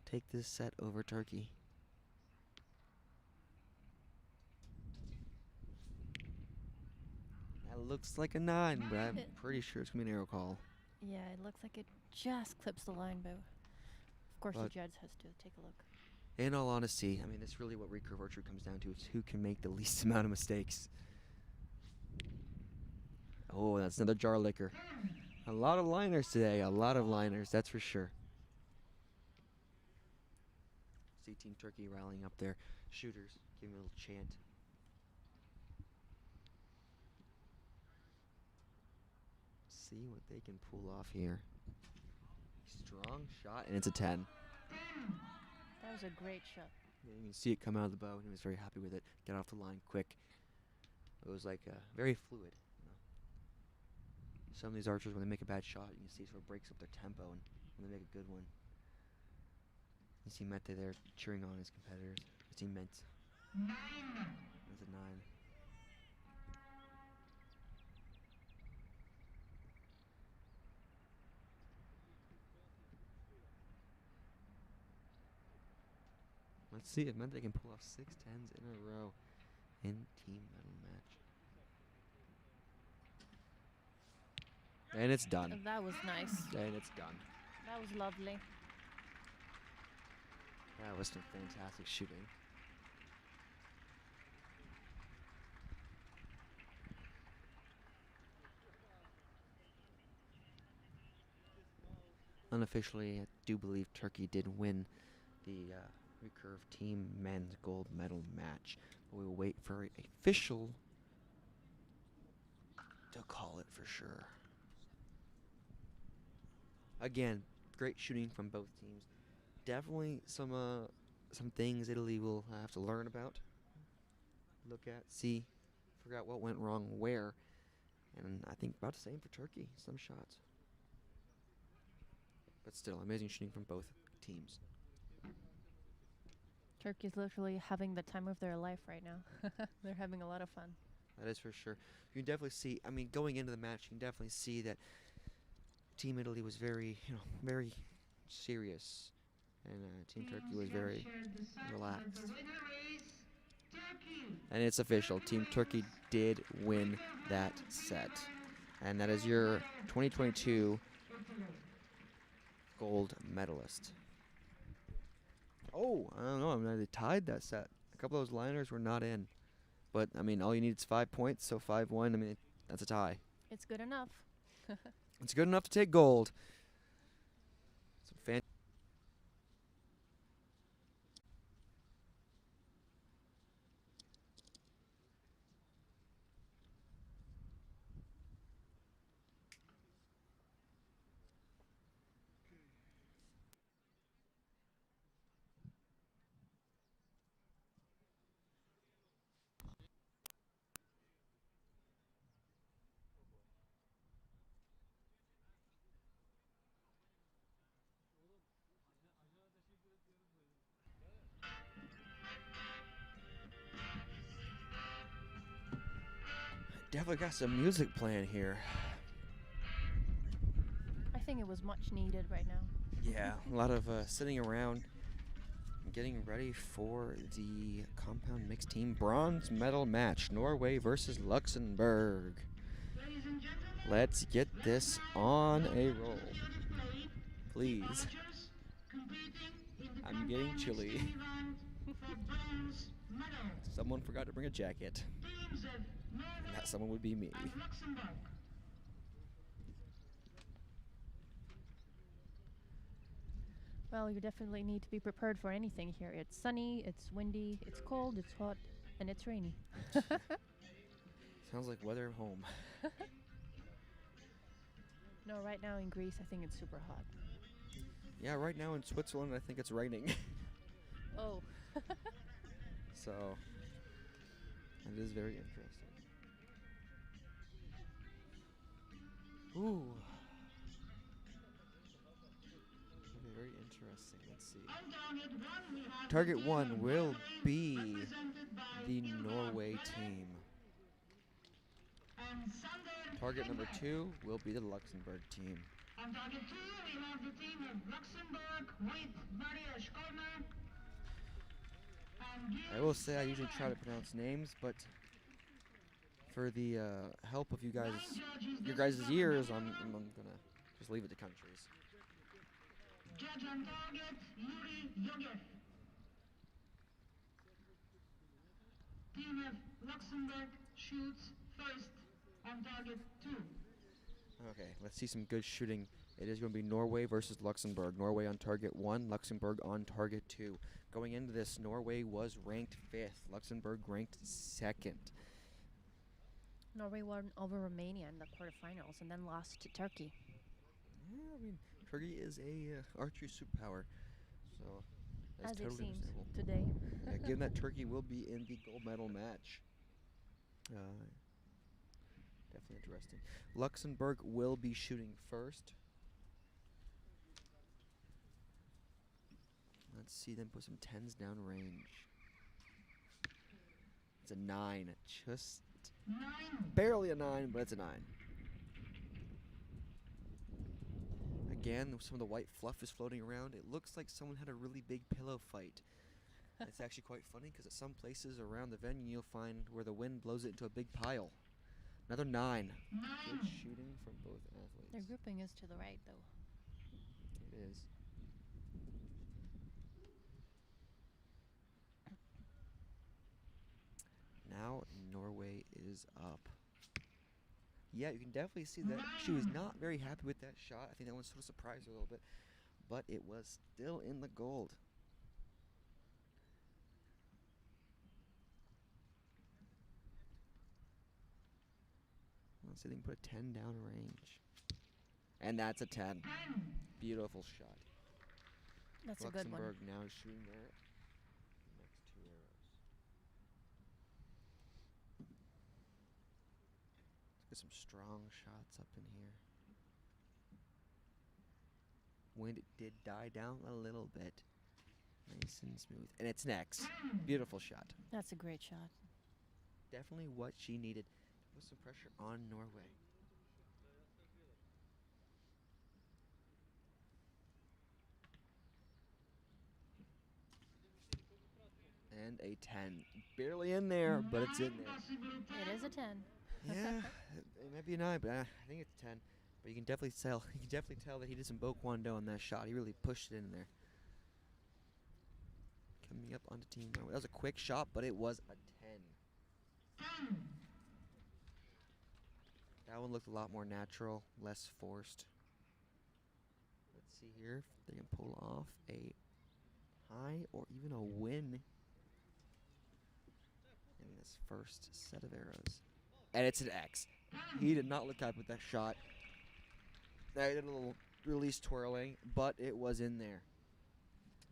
take this set over Turkey. That looks like a 9, but I'm pretty sure it's going to be an arrow call. yeah, it looks like it just clips the line, but of course the judge has to take a look. In all honesty, I mean, that's really what recurve archery comes down to, is who can make the least amount of mistakes. Oh, that's another jar licker. A lot of liners today, a lot of liners, that's for sure. See Team Turkey rallying up their shooters, giving a little chant. See what they can pull off here. Strong shot, and it's a 10. That was a great shot. Yeah, you can see it come out of the bow, and he was very happy with it. Get off the line quick. It was like very fluid. Some of these archers, when they make a bad shot, you can see it sort of breaks up their tempo, and when they make a good one, you see Mete there cheering on his competitors, his teammates. That's a 9. Let's see if Mete can pull off 6 10s in a row in team medal match. And it's done. That was nice. And it's done. That was lovely. That was some fantastic shooting. Unofficially, I do believe Turkey did win the Recurve Team Men's Gold Medal match. But we will wait for official to call it for sure. Again, great shooting from both teams. Definitely some things Italy will have to learn about, look at, see, figure out what went wrong where. And I think about the same for Turkey, some shots. But still, amazing shooting from both teams. Turkey's literally having the time of their life right now. They're having a lot of fun. That is for sure. You can definitely see, I mean, going into the match, you can definitely see that Team Italy was very, very serious. And Team Turkey was very relaxed. And it's official. Team Turkey did win that set. And that is your 2022 gold medalist. Oh, I don't know. I mean, they tied that set. A couple of those liners were not in. But, I mean, all you need is 5 points, so 5-1. I mean, that's a tie. It's good enough. It's good enough to take gold. Some Definitely got some music playing here. I think it was much needed right now. Yeah, a lot of sitting around getting ready for the compound mixed team bronze medal match. Norway versus Luxembourg. Let's get this on a roll. Please. I'm getting chilly. Someone forgot to bring a jacket. And that someone would be me. Well, you definitely need to be prepared for anything here. It's sunny, it's windy, it's cold, it's hot, and it's rainy. Sounds like weather at home. No, right now in Greece, I think it's super hot. Yeah, right now in Switzerland, I think it's raining. Oh. So, it is very interesting. Ooh. Okay, very interesting. Let's see. Target 1 will be the Norway team. Target number 2 will be the Luxembourg team. On target 2, we have the team of Luxembourg with Maria Schkolmer. I will say I usually try to pronounce names, but for the help of you guys, your guys' ears, I'm gonna just leave it to countries. Judge on target, Yuri Yogev. Team of Luxembourg shoots first on target 2. Okay, let's see some good shooting. It is going to be Norway versus Luxembourg. Norway on target 1, Luxembourg on target 2. Going into this, Norway was ranked 5th, Luxembourg ranked 2nd. Norway won over Romania in the quarterfinals and then lost to Turkey. Yeah, I mean, Turkey is a archery superpower, so that's As it totally seems understandable. today. Yeah, given that Turkey will be in the gold medal match. Definitely interesting. Luxembourg will be shooting first. Let's see them put some 10s down range. It's a 9. Just barely a 9, but it's a 9. Again, some of the white fluff is floating around. It looks like someone had a really big pillow fight. It's actually quite funny because at some places around the venue you'll find where the wind blows it into a big pile. Another 9. Good shooting from both athletes. Their grouping is to the right, though. It is. Now Norway is up. Yeah, you can definitely see that she was not very happy with that shot. I think that one sort of surprised her a little bit, but it was still in the gold. Let's see if they can put a 10 down range. And that's a 10. Beautiful shot. That's a good one. Luxembourg now shooting their next 2 arrows. Let's get some strong shots up in here. Wind did die down a little bit. Nice and smooth. And it's next. Beautiful shot. That's a great shot. Definitely what she needed. Put some pressure on Norway. And a 10. Barely in there, but it's in there. It is a 10. Yeah, it might be a 9, but I think it's 10. But you can definitely tell. You can definitely tell that he did some Taekwondo on that shot. He really pushed it in there. Coming up onto team Norway. That was a quick shot, but it was a 10. That one looked a lot more natural, less forced. Let's see here if they can pull off a high or even a win in this first set of arrows. And it's an X. He did not look happy with that shot. They did a little release twirling, but it was in there.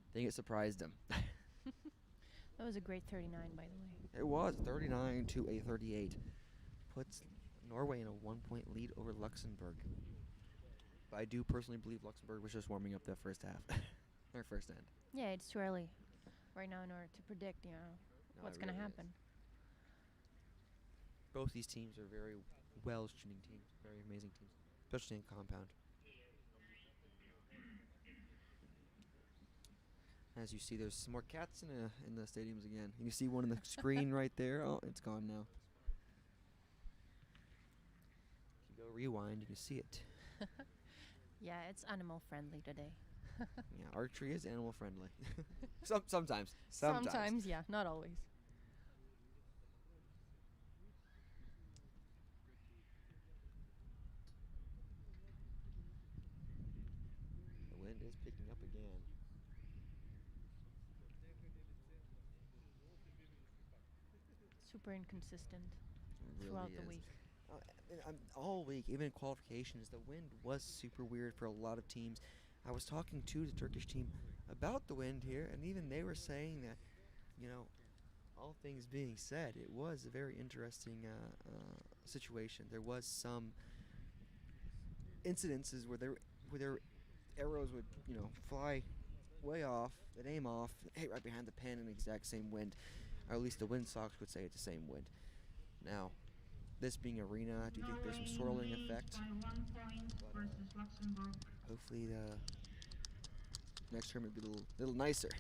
I think it surprised him. That was a great 39, by the way. It was 39 to a 38. Puts Norway in a 1-point lead over Luxembourg. But I do personally believe Luxembourg was just warming up that first half. Their first end. Yeah, it's too early right now in order to predict, No, what's it going to really happen. Both these teams are very well shooting teams, very amazing teams, especially in compound. As you see, there's some more cats in the stadiums again. You see one on the screen right there. Oh, it's gone now. If you go rewind, you can see it. Yeah, it's animal friendly today. Yeah, archery is animal friendly. Sometimes. Sometimes, yeah, not always. The wind is picking up again. Super inconsistent It throughout really the is. week. All week, even in qualifications, the wind was super weird for a lot of teams. I was talking to the Turkish team about the wind here, and even they were saying that, all things being said, it was a very interesting situation. There was some incidences where their arrows would, fly way off, they'd aim off, hit right behind the pin in the exact same wind, or at least the wind socks would say it's the same wind. Now, this being arena, I do think there's some swirling effect. But, hopefully the next tournament will be a little nicer.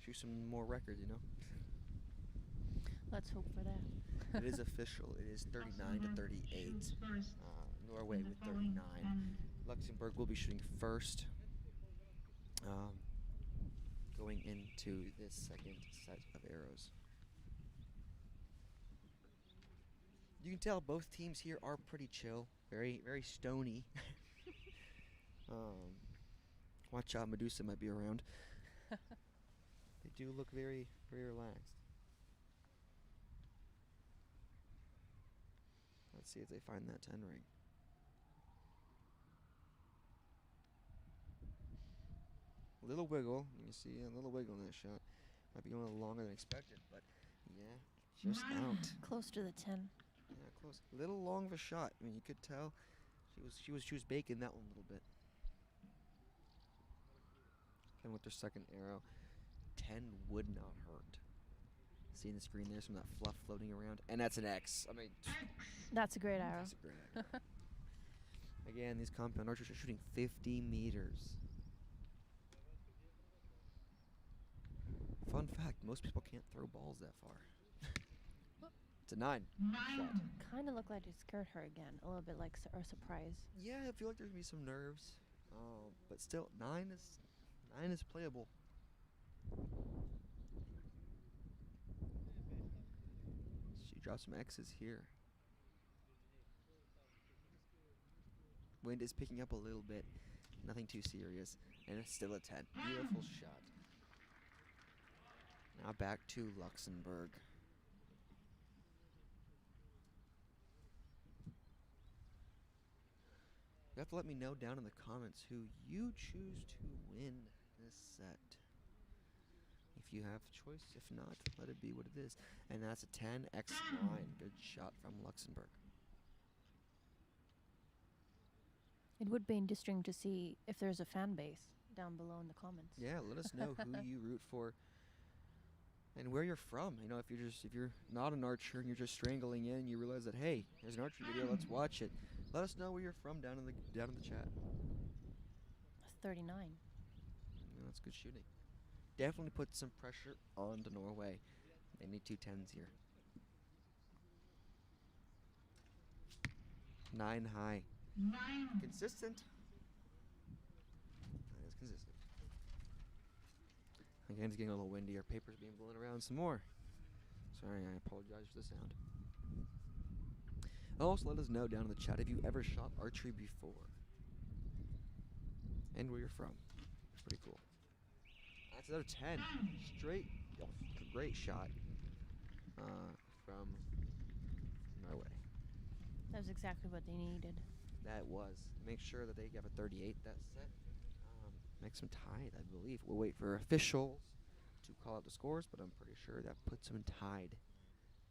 Shoot some more records, Let's hope for that. It is official. It is 39 to 38. Norway with 39. Luxembourg will be shooting first. Going into this second set of arrows. You can tell both teams here are pretty chill, very, very stony. Watch out, Medusa might be around. They do look very, very relaxed. Let's see if they find that 10 ring. A little wiggle. You can see a little wiggle in that shot. Might be going a little longer than expected, but yeah, just out. Close to the 10. Yeah, close. A little long of a shot. I mean, you could tell she was baking that one a little bit. And with their second arrow, 10 would not hurt. Seeing the screen there, some of that fluff floating around, and that's an X. I mean, That's a great arrow. that's a great arrow. Again, these compound archers are shooting 50 meters. Fun fact: most people can't throw balls that far. It's a 9 shot. Kind of looked like it scared her again, a little bit like a surprise. Yeah, I feel like there's gonna be some nerves, but still, 9 is playable. She dropped some X's here. Wind is picking up a little bit, nothing too serious, and it's still a 10. Beautiful shot. Now back to Luxembourg. You have to let me know down in the comments who you choose to win this set. If you have a choice, if not, let it be what it is. And that's a 10x9. Good shot from Luxembourg. It would be interesting to see if there's a fan base down below in the comments. Yeah, let us know who you root for and where you're from. If you're not an archer and you're just strangling in, you realize that, hey, there's an archery video, let's watch it. Let us know where you're from down in the chat. 39. That's good shooting. Definitely put some pressure on to Norway. They need 2 10s here. 9 high. Consistent. That is consistent. Again, it's getting a little windy. Our paper's being blown around some more. Sorry, I apologize for the sound. Also, let us know down in the chat if you ever shot archery before. And where you're from. Pretty cool. That's another 10. Straight. Oh, great shot. From Norway. That was exactly what they needed. That was. Make sure that they have a 38 that set. Makes them tied, I believe. We'll wait for officials to call out the scores, but I'm pretty sure that puts them tied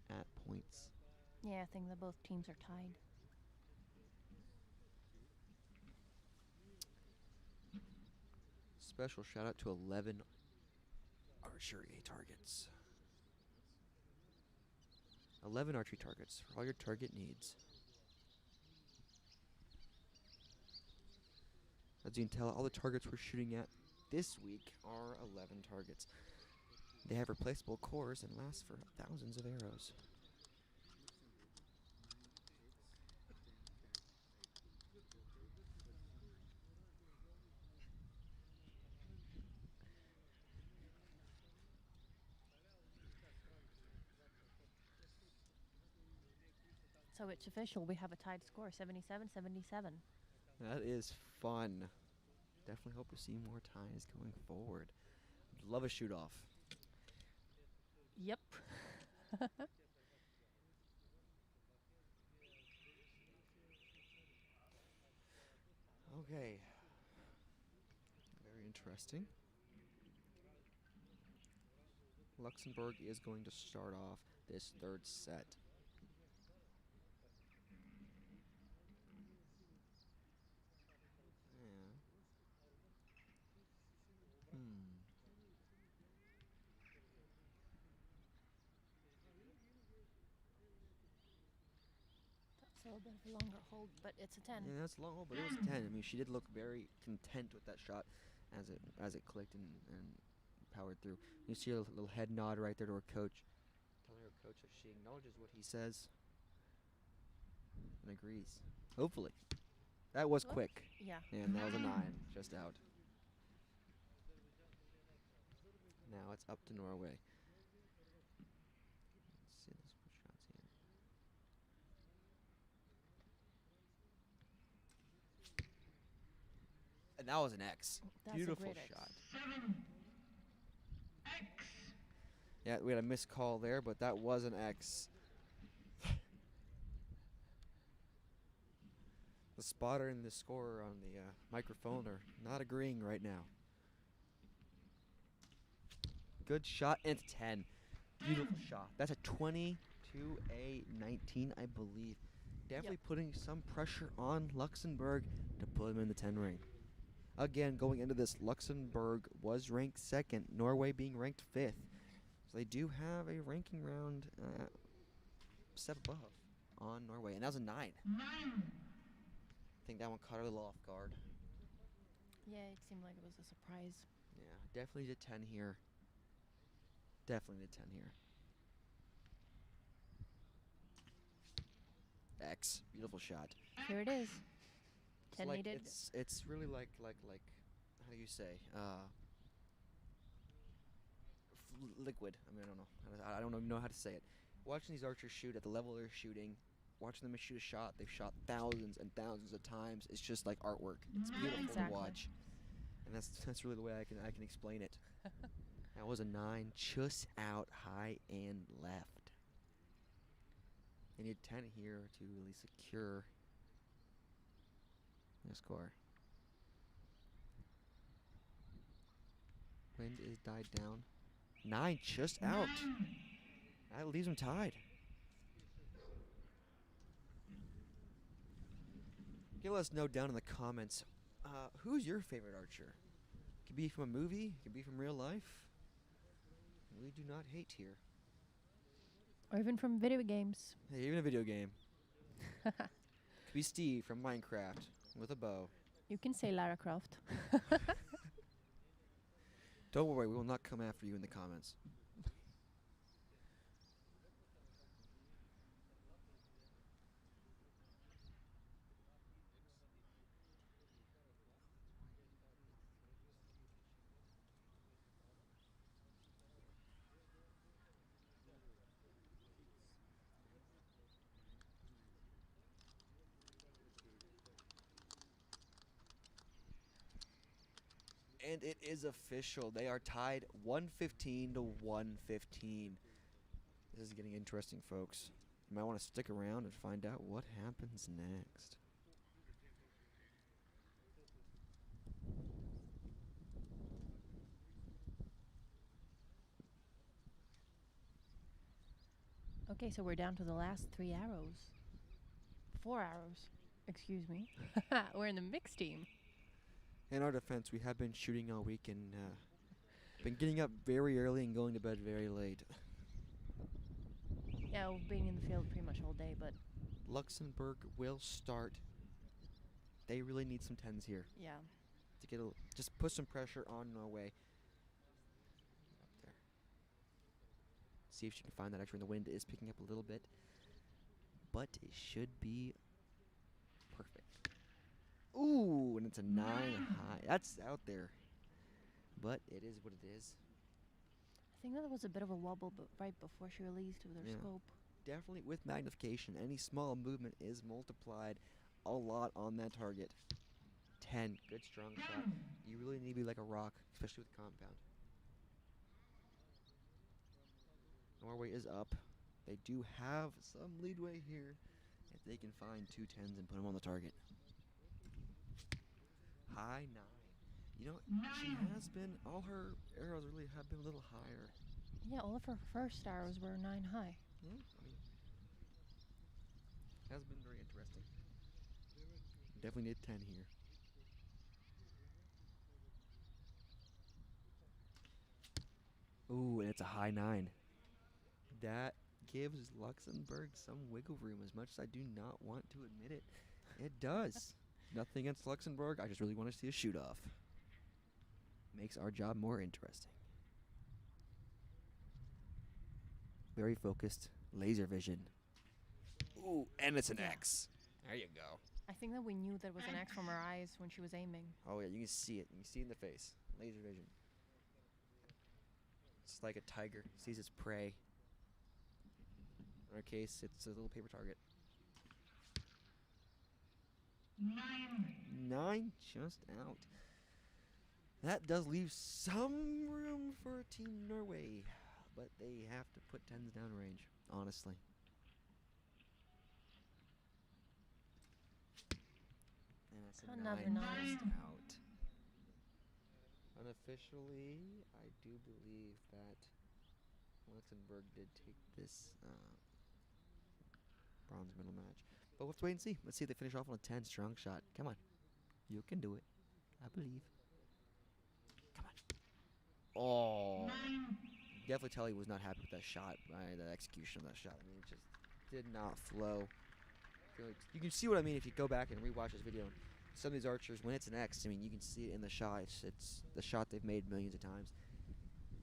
at points. Yeah, I think that both teams are tied. Special shout out to 11 archery targets. 11 archery targets for all your target needs. As you can tell, all the targets we're shooting at this week are 11 targets. They have replaceable cores and last for thousands of arrows. So it's official. We have a tied score, 77-77. That is fun. Definitely hope to see more ties going forward. Love a shoot-off. Yep. Okay. Very interesting. Luxembourg is going to start off this third set. Yeah. That's a little bit of a longer hold, but it's a 10. Yeah, that's long hold, but it was a 10. I mean, she did look very content with that shot as it clicked and powered through. You see a little head nod right there to her coach, telling her coach that she acknowledges what he says and agrees. Hopefully. That was quick. Yeah. And that was a 9, just out. Now it's up to Norway. Let's see this shots here. And that was an X. That's Beautiful a great shot. 7. X. Yeah, we had a missed call there, but that was an X. The spotter and the scorer on the microphone are not agreeing right now. Good shot, and it's 10. Beautiful shot. That's a 22-19, I believe. Definitely putting some pressure on Luxembourg to put him in the 10 ring. Again, going into this, Luxembourg was ranked 2nd, Norway being ranked 5th. So they do have a ranking round step above on Norway, and that was a 9. 9. I think that one caught her a little off guard. Yeah, it seemed like it was a surprise. Yeah, definitely did 10 here. Definitely did 10 here. X, beautiful shot. Here it is. It's 10 like needed. it's really like how do you say liquid. I mean, I don't even know how to say it. Watching these archers shoot at the level they're shooting, watching them shoot a shot they've shot thousands and thousands of times, it's just like artwork. It's beautiful Exactly. to watch, and that's really the way I can explain it. That was a 9, just out high and left. They need 10 here to really secure the score. Wind is died down. 9 just out. That leaves them tied. You can let us know down in the comments, who's your favorite archer? It could be from a movie, it could be from real life. We do not hate here. Or even from video games. Hey, even a video game. Could be Steve from Minecraft with a bow. You can say Lara Croft. Don't worry, we will not come after you in the comments. And it is official. They are tied 115 to 115. This is getting interesting, folks. You might want to stick around and find out what happens next. Okay, so we're down to the last 3 arrows. 4 arrows. Excuse me. We're in the mixed team. In our defense, we have been shooting all week and been getting up very early and going to bed very late. Yeah, we've been in the field pretty much all day, but Luxembourg will start. They really need some 10s here yeah. to get just put some pressure on Norway. Up there. See if she can find that extra. The wind is picking up a little bit, but it should be perfect. Ooh, and it's a 9 high. That's out there, but it is what it is. I think that was a bit of a wobble, but right before she released with her Yeah. scope. Definitely with magnification, any small movement is multiplied a lot on that target. 10, good strong shot. You really need to be like a rock, especially with compound. Norway is up. They do have some leadway here if they can find 2 10s and put them on the target. High 9. You know, she has been, all her arrows really have been a little higher. Yeah, all of her first arrows were 9 high. Yeah, I mean, has been very interesting. Definitely need 10 here. Ooh, and it's a high 9. That gives Luxembourg some wiggle room, as much as I do not want to admit it. It does. Nothing against Luxembourg. I just really want to see a shoot-off. Makes our job more interesting. Very focused. Laser vision. Ooh, and it's an Yeah. X. There you go. I think that we knew that was an X from her eyes when she was aiming. Oh, yeah, you can see it. You can see it in the face. Laser vision. It's like a tiger sees its prey. In our case, it's a little paper target. 9 just out. That does leave some room for Team Norway, but they have to put 10s downrange, honestly. And that's a Another 9 nine. just out. Unofficially, I do believe that Luxembourg did take this bronze medal match. But we'll have to wait and see. Let's see if they finish off on a 10 strong shot. Come on. You can do it. I believe. Come on. Oh. Definitely tell he was not happy with that shot, by the execution of that shot. I mean, it just did not flow. You can see what I mean if you go back and rewatch this video. Some of these archers, when it's an X, I mean, you can see it in the shot. It's the shot they've made millions of times.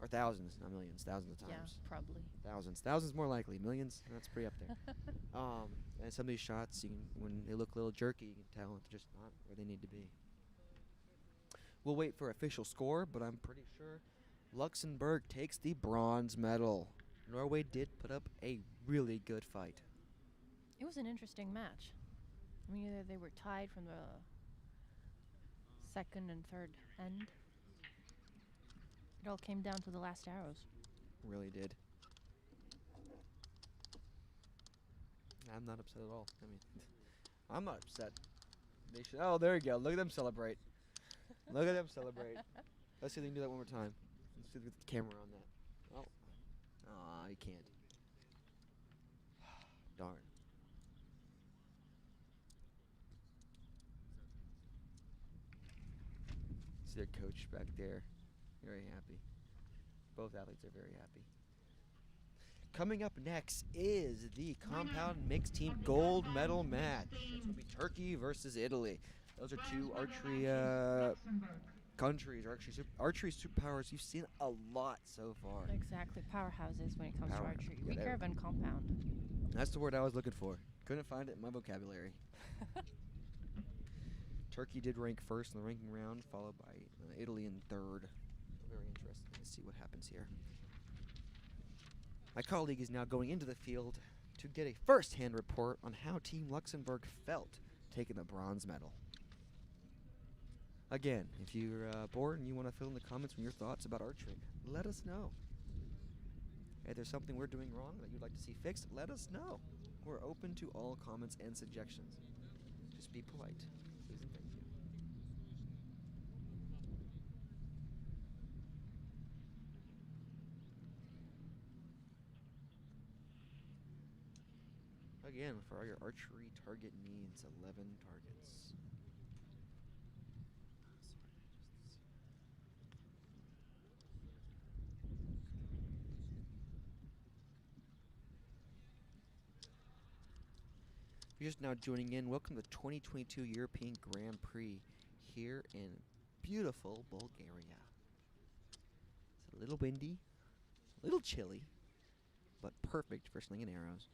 Or thousands, not millions, thousands of times. Yeah, probably. Thousands more likely. Millions, that's pretty up there. And some of these shots, when they look a little jerky, you can tell they're just not where they need to be. We'll wait for official score, but I'm pretty sure Luxembourg takes the bronze medal. Norway did put up a really good fight. It was an interesting match. I mean, they were tied from the second and third end. It all came down to the last arrows. Really did. I'm not upset at all. I mean, I'm not upset. They should. Oh, there you go. Look at them celebrate. Look at them celebrate. Let's see if they can do that one more time. Let's see if we get the camera on that. Oh. Aw, you can't. Darn. See their coach back there. Very happy. Both athletes are very happy. Coming up next is the compound mixed team gold medal match. This will be Turkey versus Italy. Those are two archery countries, archery superpowers you've seen a lot so far. Exactly, powerhouses when it comes to Powerhouse. archery. Yeah, there. Recurve and compound. That's the word I was looking for. Couldn't find it in my vocabulary. Turkey did rank first in the ranking round, followed by Italy in third. Very interesting to see what happens here. My colleague is now going into the field to get a first-hand report on how Team Luxembourg felt taking the bronze medal. Again, if you're bored and you want to fill in the comments from your thoughts about archery, let us know. If there's something we're doing wrong that you'd like to see fixed, let us know. We're open to all comments and suggestions. Just be polite. Please and thank you. Again, for all your archery target needs, 11 targets. If you're just now joining in, welcome to the 2022 European Grand Prix here in beautiful Bulgaria. It's a little windy, a little chilly, but perfect for slinging arrows.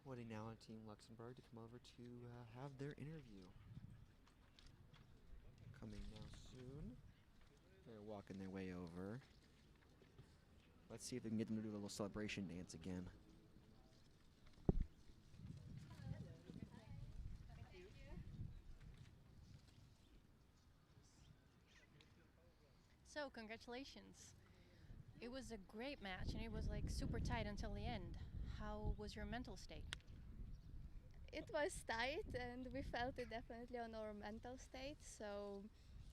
Waiting now on Team Luxembourg to come over to have their interview. Coming now soon. They're walking their way over. Let's see if we can get them to do a little celebration dance again. So, congratulations. It was a great match and it was like super tight until the end. How was your mental state? It was tight and we felt it definitely on our mental state, so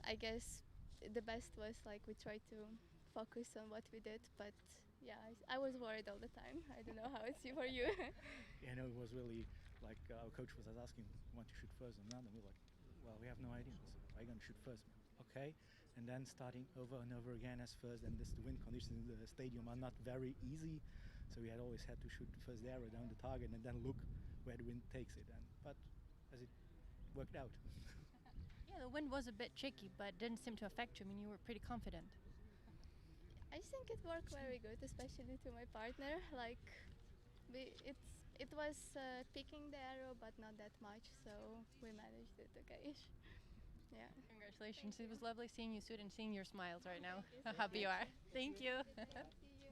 I guess the best was like we tried to focus on what we did, but yeah, I was worried all the time. I don't know how it's for you. Yeah, no, it was really like our coach was asking, want to shoot first or not? And we were like, well, we have no idea. So why are you going to shoot first? Okay. And then starting over and over again as first, and the wind conditions in the stadium are not very easy. So we had always had to shoot the first arrow down the target and then look where the wind takes it. But as it worked out. Yeah, the wind was a bit tricky, but didn't seem to affect you. I mean, you were pretty confident. I think it worked very good, especially to my partner. Like, it was picking the arrow, but not that much, so we managed it okay-ish. Yeah. Congratulations. It was lovely seeing you shoot and seeing your smiles right now. How happy you are. Thank you. See you.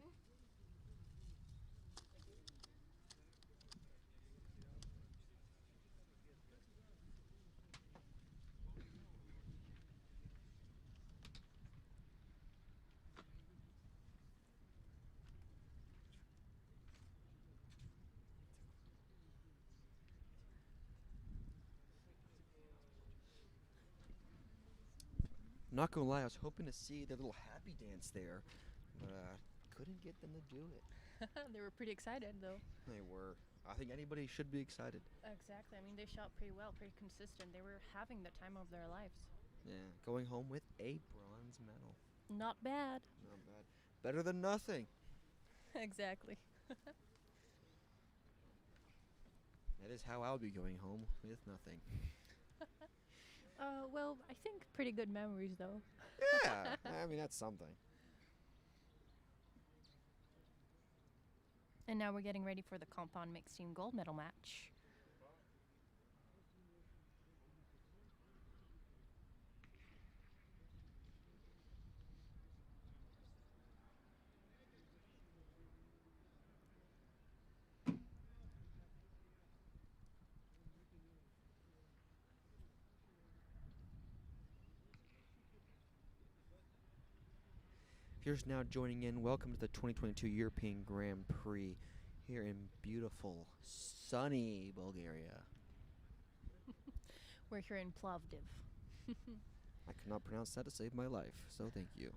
Not gonna lie, I was hoping to see their little happy dance there, but couldn't get them to do it. They were pretty excited, though. They were. I think anybody should be excited. Exactly. I mean, they shot pretty well, pretty consistent. They were having the time of their lives. Yeah, going home with a bronze medal. Not bad. Not bad. Better than nothing. Exactly. That is how I'll be going home, with nothing. Well, I think pretty good memories, though. Yeah, I mean, that's something. And now we're getting ready for the compound mixed team gold medal match. If you're just now joining in, welcome to the 2022 European Grand Prix here in beautiful, sunny Bulgaria. We're here in Plovdiv. I could not pronounce that to save my life, so thank you.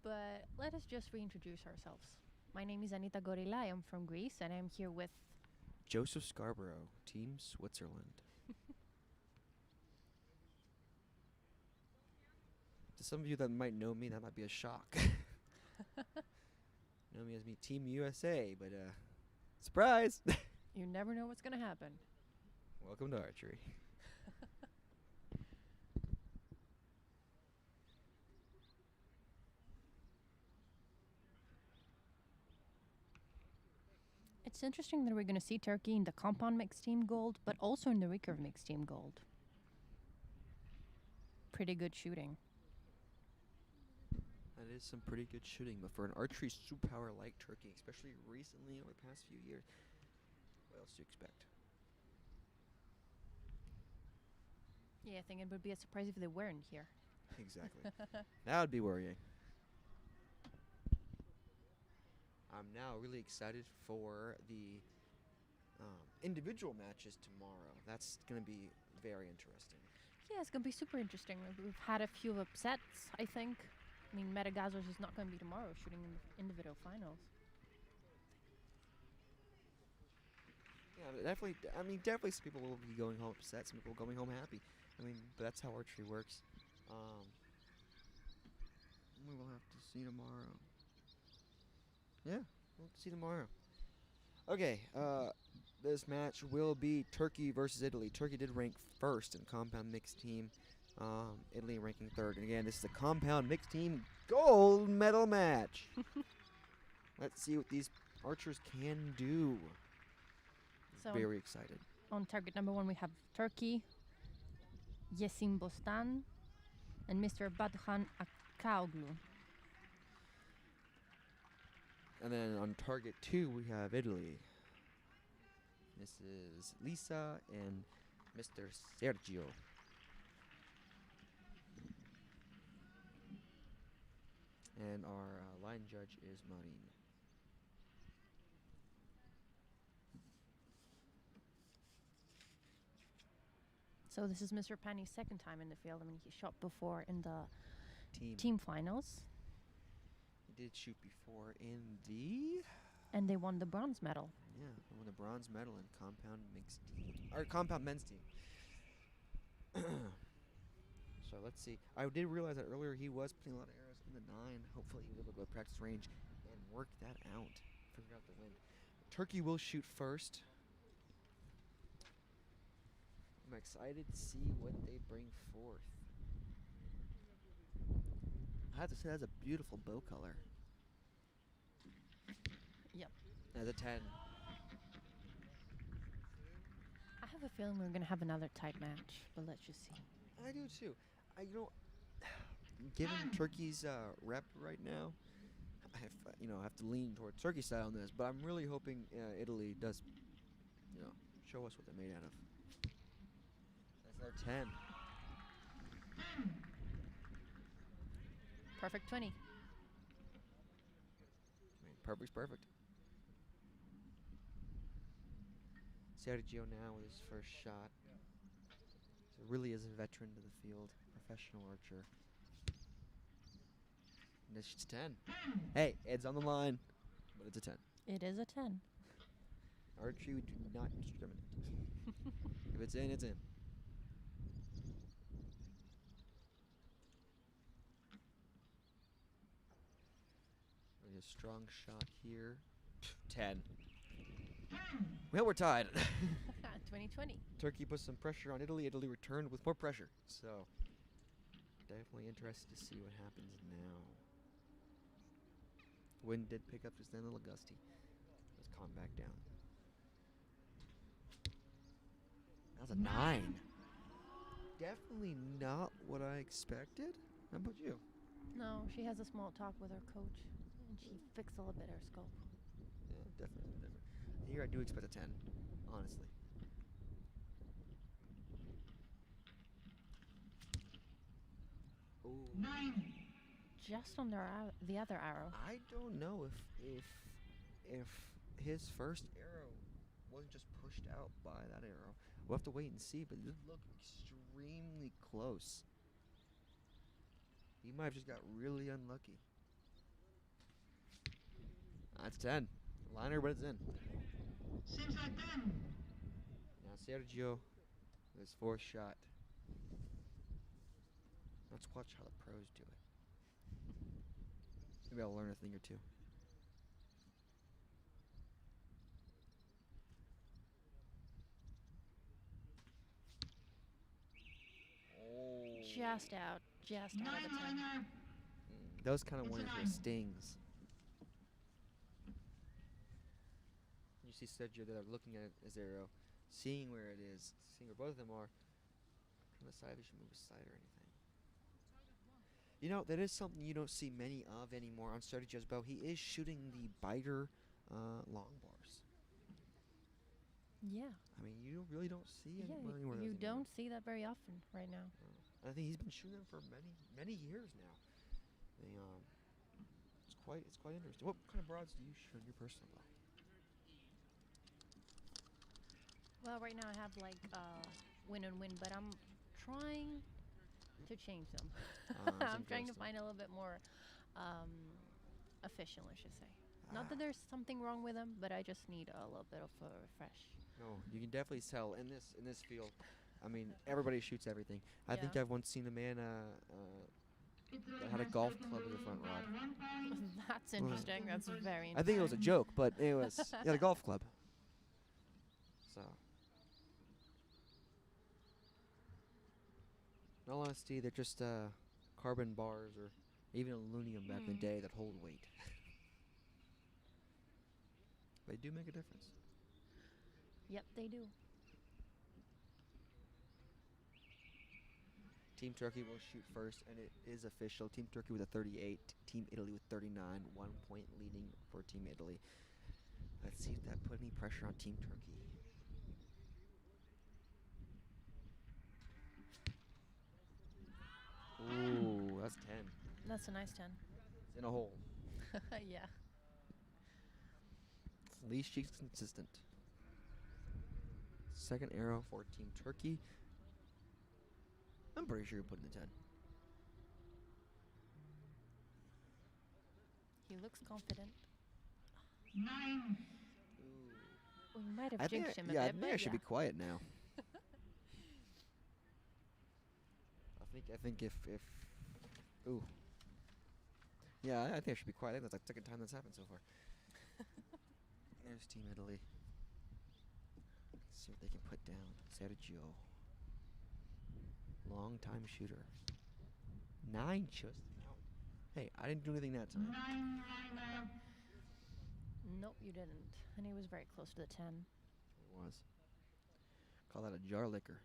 But let us just reintroduce ourselves. My name is Anita Gorila. I am from Greece, and I'm here with Joseph Scarborough, Team Switzerland. To some of you that might know me, that might be a shock. Know me as Team USA, but surprise! You never know what's going to happen. Welcome to archery. It's interesting that we're going to see Turkey in the compound mixed team gold, but also in the recurve mixed team gold. Pretty good shooting. That is some pretty good shooting, but for an archery superpower like Turkey, especially recently over the past few years, what else do you expect? Yeah, I think it would be a surprise if they weren't here. Exactly. That would be worrying. I'm now really excited for the individual matches tomorrow. That's going to be very interesting. Yeah, it's going to be super interesting. We've had a few upsets, I think. I mean, Medagazos is not going to be tomorrow shooting in the individual finals. Yeah, but definitely. I mean, definitely some people will be going home upset. Some people going home happy. I mean, but that's how archery works. We will have to See you tomorrow. Yeah, we'll see you tomorrow. Okay, this match will be Turkey versus Italy. Turkey did rank first in compound mixed team. Italy ranking third. And again, this is a compound mixed team gold medal match. Let's see what these archers can do. So Very excited. on target number 1, we have Turkey, Yesim Bostan, and Mr. Badhan Akaoglu. And then on target 2, we have Italy. This is Lisa and Mr. Sergio. And our line judge is Marin. So this is Mr. Penny's second time in the field. I mean, he shot before in the Team. team finals, He did shoot before in the... and they won the bronze medal. Yeah, he won the bronze medal in compound mixed team. Or compound men's team. So let's see. I did realize that earlier he was putting a lot of arrows in the 9. Hopefully he was able to go practice range and work that out. Figure out the wind. Turkey will shoot first. I'm excited to see what they bring forth. I have to say, that's a beautiful bow color. Yep. As a 10. I have a feeling we're going to have another tight match, but let's just see. I do too. Given Turkey's rep right now, I have to lean towards Turkey side on this, but I'm really hoping Italy does, show us what they're made out of. That's their 10. Perfect 20. I mean, perfect's perfect. Sergio now with his first shot. So really is a veteran to the field, professional archer. And this is 10. Hey, Ed's on the line, but it's a 10. It is a 10. Archery, we do not discriminate. If it's in, it's in. Really a strong shot here. 10. Well, we're tied. 2020. Turkey put some pressure on Italy. Italy returned with more pressure. So, definitely interested to see what happens now. Wind did pick up just then, a little gusty. Let's calm back down. That was a 9. Definitely not what I expected. How about you? No, she has a small talk with her coach, and she fixed a little bit her scope. Yeah, definitely different. Here I do expect a 10, honestly. Ooh. 9. Just on the other arrow. I don't know if his first arrow wasn't just pushed out by that arrow. We'll have to wait and see, but it did look extremely close. He might have just got really unlucky. That's 10. Liner, but it's in. Seems like 10. Now Sergio, with his fourth shot. Let's watch how the pros do it. Maybe I'll learn a thing or two. Just out. Just out of the 10. Those kind of ones were stings. You see Sergio there looking at his arrow, seeing where it is, seeing where both of them are, trying to decide if he should move aside or anything. You know, that is something you don't see many of anymore on Sergio's bow. He is shooting the biter long bars. Yeah. I mean, you really don't see Yeah, anywhere you else don't see that very often right now. I think he's been shooting them for many years now. It's quite interesting. What kind of broads do you shoot on your personal bow? Well, right now I have like win and win, but I'm trying to change them. I'm trying to find a little bit more efficient, let's just say. Not that there's something wrong with them, but I just need a little bit of a refresh. No, you can definitely tell in this field. I mean, everybody shoots everything. I think Yeah. I've once seen a man Italy That had a has golf taken club the as a lead front by rod. 1 point. That's interesting. That's very interesting. I think it was a joke, but it was yeah, the golf club. So, in all honesty, they're just carbon bars or even aluminum back in the day that hold weight. They do make a difference. Yep, they do. Team Turkey will shoot first, and it is official. Team Turkey with a 38, Team Italy with 39, 1 point leading for Team Italy. Let's see if that put any pressure on Team Turkey. Ooh, that's 10. That's a nice 10. It's in a hole. Yeah. At least she's consistent. Second arrow for Team Turkey. I'm pretty sure you're putting the 10. He looks confident. 9. We might have I think jinxed him a I bit, think but I should yeah. be quiet now. I think if ooh. Yeah, I think I should be quiet. I think that's the second time that's happened so far. There's Team Italy. Let's see what they can put down. Sergio. Long time shooter. 9 just now. Hey, I didn't do anything that time. 9 lineup. Nope, you didn't. And he was very close to the 10. It was. Call that a jar liquor.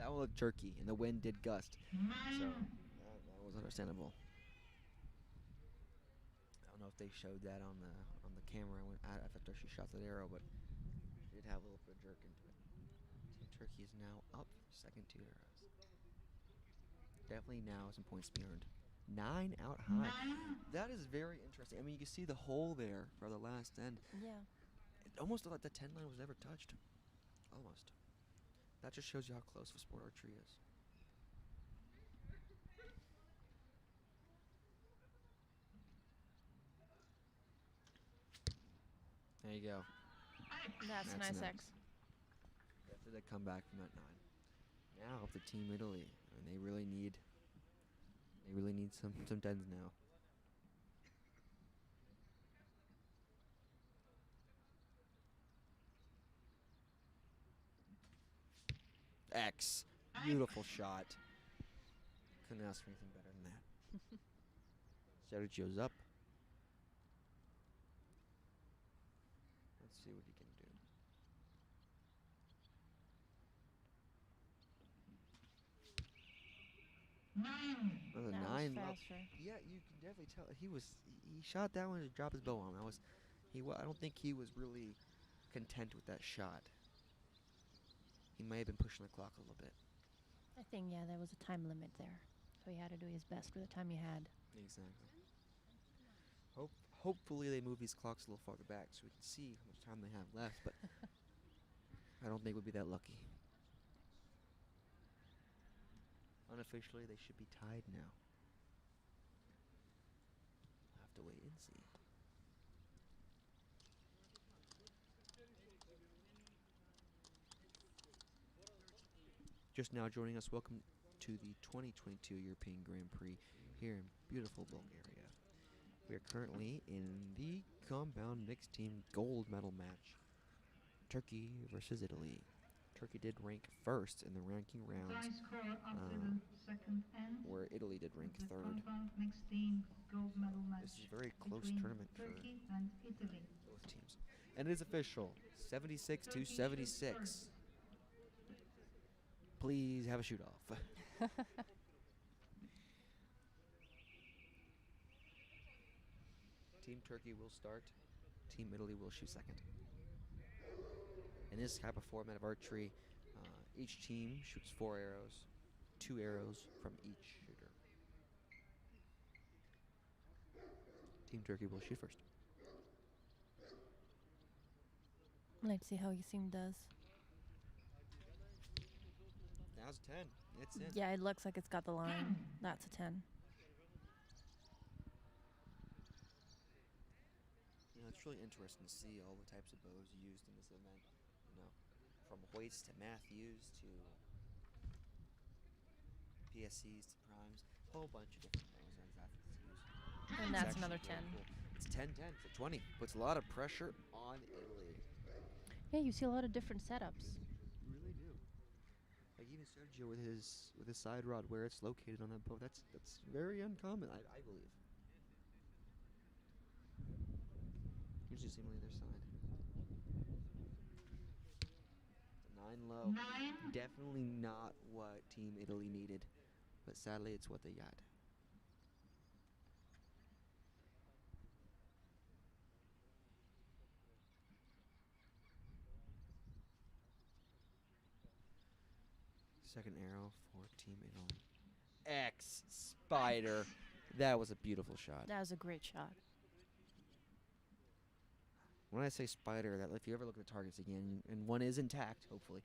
That one looked jerky, and the wind did gust. So that was understandable. I don't know if they showed that on the camera when after she shot that arrow, but it did have a little bit of jerk into it. Team Turkey is now up, second 2 arrows. Definitely now some points to be earned. 9 out high. 9. That is very interesting. I mean, you can see the hole there for the last end. Yeah. It almost looked like the 10 line was never touched. Almost. That just shows you how close the sport archery is. There you go. That's a nice X. After they come back from that 9. Now up to Team Italy, and they really need some tens now. X. Beautiful shot. Couldn't ask for anything better than that. Sergio's up. Let's see what he can do. Another That was 9. faster. Yeah, you can definitely tell he shot that one to drop his bow on. I don't think he was really content with that shot. He may have been pushing the clock a little bit. I think, yeah, there was a time limit there. So he had to do his best with the time he had. Exactly. Hopefully they move these clocks a little farther back so we can see how much time they have left, but I don't think we'll be that lucky. Unofficially, they should be tied now. We'll have to wait and see. Just now joining us, welcome to the 2022 European Grand Prix here in beautiful Bulgaria. We are currently in the compound mixed team gold medal match. Turkey versus Italy. Turkey did rank first in the ranking round, Tie score after the second end. where Italy did rank The third. compound mixed team gold medal match. This is a very close between tournament for Turkey and Italy. both teams. And it is official, 76 to 76. Please have a shoot off. Team Turkey will start. Team Italy will shoot second. In this type of format of archery, each team shoots 4 arrows, 2 arrows from each shooter. Team Turkey will shoot first. Let's see how your team does. Now's 10. It's in. Yeah, it looks like it's got the line. That's a 10. You know, it's really interesting to see all the types of bows used in this event. You know, from hoists to Matthews to PSCs to primes, whole bunch of different arrows that athletes use. And It's that's actually another very 10. cool. It's 10-10, so 20. Puts a lot of pressure on Italy. Yeah, you see a lot of different setups. You really do. Like even Sergio with his side rod where it's located on that bow. That's very uncommon, I believe. Usually seemingly their side. It's a 9 low. 9. Definitely not what Team Italy needed, but sadly it's what they got. Second arrow for Team Italy. X Spider. That was a beautiful shot. That was a great shot. When I say spider, that if you ever look at the targets again, and one is intact, hopefully,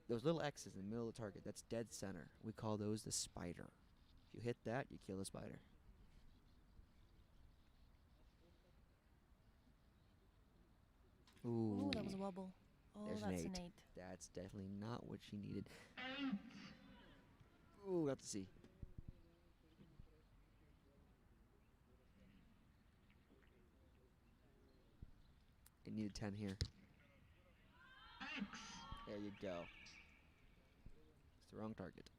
those little X's in the middle of the target, that's dead center. We call those the spider. If you hit that, you kill the spider. Ooh, Ooh, that was a wobble. Oh, there's that's an an 8. 8. That's definitely not what she needed. 8. Ooh, we'll have to see. It needed 10 here. X. There you go. It's the wrong target.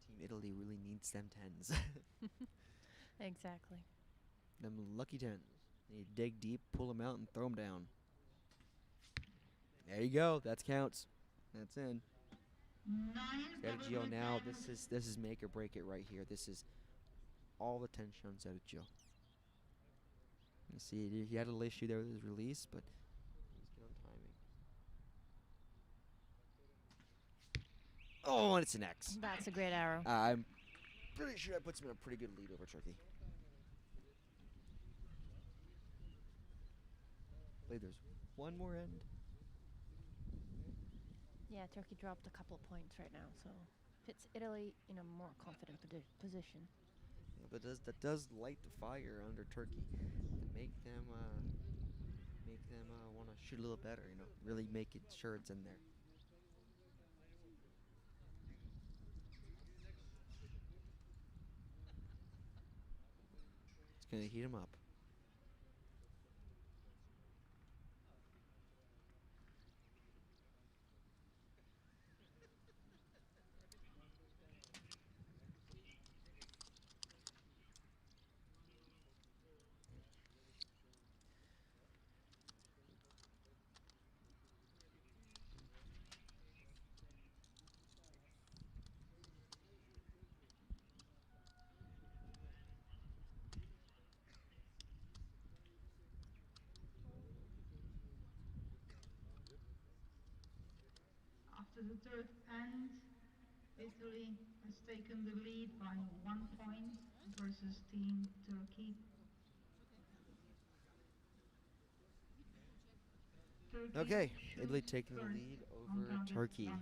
Team Italy really needs them 10s. Exactly. Them lucky 10s. They need to dig deep, pull them out, and throw them down. There you go. That counts. That's in. 9. Sergio now, this is make or break it right here. This is all the tension on Sergio. You see, he had a little issue there with his release, but he's good on timing. Oh, and it's an X. That's a great arrow. I'm pretty sure that puts him in a pretty good lead over Turkey. I believe there's one more end. Yeah, Turkey dropped a couple of points right now, so puts Italy in a more confident position. Yeah, but that does light the fire under Turkey and make them want to shoot a little better. You know, really make it sure it's in there. It's gonna heat him up. After the third end, Italy has taken the lead by 1 point versus Team Turkey. Okay, Italy taking the first lead over uncounted Turkey. run.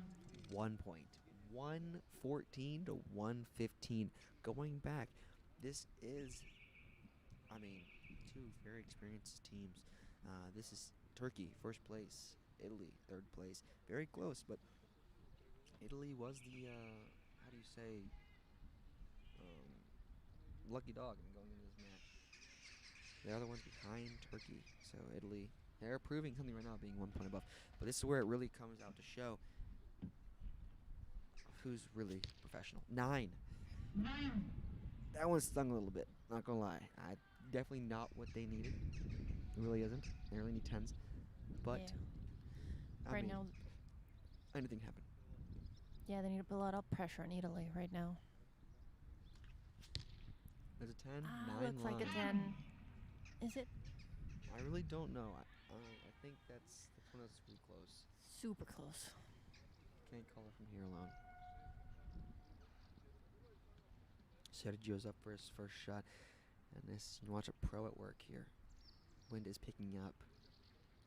1 point. 114 to 115. Going back, this is, I mean, two very experienced teams. This is Turkey, first place. Italy, third place. Very close, but Italy was the, how do you say, lucky dog in going into this match. The other one's behind Turkey, so Italy, they're proving something right now, being 1 point above. But this is where it really comes out to show who's really professional. 9. 9. That one stung a little bit, not gonna lie. Definitely not what they needed. It really isn't. They really need 10s. But, yeah. I Right mean, now, anything happen. yeah, they need to put a lot of pressure on Italy right now. There's a 10, 9 Looks like a line. 10. Is it? I really don't know. I think that's one that's really close. Super close. Can't call it from here alone. Sergio's up for his first shot, and this, you watch a pro at work here. Wind is picking up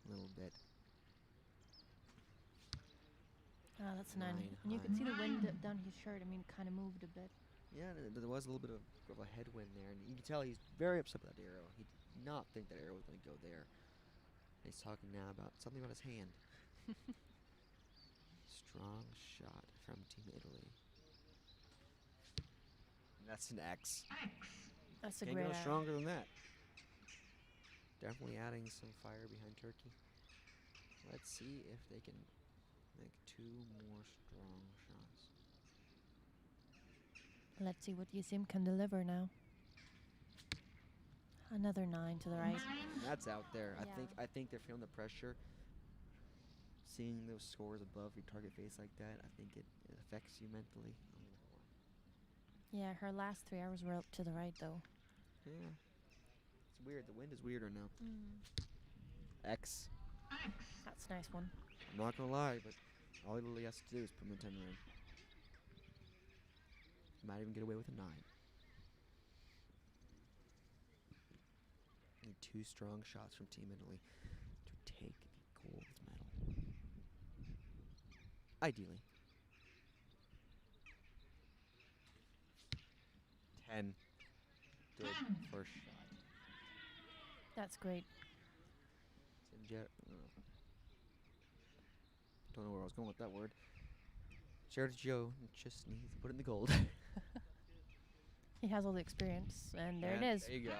a little bit. Ah, that's a 9. 9 And you can high. see the wind down his shirt. I mean, kind of moved a bit. Yeah, there was a little bit of a headwind there, and you can tell he's very upset with that arrow. not think that arrow was going to go there. He's talking now about something about his hand. Strong shot from Team Italy. And that's an X. That's a Can't great go arrow. stronger than that. Definitely adding some fire behind Turkey. Let's see if they can make 2 more strong shots. Let's see what Yasim can deliver now. Another 9 to the right. That's out there. Yeah. I think they're feeling the pressure. Seeing those scores above your target face like that, I think it affects you mentally a little more. Yeah, her last 3 arrows were up to the right, though. Yeah. It's weird. The wind is weirder now. X. That's a nice one. I'm not going to lie, but all Italy has to do is put him in 10 round. Might even get away with a 9. Need 2 strong shots from Team Italy to take the gold medal. Ideally. 10. Good first shot. That's great. Don't know where I was going with that word. Sergio just needs to put in the gold. He has all the experience, and there it is. There you go.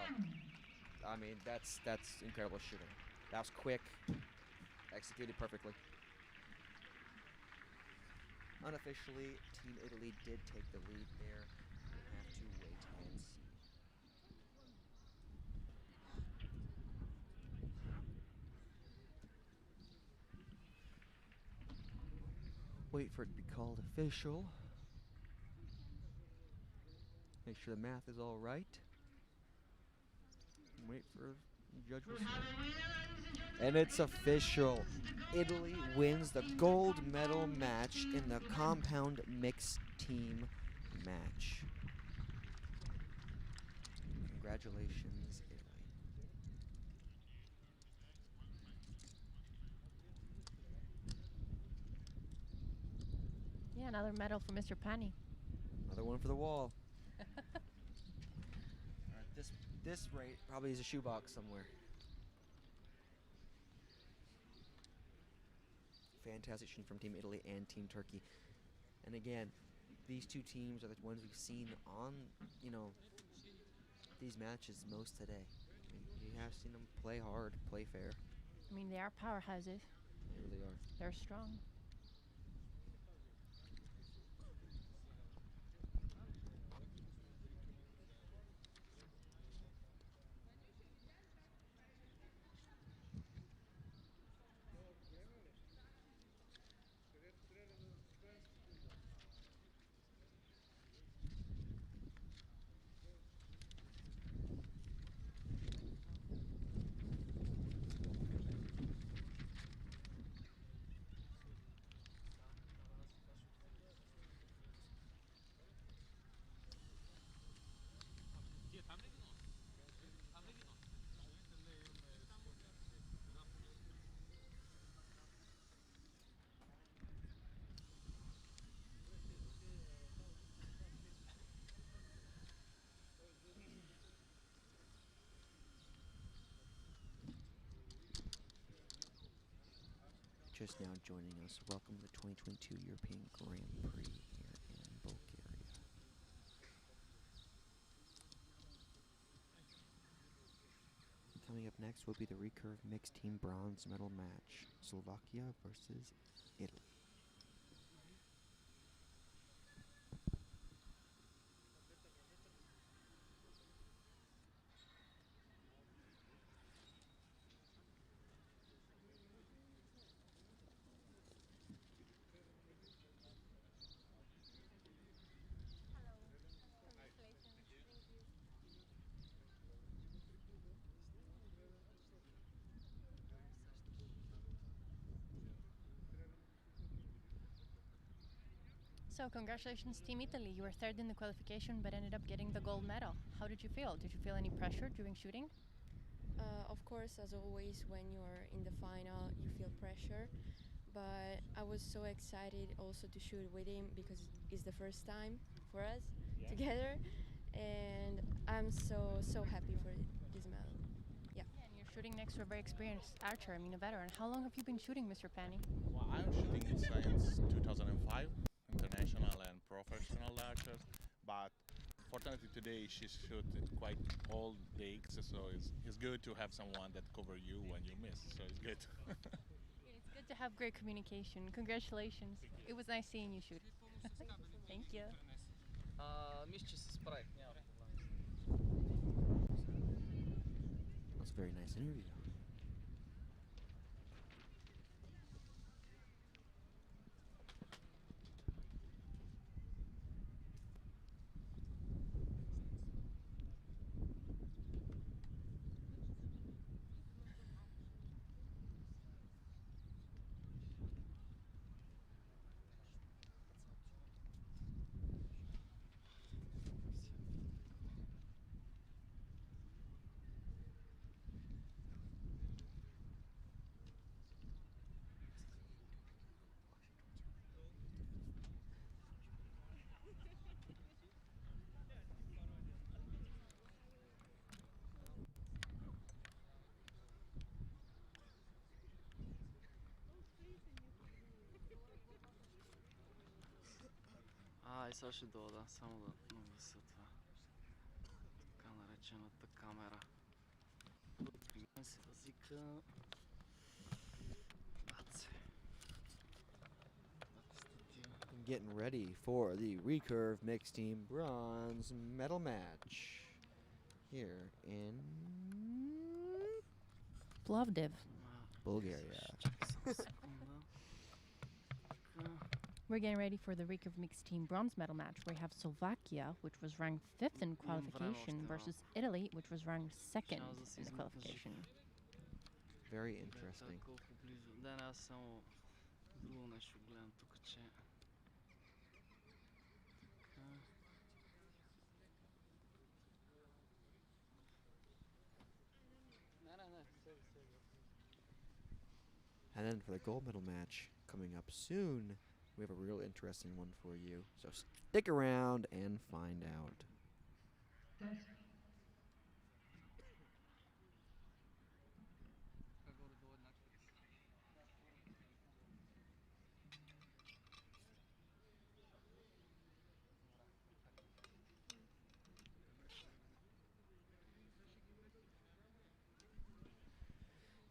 I mean, that's incredible shooting. That was quick, executed perfectly. Unofficially, Team Italy did take the lead there. We'll have to wait and see. Wait for it to be called official. Make sure the math is all right. Wait for the judge will say. And it's official. Italy wins the gold medal match in the compound mixed team match. Congratulations, Italy. Yeah, another medal for Mr. Pani. Another one for the wall. At this rate, probably is a shoebox somewhere. Fantastic shooting from Team Italy and Team Turkey. And again, these 2 teams are the ones we've seen on, these matches most today. I mean, you have seen them play hard, play fair. I mean, they are powerhouses. They really are. They're strong. Just now joining us, welcome to the 2022 European Grand Prix here in Bulgaria. Coming up next will be the Recurve mixed team bronze medal match, Slovakia versus Italy. So congratulations, Team Italy. You were 3rd in the qualification, but ended up getting the gold medal. How did you feel? Did you feel any pressure during shooting? Of course, as always, when you're in the final, you feel pressure. But I was so excited also to shoot with him because it's the first time for us together, and I'm so happy for this medal. shooting next to a very experienced archer, I mean a veteran. How long have you been shooting, Mr. Pani? Well, I'm shooting since 2005, international and professional archers, but fortunately today she shot quite all the X, so it's good to have someone that cover you when you miss, so it's good. It's good to have great communication. Congratulations. It was nice seeing you shoot. Thank you. That's a very nice interview. Aj, sad ще doda, samo da se това. Така наречената камера. При мен се възика... Getting ready for the Recurve mixed team bronze medal match here in Plovdiv, Bulgaria. We're getting ready for the Recurve mixed team bronze medal match. We have Slovakia, which was ranked 5th in qualification, versus Italy, which was ranked 2nd in the qualification. Very interesting. Да, аз само друго нещо гледам тук, че... And then for the gold medal match coming up soon, we have a real interesting one for you. So stick around and find out.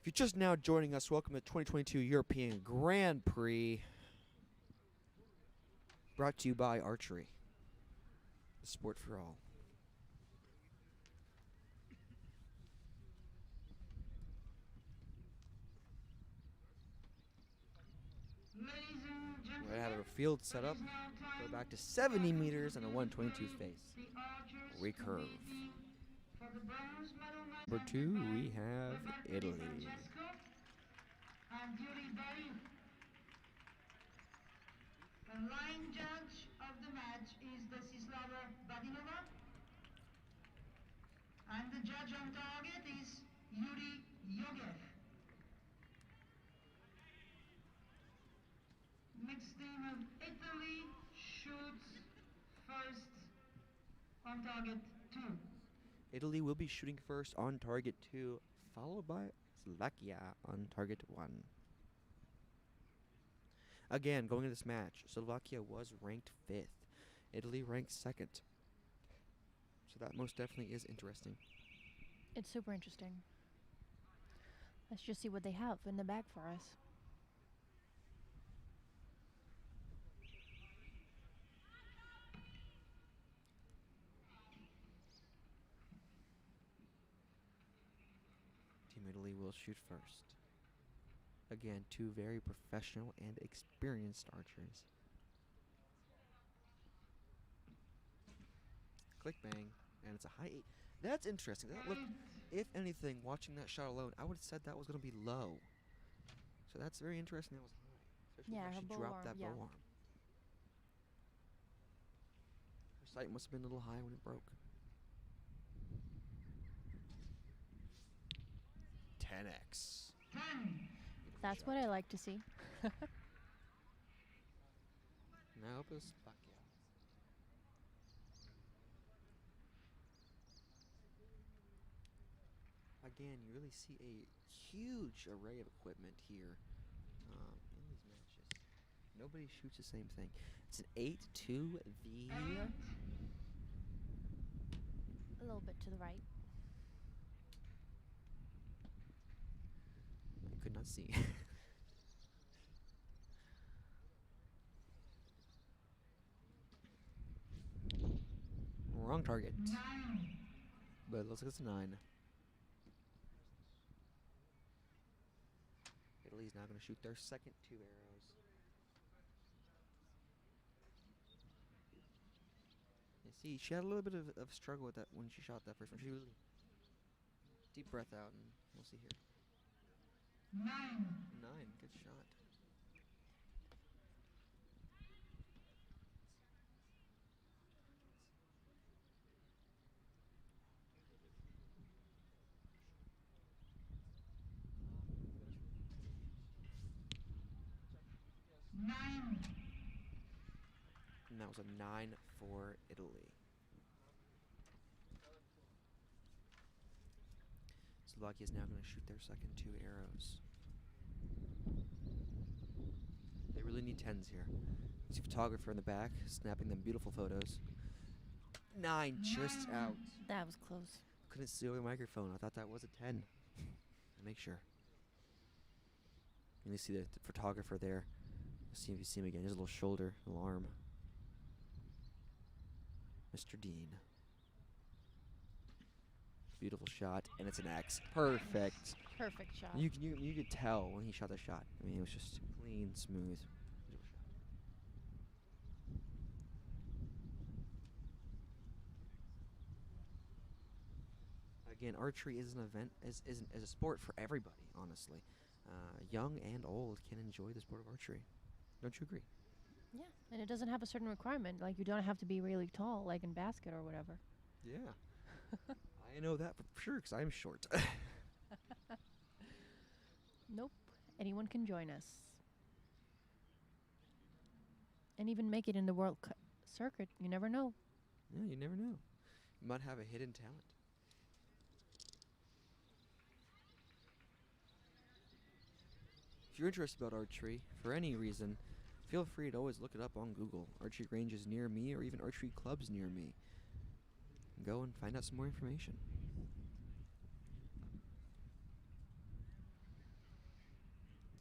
If you're just now joining us, welcome to the 2022 European Grand Prix, brought to you by Archery, the sport for all. We have our field set up. Go back to 70 meters and a 122 face. Recurve. Number 2, we have Italy. The line judge of the match is Desislava Badinova. And the judge on target is Yuri Yogev. Mixed team of Italy shoots first on target 2. Italy will be shooting first on target 2, followed by Slovakia on target 1. Again, going into this match, Slovakia was ranked 5th. Italy ranked 2nd. So that most definitely is interesting. It's super interesting. Let's just see what they have in the bag for us. Team Italy will shoot first. Again, 2 very professional and experienced archers. Click bang, and it's a high 8. That's interesting. That looked, if anything, watching that shot alone, I would have said that was going to be low. So that's very interesting. That was high, especially Yeah, how her she bow dropped arm, that yeah. bow arm. Her sight must have been a little high when it broke. 10x. That's what I like to see. Now up is Slovakia. again, you really see a huge array of equipment here in these matches. Nobody shoots the same thing. It's an 8-2 the... A little bit to the right. I could not see. Wrong target. But it looks like it's a 9. Italy's now going to shoot their second 2 arrows. You see, she had a little bit of struggle with that when she shot that first one. She really deep breath out, and we'll see here. 9. Good shot. And that was a 9 for Italy. Slovakia is now going to shoot their second 2 arrows. They really need 10s here. See a photographer in the back snapping them beautiful photos. 9 just out. That was close. Couldn't see over the microphone. I thought that was a 10. Make sure. You see the photographer there. Let's see if you see him again. His little shoulder, little arm. Mr. Dean. Beautiful shot, and it's an X. Perfect. Perfect shot. You could tell when he shot the shot. I mean, it was just clean, smooth. Beautiful shot. Again, archery is an event, is a sport for everybody. Honestly, young and old can enjoy the sport of archery. Don't you agree? Yeah, and it doesn't have a certain requirement. Like, you don't have to be really tall, like in basket or whatever. Yeah. I know that for sure, because I'm short. Nope. Anyone can join us. And even make it in the World Circuit. You never know. Yeah, you never know. You might have a hidden talent. If you're interested about archery, for any reason, feel free to always look it up on Google. Archery ranges near me, or even archery clubs near me. Go and find out some more information.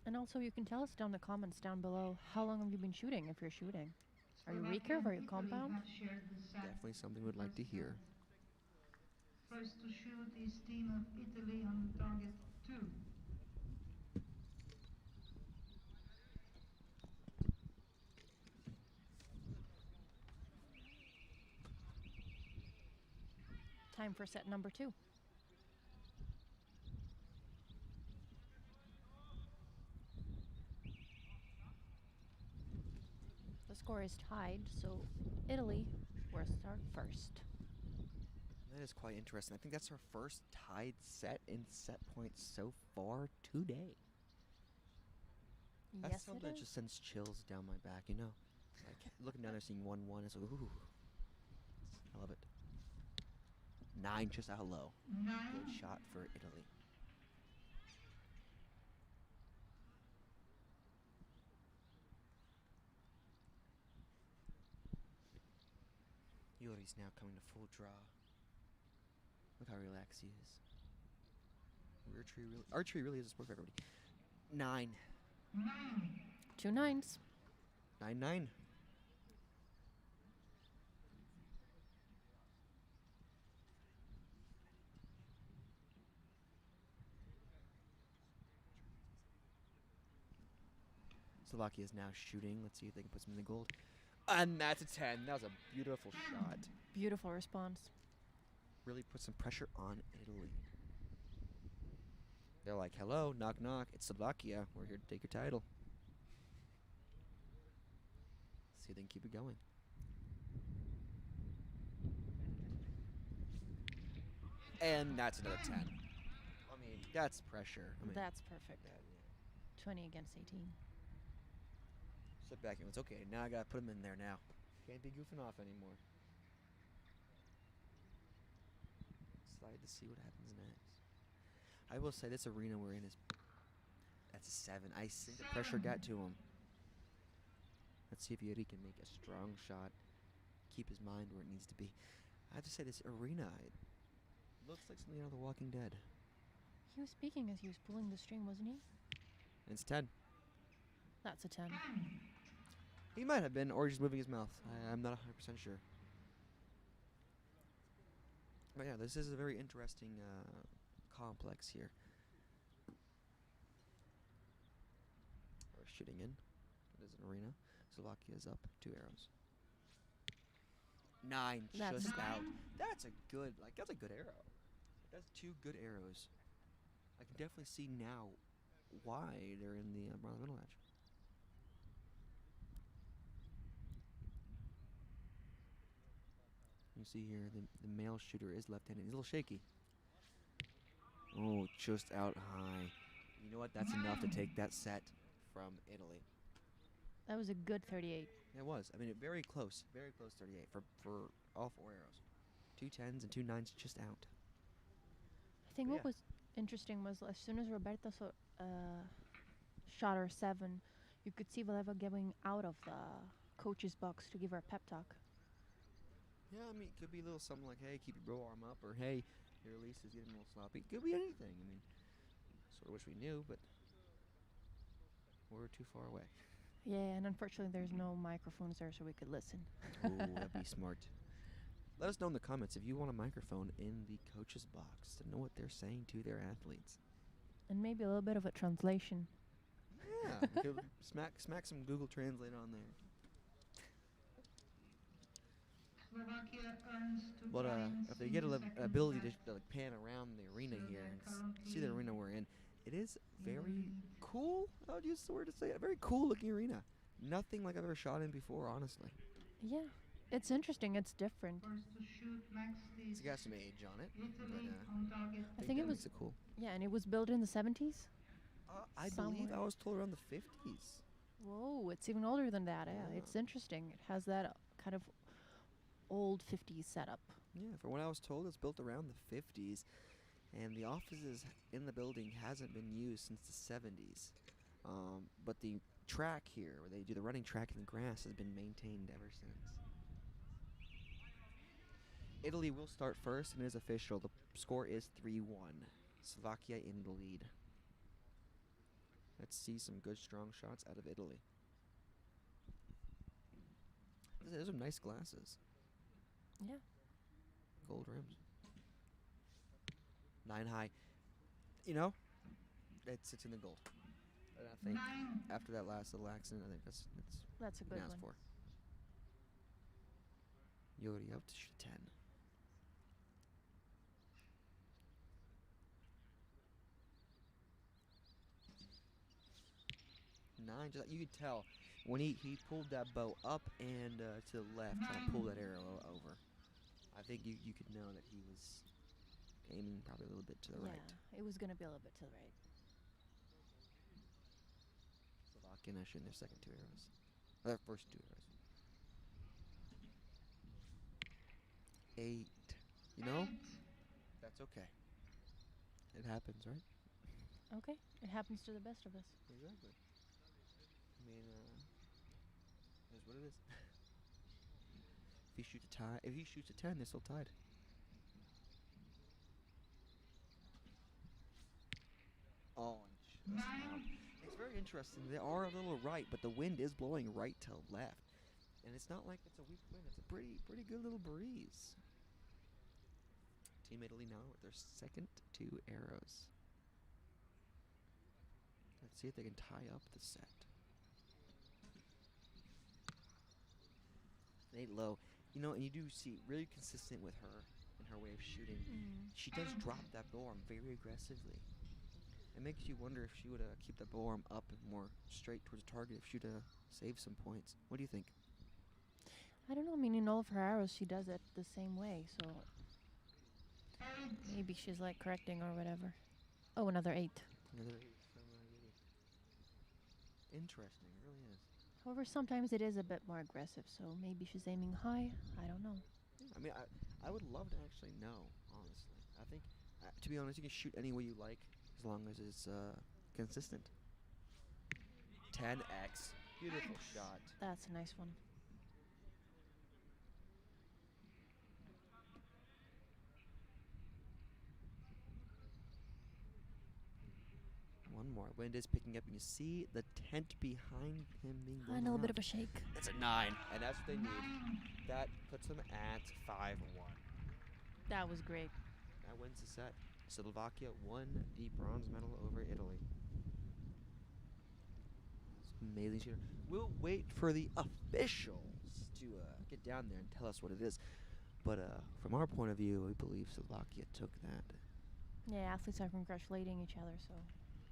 And also, you can tell us down in the comments down below, how long have you been shooting, if you're shooting? Are you recurve? Are you compound? Definitely something we'd like to hear. First to shoot is team of Italy on target 2. Time for set number 2. The score is tied, so Italy will start first. That is quite interesting. I think that's our first tied set in set points so far today. That's Yes, something it that is. just sends chills down my back, you know? Like, looking down there seeing 1-1, it's like, ooh. I love it. 9 just out low. Good shot for Italy. Yuri's now coming to full draw. Look how relaxed he is. Archery really is a sport for everybody. 9. 2 9s. 9-9. Slovakia is now shooting. Let's see if they can put some in the gold. And that's a 10. That was a beautiful shot. Beautiful response. Really put some pressure on Italy. They're like, hello, knock knock, it's Slovakia. We're here to take your title. See if they can keep it going. And that's another 10. I mean, that's pressure. I mean, That's perfect. 20 against 18. Sit back and it's okay. Now I gotta put him in there now. Can't be goofing off anymore. Excited to see what happens next. I will say this arena we're in is that's a 7. I think the pressure got to him. Let's see if Yuri can make a strong shot, keep his mind where it needs to be. I have to say this arena it looks like something out of The Walking Dead. He was speaking as he was pulling the string, wasn't he? It's 10. That's a 10. He might have been, or just moving his mouth. I'm not 100% sure. But yeah, this is a very interesting complex here. We're shooting in. It is an arena. Slovakia's up 2 arrows. 9 That's just good. out. That's a good, that's a good arrow. That's 2 good arrows. I can definitely see now why they're in the bronze medal match. You see here, the male shooter is left-handed. He's a little shaky. Oh, just out high. You know what? That's enough to take that set from Italy. That was a good 38. It was. I mean, very close 38 for all 4 arrows. 2 10s and 2 9s just out. I think But what yeah. was interesting was as soon as Roberta shot her 7, you could see Valeva going out of the coach's box to give her a pep talk. Yeah, I mean, it could be a little something like, hey, keep your bow arm up, or hey, your release is getting a little sloppy. It could be anything. I mean, sort of wish we knew, but we're too far away. Yeah, and unfortunately there's no microphones there so we could listen. Ooh, that'd be smart. Let us know in the comments if you want a microphone in the coach's box to know what they're saying to their athletes. And maybe a little bit of a translation. Yeah, we could smack some Google Translate on there. Slovakia earns 2 But points if they in get the an second ability set. to pan around the arena So here they're and see the currently arena we're in, it is in the very lead. cool. I would use the word to say it. A very cool looking arena. Nothing like I've ever shot in before, honestly. Yeah, it's interesting. It's different. First to shoot next is It's got some age on it, but Italy on target. I think that it was makes it cool. Yeah, and it was built in the 70s. I believe I somewhere. was told around the 50s. Whoa, it's even older than that. Yeah, Yeah. it's interesting. It has that kind of old 50s setup. Yeah, from what I was told, it's built around the 50s, and the offices in the building hasn't been used since the 70s. But the track here, where they do the running track in the grass, has been maintained ever since. Italy will start first, and it is official. The score is 3-1. Slovakia in the lead. Let's see some good, strong shots out of Italy. Those are nice glasses. Yeah. Gold rims. 9 high. You know, it sits in the gold. And I think 9. after that last little accident, I think that's That's a good asked one. for. Yuri up to 10. Nine, just you could tell when he pulled that bow up and to the left, trying to pull that arrow over. I think you could know that he was aiming probably a little bit to the right. Yeah, it was going to be a little bit to the right. Slovakian shooting their second 2 arrows. Their first 2 arrows. 8. You know, that's okay. It happens, right? Okay, it happens to the best of us. Exactly. I mean, that's what it is. If he shoots a 10, they're still tied. Oh, and just out. It's very interesting. They are a little right, but the wind is blowing right to left, and it's not like it's a weak wind. It's a pretty good little breeze. Team Italy now with their second 2 arrows. Let's see if they can tie up the set. 8 low. You know, and you do see really consistent with her in her way of shooting. She does drop that bow arm very aggressively. It makes you wonder if she would keep the bow arm up and more straight towards the target, if she'd save some points. What do you think? I don't know. I mean, in all of her arrows, she does it the same way. So maybe she's like correcting or whatever. Oh, another 8. Another 8 from Yuri. Interesting, it really is. However, sometimes it is a bit more aggressive, so maybe she's aiming high. I don't know. I mean, I would love to actually know, honestly. I think, to be honest, you can shoot any way you like. as long as it's consistent. 10x. Beautiful shot. That's a nice one. One more. Wind is picking up, and you see the tent behind him being blown And a little bit around. of a shake. It's a 9, and that's what they need. That puts them at 5-1. That was great. That wins the set. Slovakia won the bronze medal over Italy. It's amazing shooter. We'll wait for the officials to get down there and tell us what it is. But from our point of view, we believe Slovakia took that. Yeah, athletes are congratulating each other, so.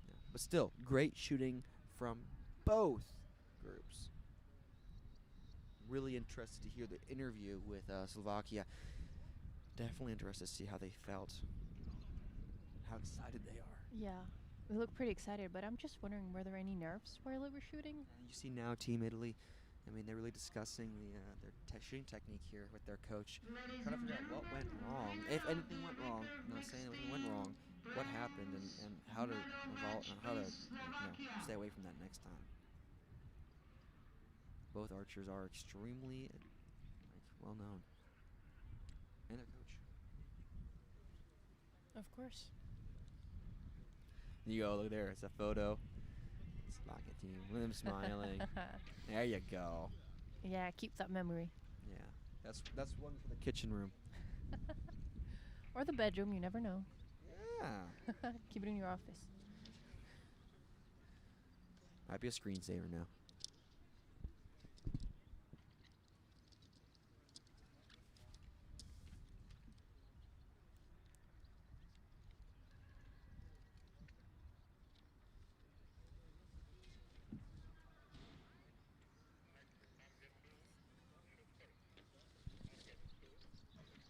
Yeah. But still, great shooting from both groups. Really interested to hear the interview with Slovakia. Definitely interested to see how they felt, how excited they are. Yeah, we look pretty excited, but I'm just wondering, were there any nerves while they were shooting? You see now Team Italy, I mean, they're really discussing their shooting technique here with their coach, trying to figure out what went wrong, if anything went wrong. I'm not saying anything went wrong, what happened, and how to evolve, how to stay away from that next time. Both archers are extremely well known, and their coach. Of course. You go, look there, it's a photo. Slovakia team, with them smiling. There you go. Yeah, keep that memory. Yeah, that's one for the kitchen room. Or the bedroom, you never know. Yeah. Keep it in your office. Might be a screensaver now.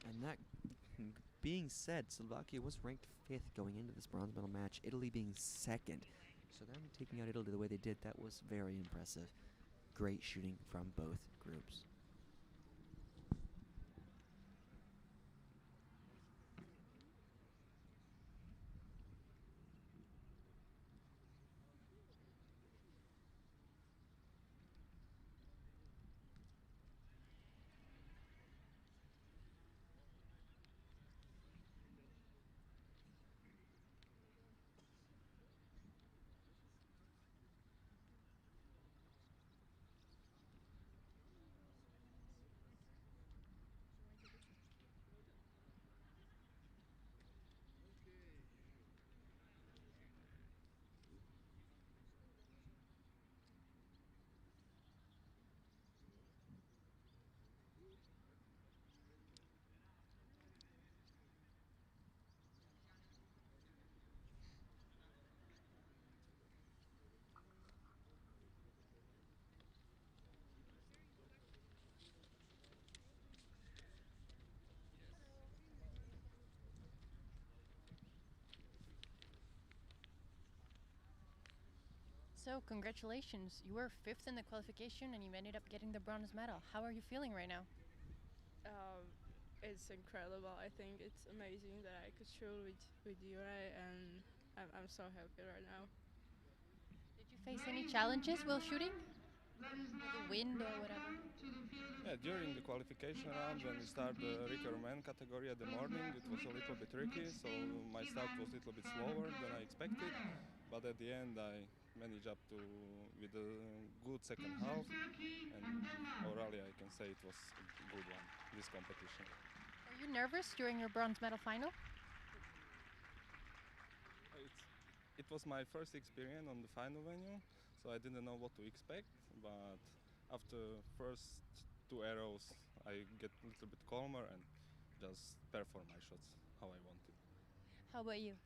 And that being said, Slovakia was ranked 5th going into this bronze medal match, Italy being 2nd. So them taking out Italy the way they did, that was very impressive. Great shooting from both groups. So, congratulations. You were 5th in the qualification and you ended up getting the bronze medal. How are you feeling right now? It's incredible. I think it's amazing that I could shoot with Yuri, and I'm so happy right now. Did you face any challenges while shooting? With the wind or whatever? Yeah, during the qualification round, when we start the Recurve men category at the morning, it was a little bit tricky, so my start was a little bit slower than I expected. But at the end, I managed up to with a good second half, and overall, I can say it was a good one, this competition. Were you nervous during your bronze medal final? It was my first experience on the final venue, so I didn't know what to expect, but after first 2 arrows, I get a little bit calmer and just perform my shots how I wanted. How about you?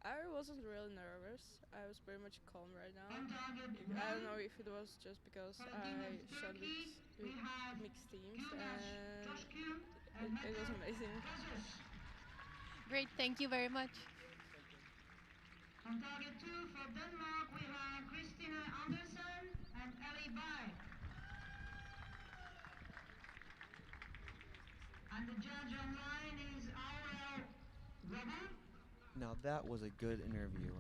I wasn't really nervous. I was pretty much calm right now. I don't know if it was just because I shot with mixed teams, and it was amazing. Great, thank you very much. On target 2 for Denmark, we have Christina Andersen and Ellie Bai. And the judge online is Aurel Robben Now that was a good interview.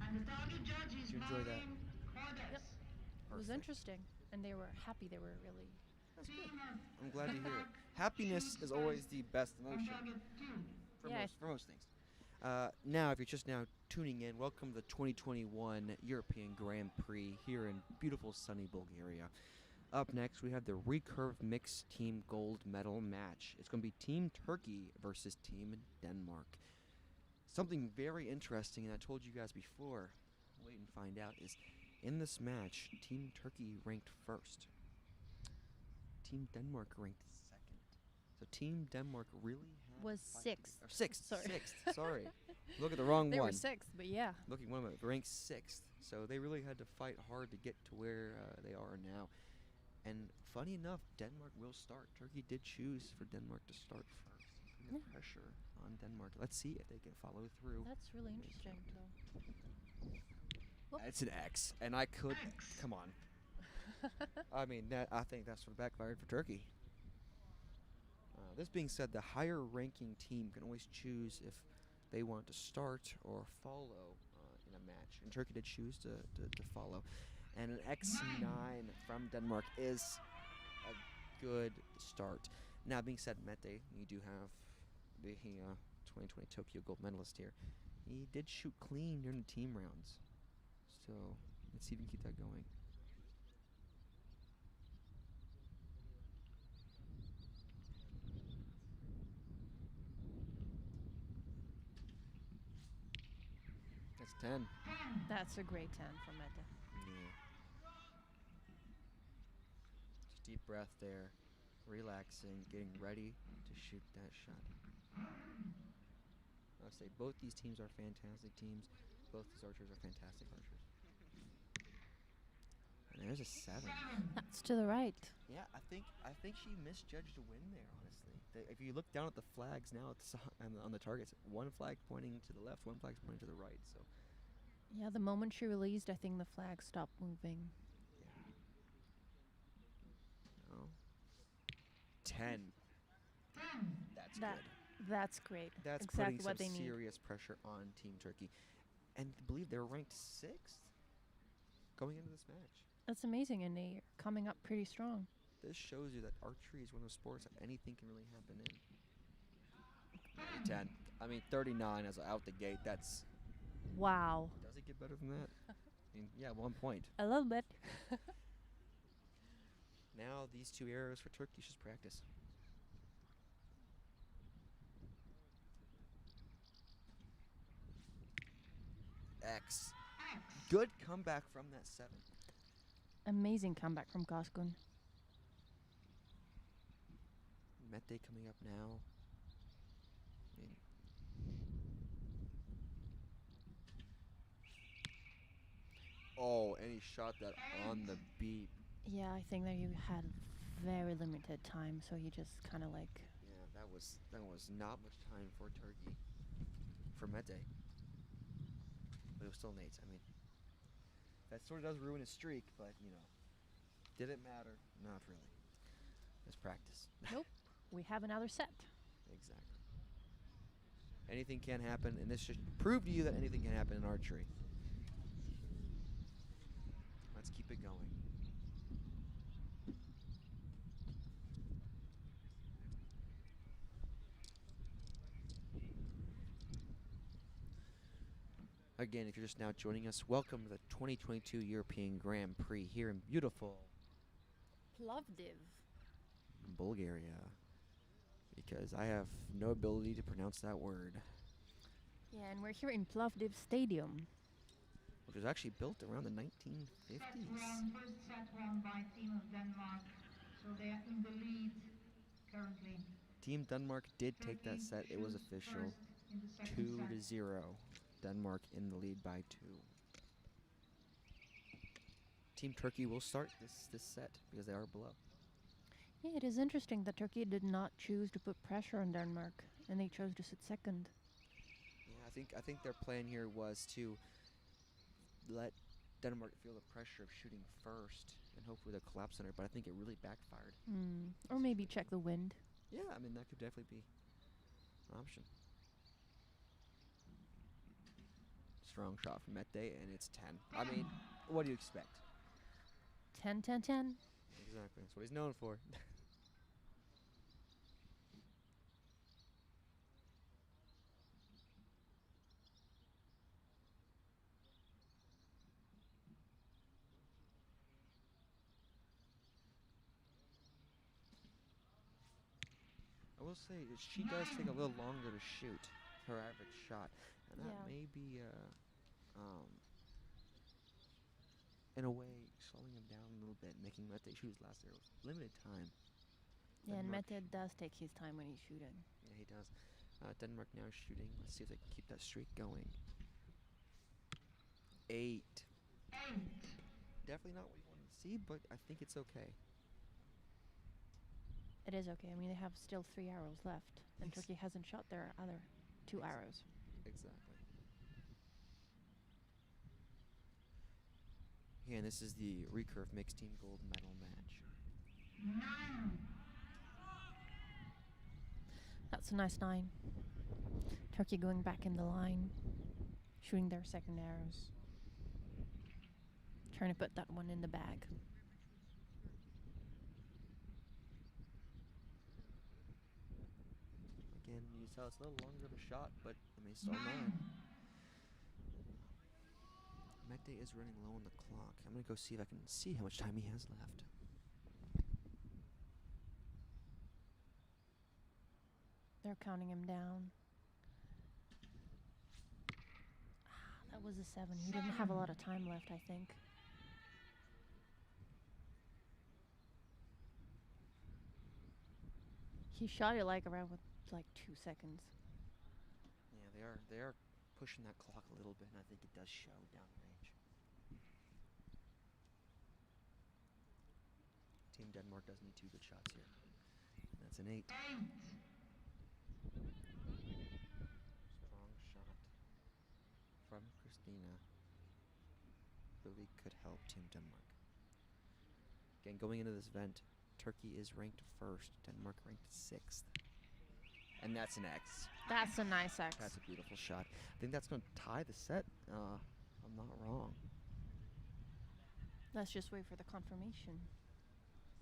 And the target judge is Did you enjoy that? Martin Cordes. Yep. It was interesting, and they were happy. They were really. That's good. I'm glad to hear it. Happiness is always the best emotion for, Yeah, most, for most things. Now, if you're just now tuning in, welcome to the 2021 European Grand Prix here in beautiful sunny Bulgaria. Up next, we have the Recurve Mixed Team Gold Medal match. It's going to be Team Turkey versus Team Denmark. Something very interesting, and I told you guys before, wait and find out, is in this match, Team Turkey ranked first. Team Denmark ranked second. So Team Denmark really had Was to fight sixth. to be- or sixth. Sorry. Sixth. Sorry. Look at the wrong They one. were sixth, but yeah. Looking one of them, ranked sixth. So they really had to fight hard to get to where they are now. And funny enough, Denmark will start. Turkey did choose for Denmark to start first. Putting the pressure on Denmark. Let's see if they can follow through. That's really interesting, though. It's an X, and I could. Come on. I mean, I think that's what backfired for Turkey. This being said, the higher-ranking team can always choose if they want to start or follow in a match, and Turkey did choose to follow. And an X9 from Denmark is a good start. Now, being said, Mete, you do have the 2020 Tokyo gold medalist here. He did shoot clean during the team rounds. So let's see if we can keep that going. That's 10. That's a great 10 from Meta. Yeah. Just deep breath there. Relaxing, getting ready to shoot that shot. I'll say both these teams are fantastic teams. Both these archers are fantastic archers. And there's a 7. That's to the right. Yeah, I think she misjudged a win there, honestly. If you look down at the flags now on the targets, one flag pointing to the left, one flag's pointing to the right. So Yeah, the moment she released, I think the flag stopped moving. oh. 10. That's good. That's great. That's exactly putting what some they need. serious pressure on Team Turkey. And I believe they're ranked 6th going into this match. That's amazing, and they're coming up pretty strong. This shows you that archery is one of those sports that anything can really happen in. 10. I mean, 39 as out the gate. That's. Wow. Does it get better than that? I mean, yeah, 1 point. A little bit. Now these 2 arrows for Turkey is just practice. X. Good comeback from that 7. Amazing comeback from Koskun. Mete coming up now. I mean, oh, and he shot that on the beat. Yeah, I think that you had very limited time, so you just kind of like. Yeah, that was not much time for Turkey, for Mete. But it was still Nate's. I mean, that sort of does ruin his streak, but did it matter? Not really. It's practice. Nope. We have another set. Exactly. Anything can happen, and this should prove to you that anything can happen in archery. Let's keep it going. Again, if you're just now joining us, welcome to the 2022 European Grand Prix here in beautiful Plovdiv, Bulgaria. Because I have no ability to pronounce that word. Yeah, and we're here in Plovdiv Stadium. Which was actually built around the 1950s. First set won by Team of Denmark, so they are in the lead currently. Team Denmark did take that set. It was official. 2-0. Denmark in the lead by 2. Team Turkey will start this set because they are below. Yeah, it is interesting that Turkey did not choose to put pressure on Denmark, and they chose to sit second. Yeah, I think their plan here was to let Denmark feel the pressure of shooting first, and hopefully they'll collapse on it. But I think it really backfired. Or maybe check the wind. Yeah, I mean that could definitely be an option. Strong shot from Mete, and it's 10. I mean, what do you expect? 10, 10, 10. Exactly. That's what he's known for. I will say she does take a little longer to shoot her average shot, and that Yeah. may be, in a way, slowing him down a little bit, making Mete shoot his last arrows. Limited time. Yeah, and Denmark Mete does take his time when he's shooting. Yeah, he does. Denmark now shooting. Let's see if they can keep that streak going. 8. Definitely not what you wanted to see, but I think it's okay. It is okay. I mean, they have still 3 arrows left, and Yes. Turkey hasn't shot their other 2 arrows. Exactly. Yeah, and this is the Recurve mixed team gold medal match. That's a nice 9. Turkey going back in the line, shooting their second arrows. Trying to put that one in the bag. Again, you tell it's a little longer of a shot, but I mean, still 9. Mete is running low on the clock. I'm going to go see if I can see how much time he has left. They're counting him down. That was a 7. He didn't have a lot of time left, I think. He shot it like around with like 2 seconds. Yeah, they are pushing that clock a little bit, and I think it does show downrange. Team Denmark does need 2 good shots here. And that's an 8. Strong shot from Christina. Really could help Team Denmark. Again, going into this event, Turkey is ranked 1st, Denmark ranked 6th. And that's an X. That's a nice X. That's a beautiful shot. I think that's going to tie the set. I'm not wrong. Let's just wait for the confirmation.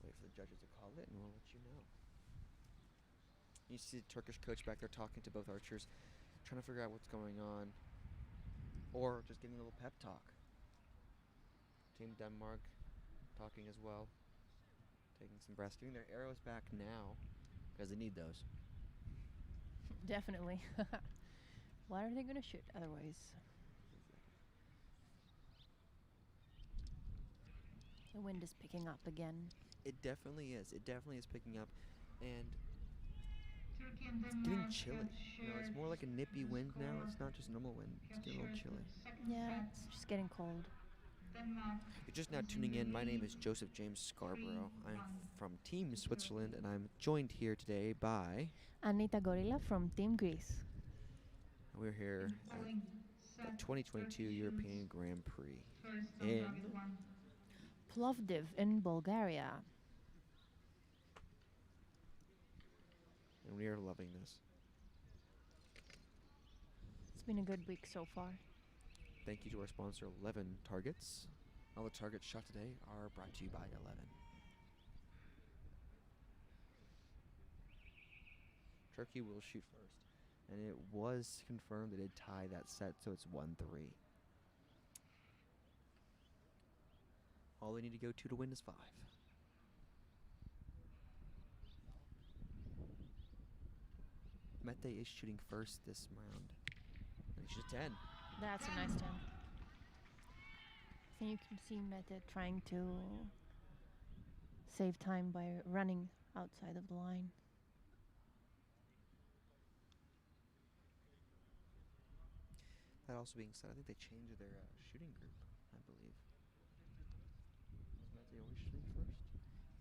Wait for the judges to call it, and we'll let you know. You see the Turkish coach back there talking to both archers, trying to figure out what's going on, or just giving a little pep talk. Team Denmark talking as well, taking some breaths, getting their arrows back now, because they need those. Definitely. What are they going to shoot otherwise? The wind is picking up again. It definitely is. It definitely is picking up, and it's getting chilly. You know, it's more like a nippy wind now. It's not just normal wind. It's getting a little chilly. Yeah, it's just getting cold. If you're just now tuning in, my name is Joseph James Scarborough. I'm from Team Switzerland, and I'm joined here today by Anita Gorilla from Team Greece. We're here at the 2022 European Grand Prix in Plovdiv in Bulgaria. and we are loving this. It's been a good week so far. Thank you to our sponsor, 11 Targets. All the targets shot today are brought to you by 11. Turkey will shoot first, and it was confirmed that it tied that set, so it's 1-3. All they need to go 2 to win is 5. Mete is shooting first this round. And he shoots 10. That's a nice 10. I think you can see Mete trying to save time by running outside of the line. That also being said, I think they changed their shooting group, I believe. Was Mete always shooting first?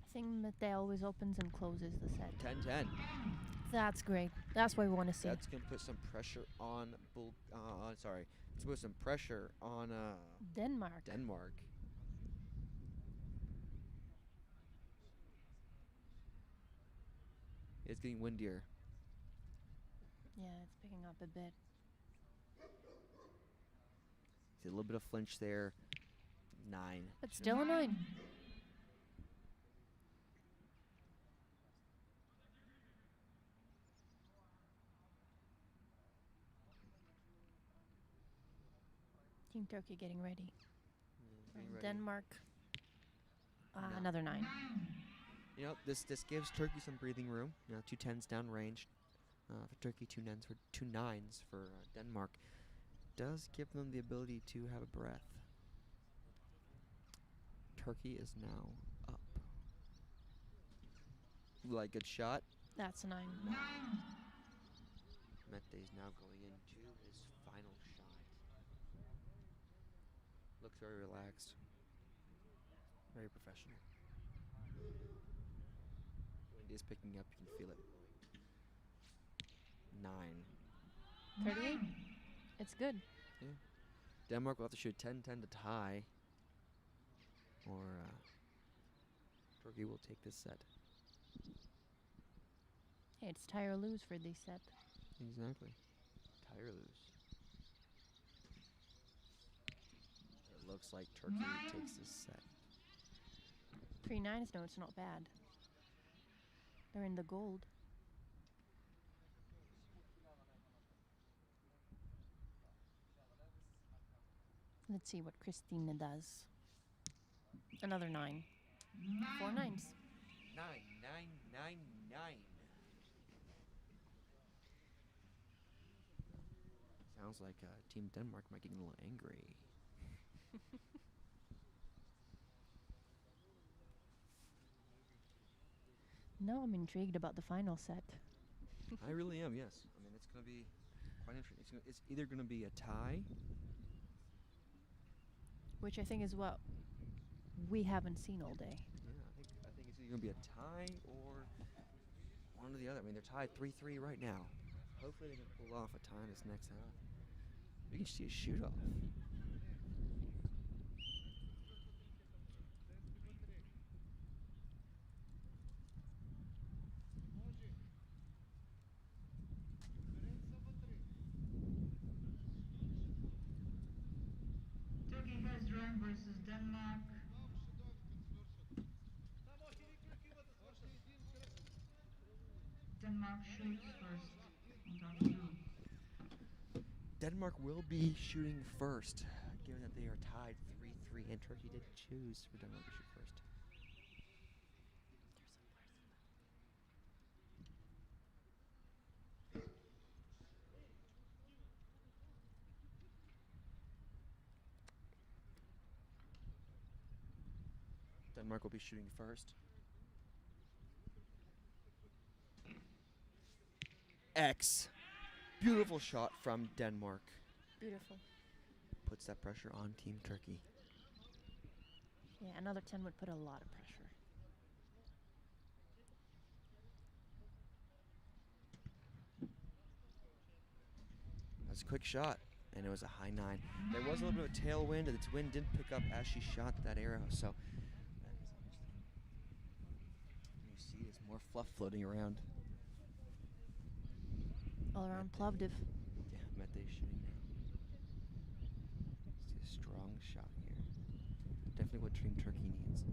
I think Mete always opens and closes the set. 10-10. That's great. That's what we want to see. That's going to put some pressure on Let's put some pressure on Denmark. Denmark. It's getting windier. Yeah, it's picking up a bit. see a little bit of flinch there. 9. But still a 9. Team Turkey getting ready. Getting ready. Denmark. No. Another 9. You know, this gives Turkey some breathing room. You know, 2 10s downrange for Turkey, 2 9s for Denmark. Does give them the ability to have a breath. Turkey is now up. Like, good shot. That's a 9. Mette's now going into his final shot. Looks very relaxed. Very professional. Wind is picking up, you can feel it. 9. 38. It's good. Yeah. Denmark will have to shoot 10-10 to tie. Or Turkey will take this set. Hey, it's tie or lose for this set. Exactly. Tie or lose. It looks like Turkey takes this set. 3 9s, no, it's not bad. They're in the gold. Let's see what Christina does. Another 9. 4 9s. 9, 9, 9, 9. Sounds like Team Denmark might get a little angry. No, I'm intrigued about the final set. I really am, yes. I mean, it's going to be quite interesting. It's either going to be a tie. Which I think is what we haven't seen all day. Yeah, I think it's either going to be a tie or one or the other. I mean, they're tied 3-3 right now. Hopefully they can pull off a tie in this next half. We can see a shoot-off. Turkey first round versus Denmark. Denmark shoots first on top 2. Denmark will be shooting first, given that they are tied 3-3, and Turkey did choose for Denmark to shoot first. Denmark will be shooting first. X. Beautiful shot from Denmark. Beautiful. Puts that pressure on Team Turkey. Yeah, another 10 would put a lot of pressure. That's a quick shot, and it was a high 9. There was a little bit of a tailwind, and its wind didn't pick up as she shot that arrow, so that is interesting. You see there's more fluff floating around. All around Plovdiv. Yeah, Mete shooting now. See a strong shot here. Definitely what Team Turkey needs.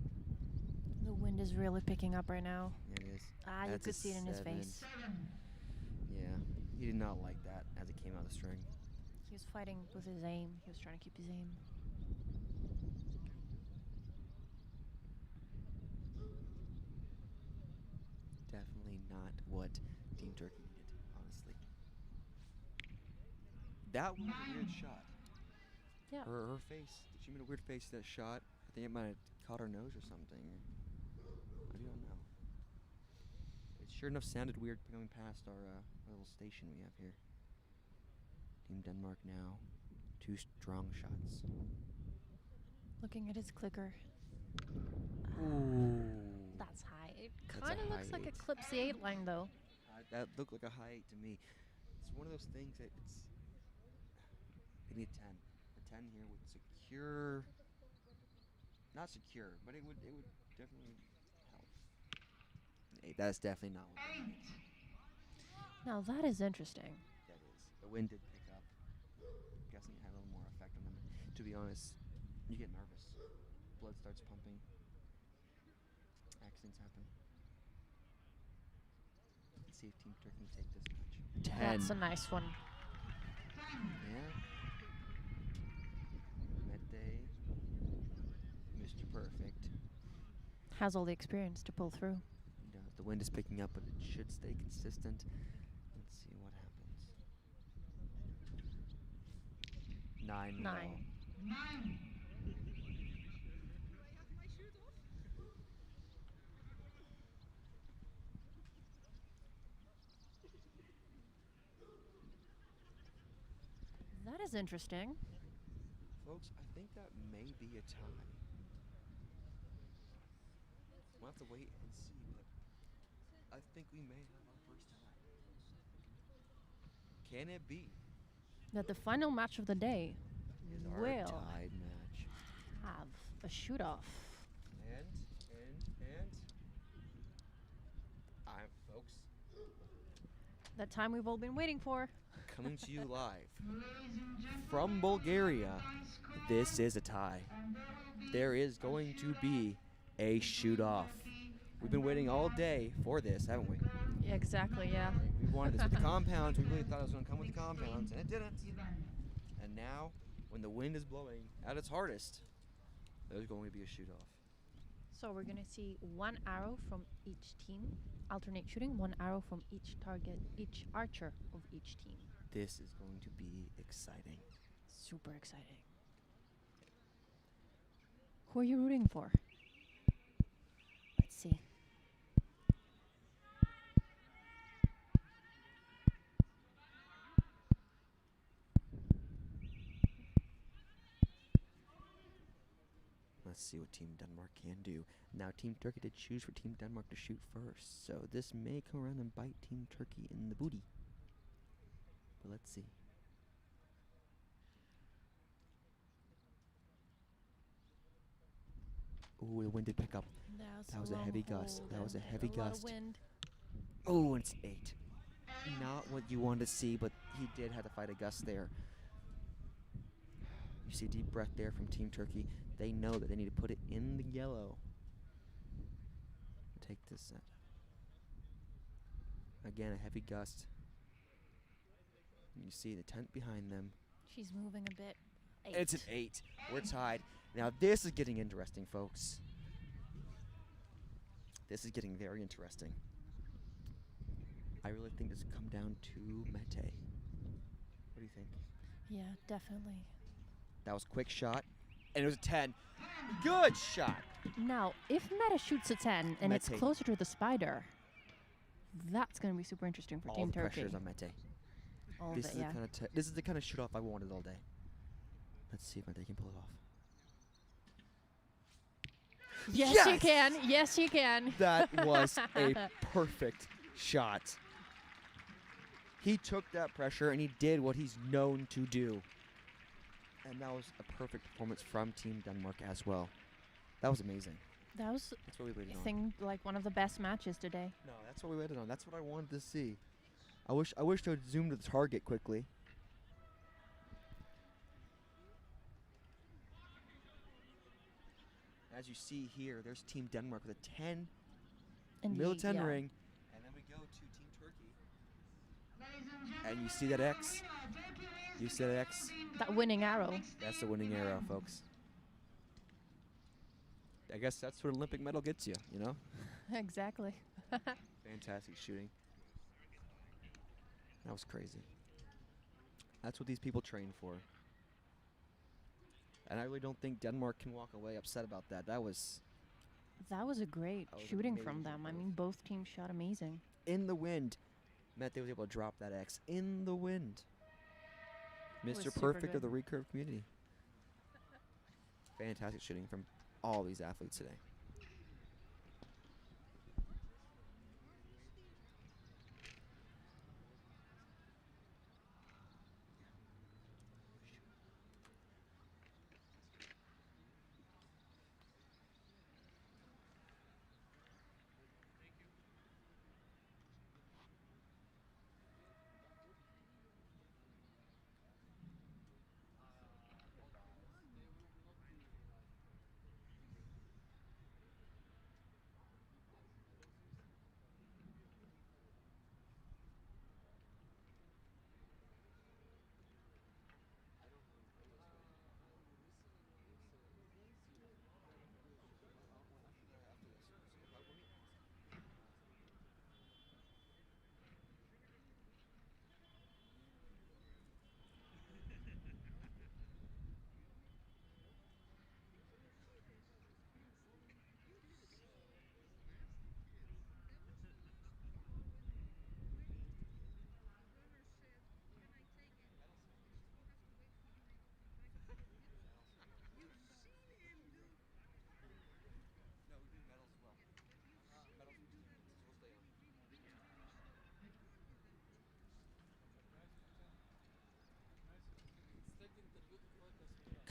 The wind is really picking up right now. It is. Ah, you could see it in his face. Yeah, he did not like that as it came out of the string. He was fighting with his aim. He was trying to keep his aim. Definitely not what Team Turkey needed, honestly. That was a weird shot. Yeah. Her face. She made a weird face to that shot. I think it might have caught her nose or something. I don't know. It sure enough sounded weird going past our little station we have here. Team Denmark now. 2 strong shots. Looking at his clicker. Ooh. That's high. It That's kind of a looks high like a 8. Clipsy 8 line, though. That looked like a high 8 to me. It's one of those things that it's maybe a 10. A 10 here would secure, not secure, but it would definitely help. An 8. That's definitely not what we need. Now that is interesting. That is. The wind did pick up. I'm guessing it had a little more effect on them. To be honest, you get nervous. Blood starts pumping. Accidents happen. Let's see if Team Turkey can take this match. 10. That's a nice one. Yeah. Mete. Mr. Perfect. Has all the experience to pull through. He does. The wind is picking up, but it should stay consistent. Let's see what happens. 9. 9. That is interesting. Folks, I think that may be a tie. We'll have to wait and see, but I think we may have our first tie. Can it be? That the final match of the day Is our will tied match. have a shoot-off. And folks, That time we've all been waiting for. coming to you live from Bulgaria, this is a tie. There is going to be a shoot-off. We've been waiting all day for this, haven't we? Exactly, yeah. We wanted this with the compounds. We really thought it was going to come with the compounds, and it didn't. And now, when the wind is blowing at its hardest, there's going to be a shoot-off. So we're going to see one arrow from each team, alternate shooting, one arrow from each target, each archer of each team. This is going to be exciting. Super exciting. Who are you rooting for? Let's see. Let's see what Team Denmark can do. Now, Team Turkey did choose for Team Denmark to shoot first, so this may come around and bite Team Turkey in the booty. But let's see. Ooh, the wind did pick up. That was a heavy gust. That was a heavy gust. Wind. Oh, and it's 8. Not what you wanted to see, but he did have to fight a gust there. You see a deep breath there from Team Turkey. They know that they need to put it in the yellow. Take this set. Again, a heavy gust. You see the tent behind them. She's moving a bit. 8. It's an 8. We're tied. Now this is getting interesting, folks. This is getting very interesting. I really think this will come down to Mete. What do you think? Yeah, definitely. That was a quick shot, and it was a 10. Good shot. Now, if Meta shoots a 10 and it's Mete. closer to the spider, that's going to be super interesting for All Team the Turkey. pressure's on Mete. All of This it, is yeah. this is the kind of shoot off I wanted all day. Let's see if Mete can pull it off. Yes, you can. Yes, you can. That was a perfect shot. He took that pressure and he did what he's known to do. And that was a perfect performance from Team Denmark as well. That was amazing. That was, That's what we waited I on. think, like one of the best matches today. No, that's what we waited on. That's what I wanted to see. I wish they would zoom to the target quickly. As you see here, there's Team Denmark with a 10, middle Indeed, 10 yeah. ring, and then we go to Team Turkey. And you see that X? You see that X? That winning arrow. That's the winning arrow, folks. I guess that's what Olympic medal gets you, you know? Exactly. Fantastic shooting. That was crazy. That's what these people train for. And I really don't think Denmark can walk away upset about that. That was That was a great That was shooting from amazing them. I move. mean, both teams shot amazing. in the wind. Mete was able to drop that X in the wind. was Mr. super Perfect of the good. Recurve community. Fantastic shooting from all these athletes today.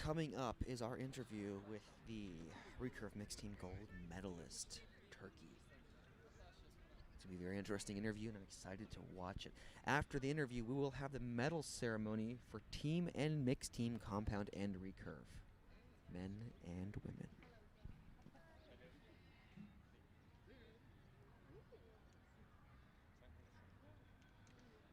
coming up is our interview with the Recurve Mixed Team Gold medalist, Turkey. It's going to be a very interesting interview, and I'm excited to watch it. After the interview, we will have the medal ceremony for team and mixed team compound and recurve, men and women.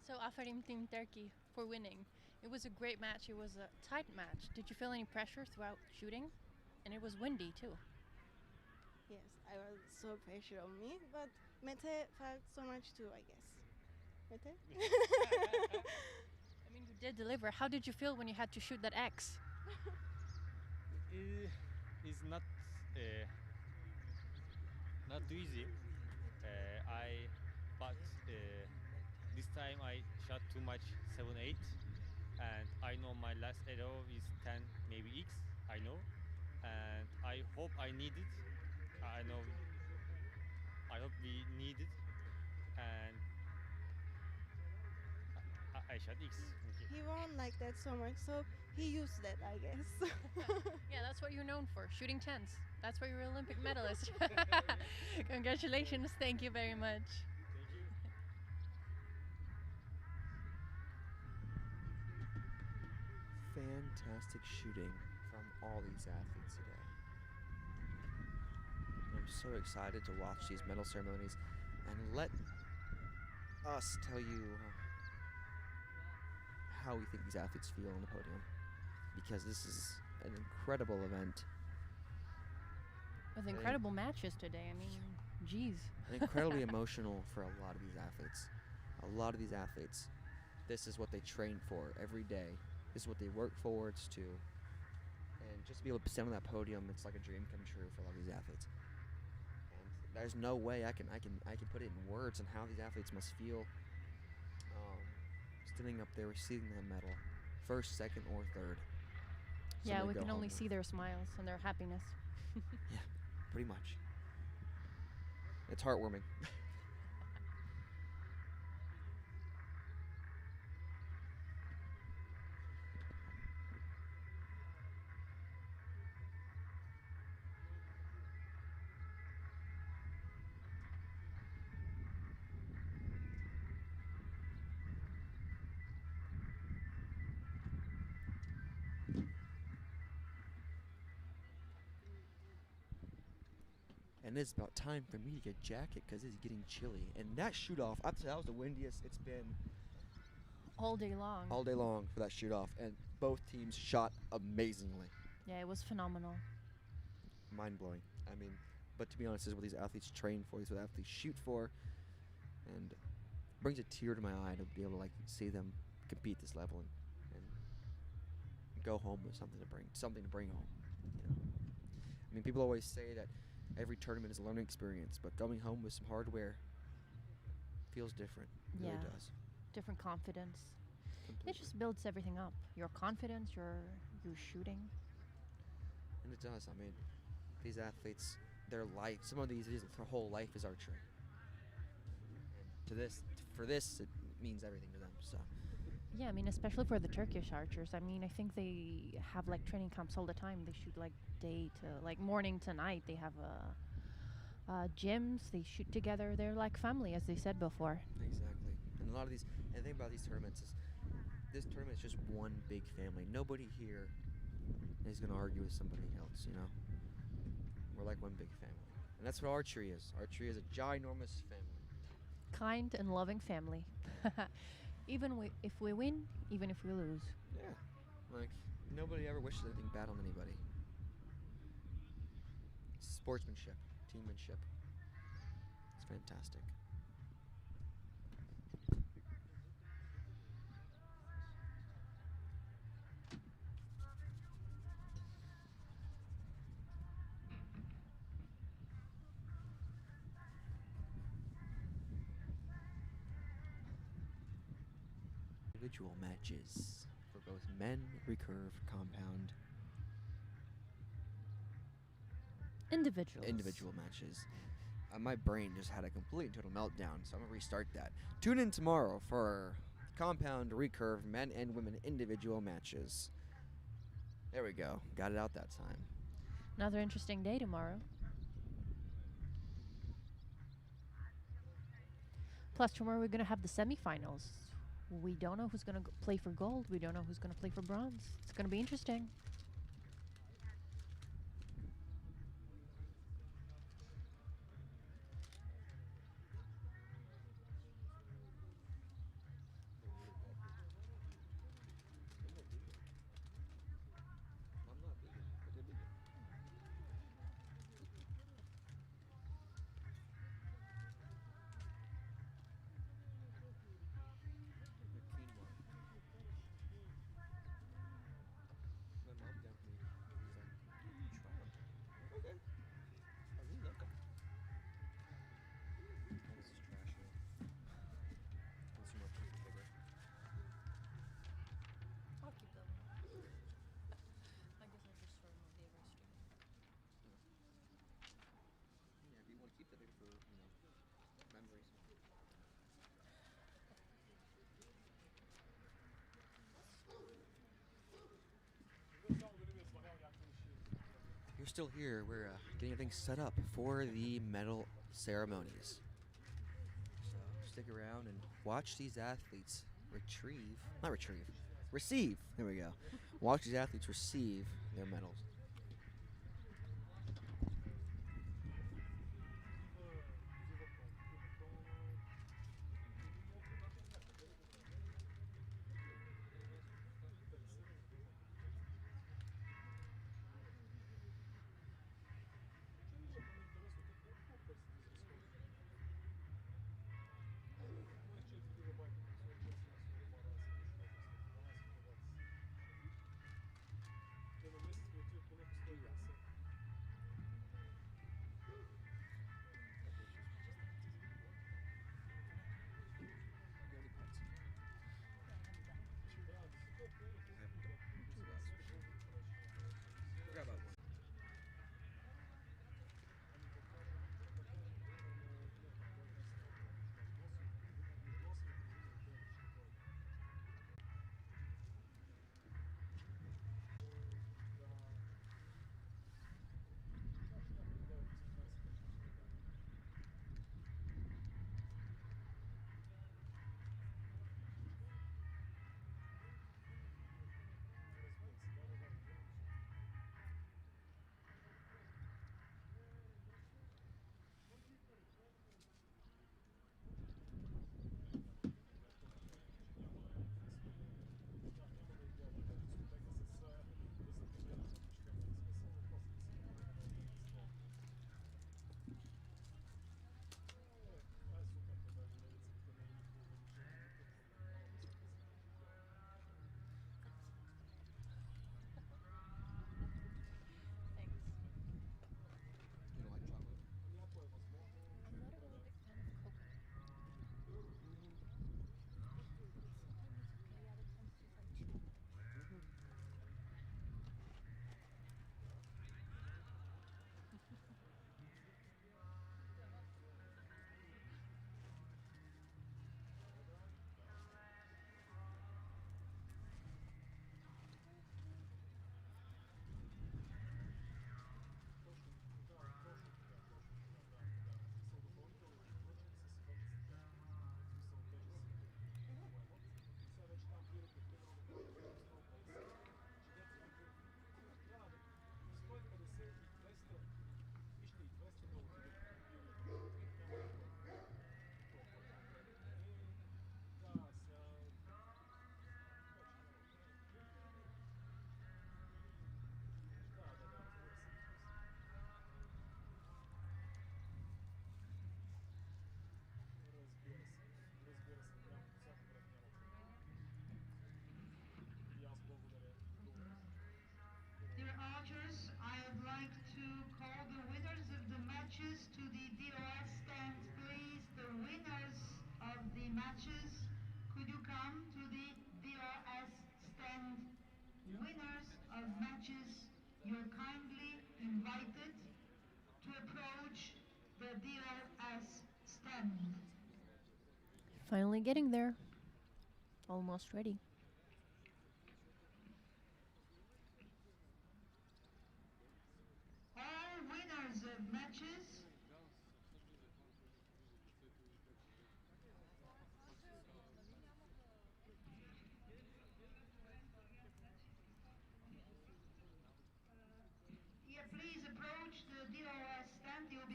So Aferin Team Turkey for winning. It was a great match. It was a tight match. Did you feel any pressure throughout shooting? And it was windy too. Yes, I was so pressure on me, but Mete felt so much too, I guess. Mete? I mean, you did deliver. How did you feel when you had to shoot that X? It's not too easy. But this time I shot too much 7-8, and I know my last arrow is 10, maybe X. I know, and I hope I need it. I know. I hope we need it, and I shot X. Okay. He won't like that so much, so he used that, I guess. Yeah, that's what you're known for, shooting tens. That's why you're an Olympic medalist. Congratulations. Thank you very much. Fantastic shooting from all these athletes today. I'm so excited to watch these medal ceremonies, and let us tell you how we think these athletes feel on the podium, because this is an incredible event. With incredible matches today. I mean, geez. And incredibly emotional for a lot of these athletes. A lot of these athletes, this is what they train for every day. This is what they work forwards to. And just to be able to stand on that podium, it's like a dream come true for a lot of these athletes. And there's no way I can put it in words on how these athletes must feel standing up there receiving that medal, first, second, or third. Yeah, we can only see their smiles and their happiness. Yeah, pretty much. It's heartwarming. And it's about time for me to get a jacket because it's getting chilly. And that shoot off, that was the windiest it's been all day long. All day long for that shoot off. And both teams shot amazingly. Yeah, it was phenomenal. Mind blowing. I mean, but to be honest, this is what these athletes train for, this is what athletes shoot for. And it brings a tear to my eye to be able to like see them compete this level and go home with something to bring home. You know? I mean, people always say that every tournament is a learning experience, but coming home with some hardware feels different. It really does. Different confidence. Completely. It just builds everything up. Your confidence, your shooting. And it does. I mean, these athletes, their life, some of these, their whole life is archery. And for this, it means everything to them. So. Yeah, I mean, especially for the Turkish archers. I mean, I think they have like training camps all the time. They shoot like day to like morning to night. They have gyms. They shoot together. They're like family, as they said before. Exactly. And a lot of these, and the thing about these tournaments is, this tournament is just one big family. Nobody here is going to argue with somebody else, you know? We're like one big family. And that's what archery is. Archery is a ginormous family. Kind and loving family. Even if we win, even if we lose. Yeah. Like, nobody ever wishes anything bad on anybody. Sportsmanship, teammanship. It's fantastic. Individual matches for both men, recurve, compound. Individual matches. My brain just had a complete and total meltdown, so I'm going to restart that. Tune in tomorrow for compound, recurve, men and women individual matches. There we go. Got it out that time. Another interesting day tomorrow. Plus, tomorrow we're going to have the semifinals. We don't know who's going to play for gold. We don't know who's going to play for bronze. It's going to be interesting. I'll keep them. I guess I'll just throw them over the other stream. Yeah, if you want to keep the bigger for, memories. You're still here. We're getting everything set up for the medal ceremonies. So stick around and watch these athletes receive. There we go. Watch these athletes receive their medals. Dear archers, I would like to call the winners of the matches to the DOS stands, please. The winners of the matches, could you come to the DOS stand? Winners of matches, you're kindly invited to approach the DOS stand. Finally getting there. Almost ready.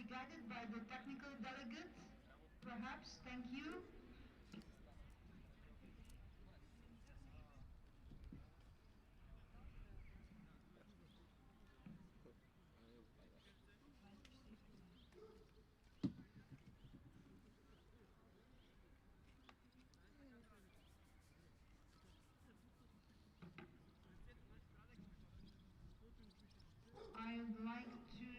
guided by the technical delegate, perhaps. Thank you. I would like to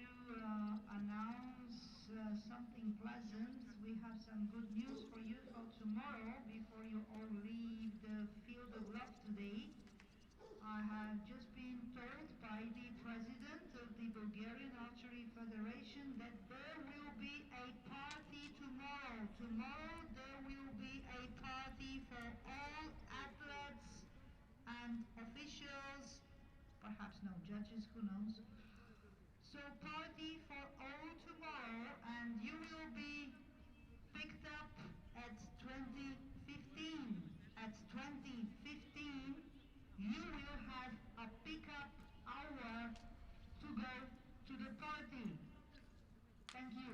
announce something pleasant. We have some good news for you for tomorrow before you all leave the field of love today. I have just been told by the president of the Bulgarian Archery Federation that there will be a party tomorrow. Tomorrow there will be a party for all athletes and officials, perhaps no judges, who knows. So party for all tomorrow, and you will be picked up at 2015. At 2015, you will have a pickup hour to go to the party. Thank you.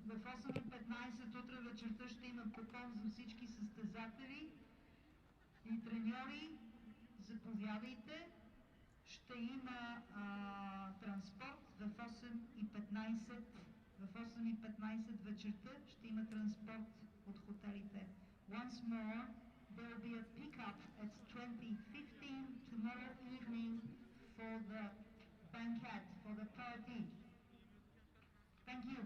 В 8:15 утре вечерта ще има купон за всички състезатели и треньори. Заповядайте. Ще има транспорт в 8:15. В 8:15 вечерта ще има транспорт от хотелите. Once more, there will be a pickup at 20:15 tomorrow evening for the banquet, for the party. Thank you.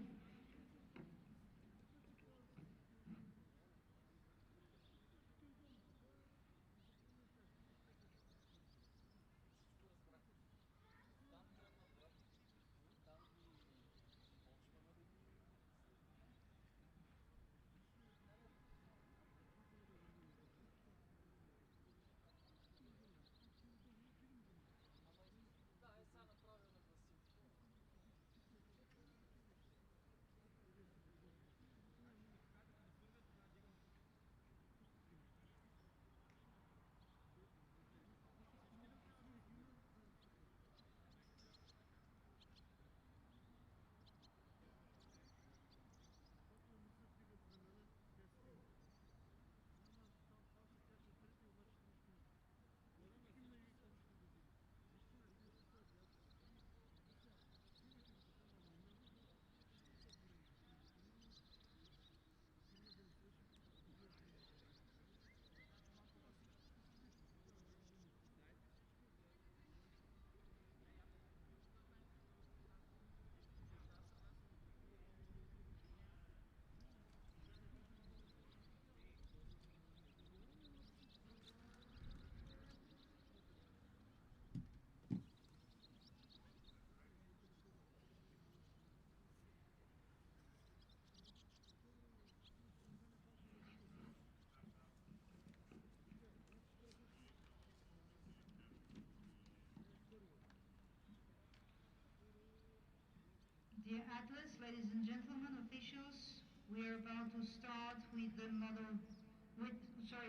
Dear athletes, ladies and gentlemen, officials, we are about to start with the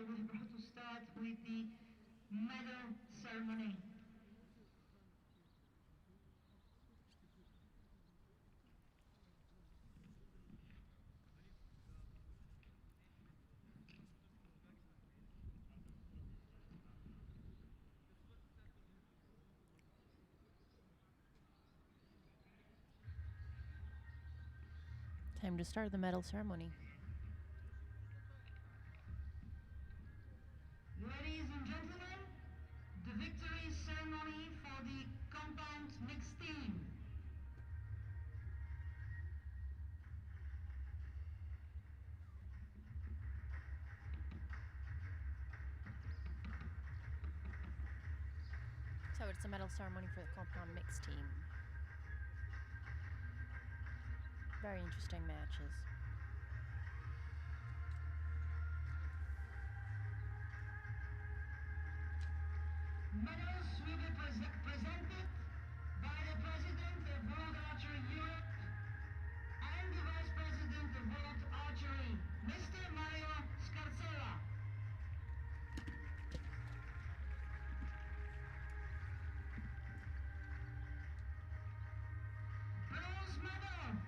we're about to start with the medal ceremony. Time to start the medal ceremony. Ladies and gentlemen, the victory ceremony for the compound mixed team. So it's a medal ceremony for the compound mixed team. Very interesting matches. Medals will be presented by the President of World Archery Europe and the Vice President of World Archery, Mr. Mario Scarsella. Bronze medal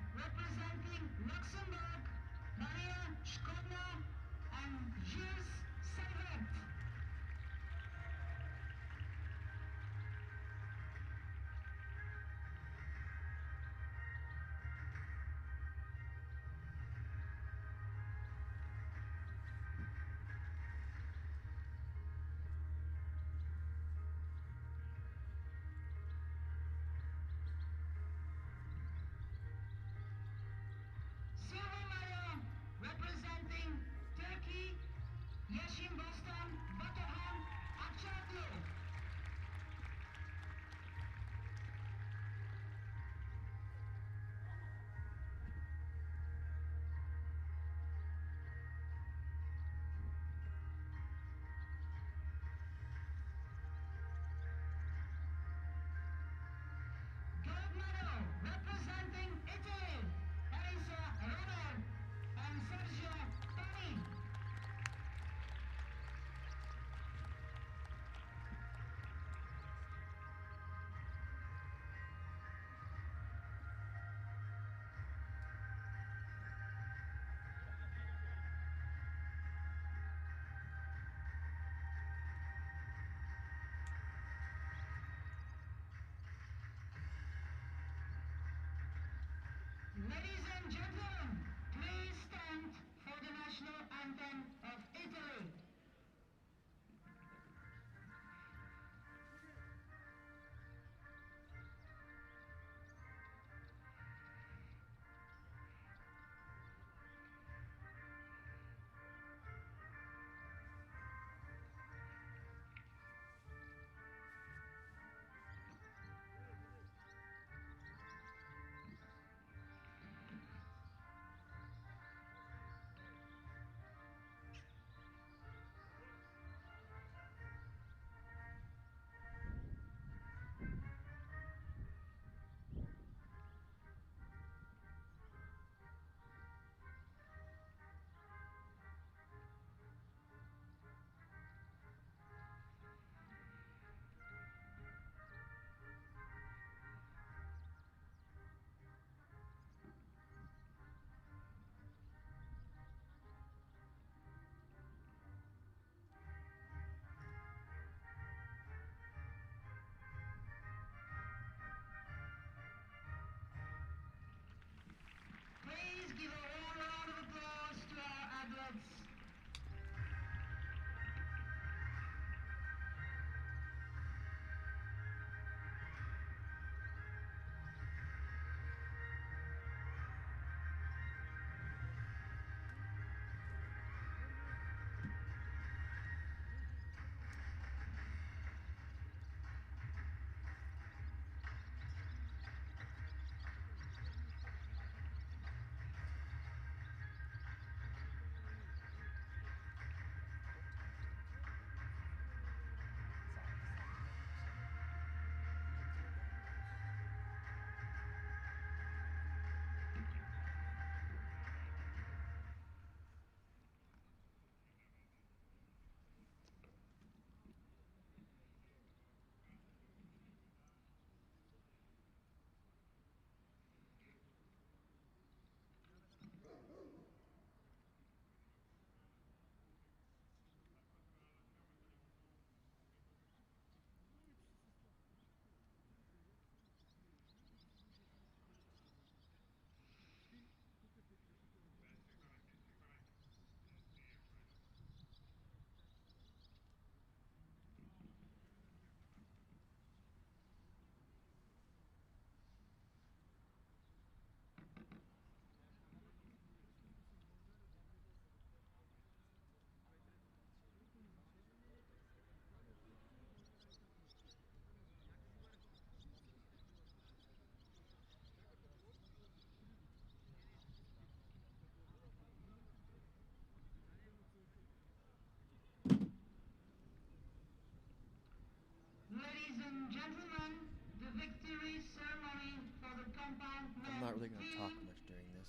not really going to talk much during this.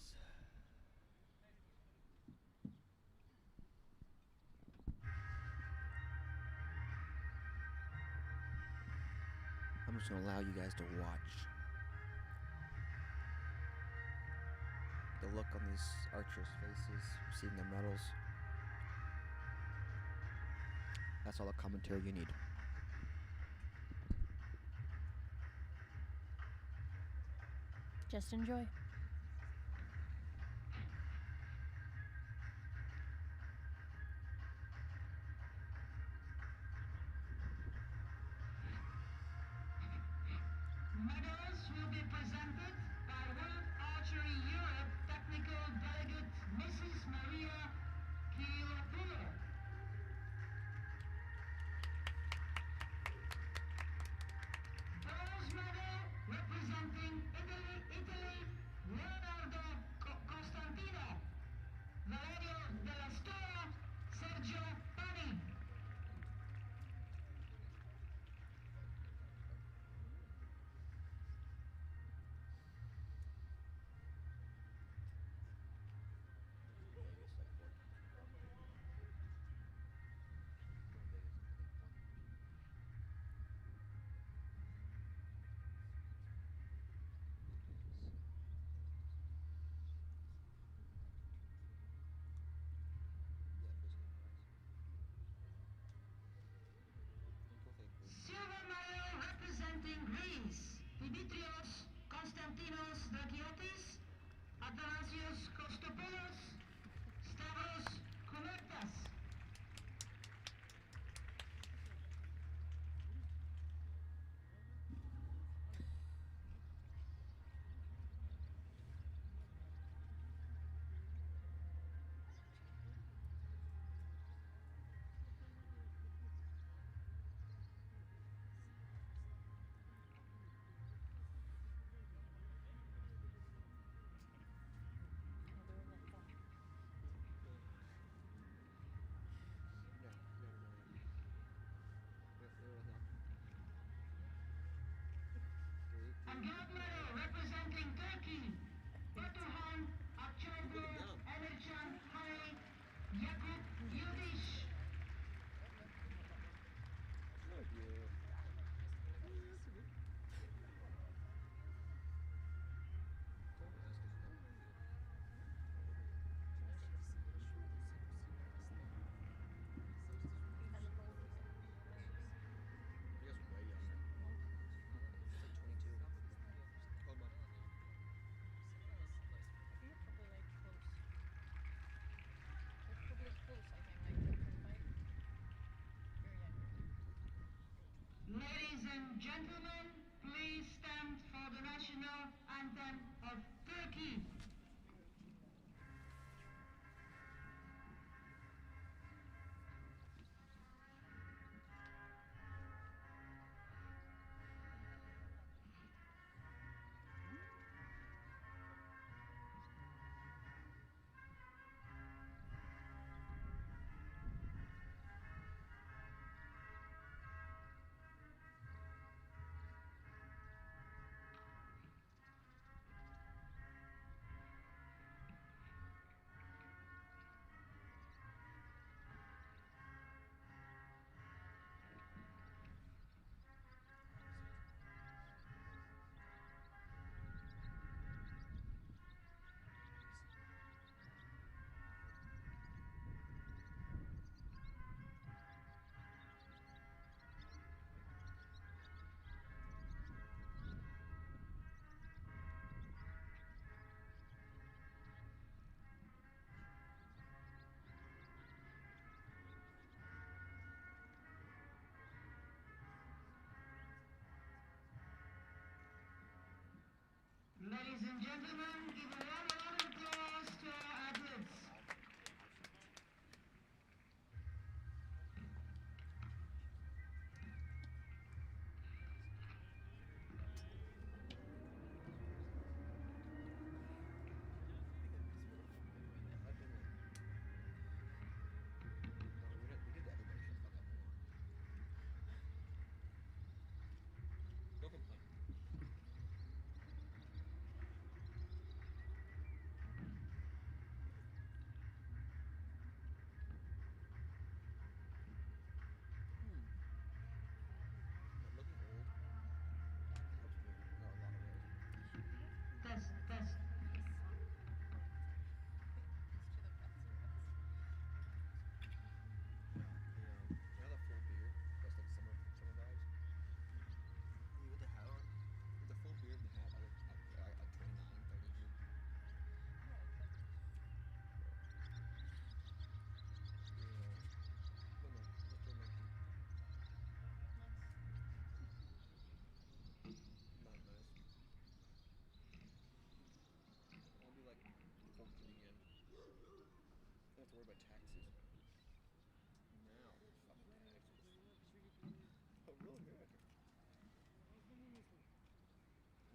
I'm just going to allow you guys to watch the look on these archers' faces, receiving their medals. That's all the commentary you need. Just enjoy. Medals will be presented by World Archery Europe Technical Delegate Mrs. Maria Kilopulo. Bronze medal representing Italy, Leonardo Costantino, Valerio della Storia, Sergio Pani.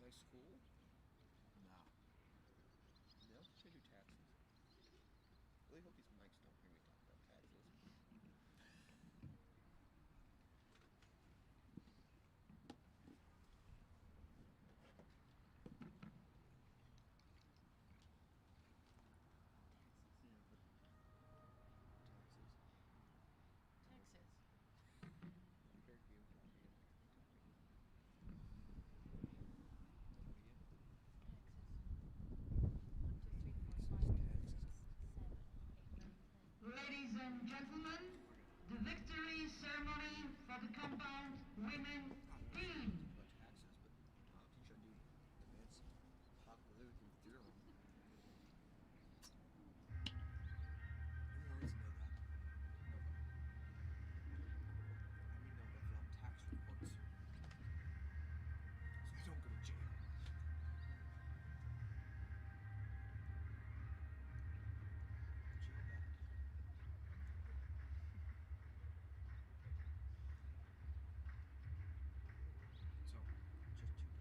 my school? No. They'll teach I do taxes. I really hope these mics don't hear me talk about taxes. Taxes. Turkey and Plovdiv. Ladies and gentlemen, the victory ceremony for the compound women team. About taxes, but I'll teach I do advanced probability theorem. Everyone always know that. Nobody. Let me know if I fill out tax reports. So I don't go to jail. Jail bad. So, just two dogs.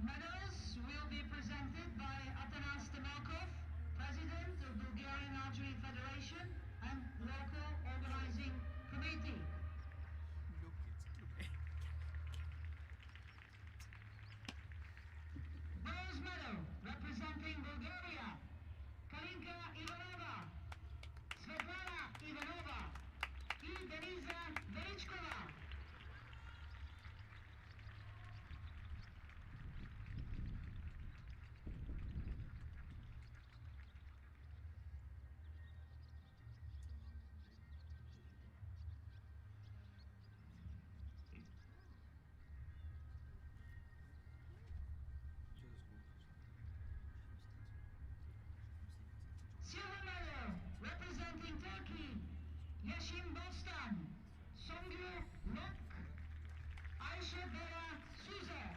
Medals will be presented by Atanas Temelkov, President of Bulgarian Archery Federation and local organizing committee. No kids, get away. Bronze medal representing Bulgaria, Kalinka Ivanova, Svetlana Ivanova, and Denisa Velichkova. Silver medal representing Turkey, Yeşim Bostan, Songül Lok, Ayşe Bera Suzer.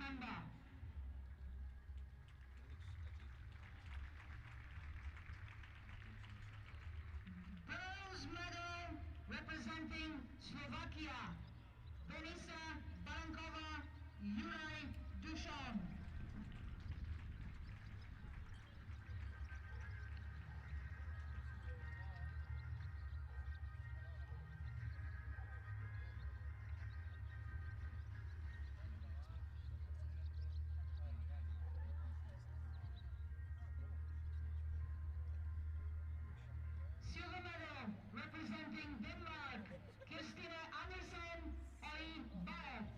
member. Bronze medal representing Slovakia, Denisa Balankova, Juraj Dušan. Silver medal representing Denmark, Kirstine Andersen, Ollie Barek.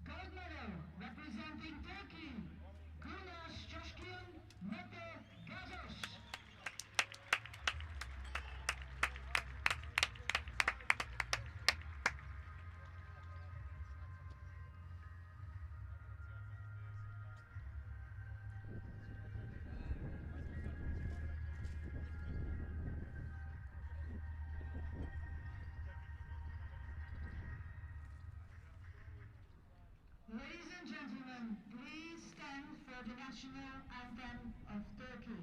Gold medal representing Turkey, Gulnaz Coşkun, Mete Gazos. Ladies and gentlemen, please stand for the national anthem of Turkey.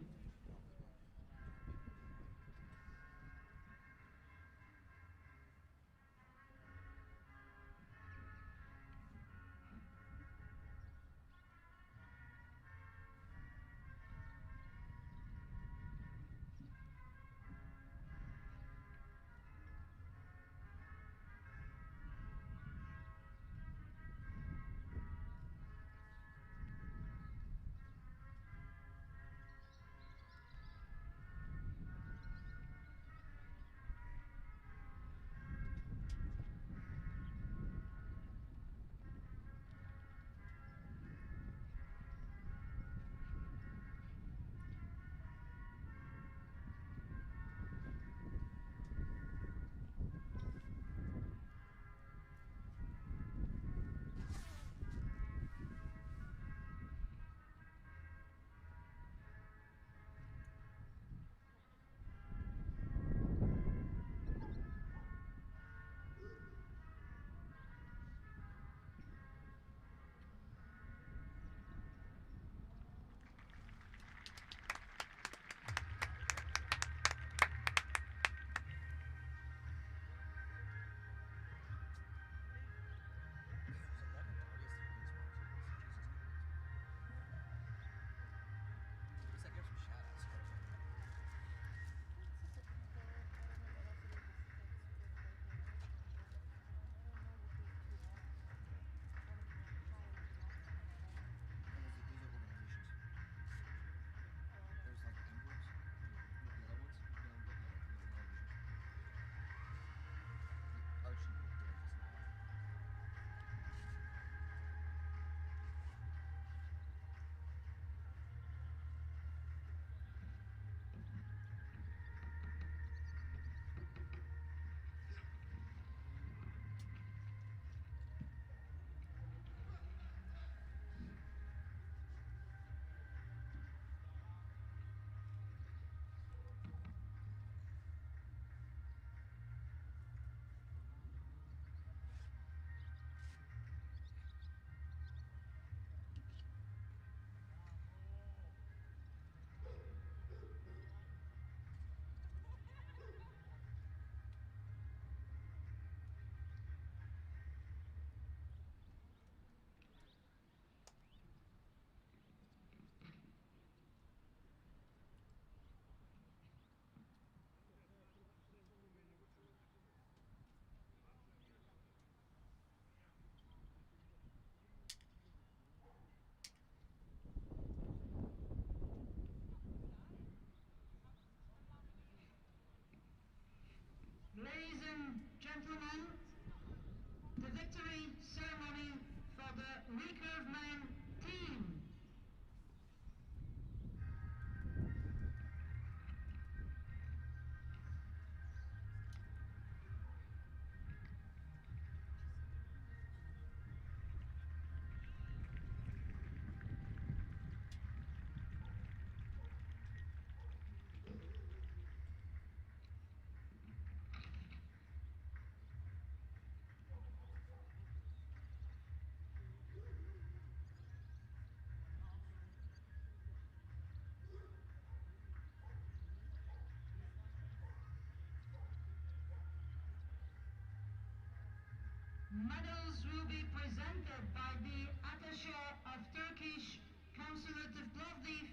Medals will be presented by the Attaché of Turkish Consulate of Plovdiv,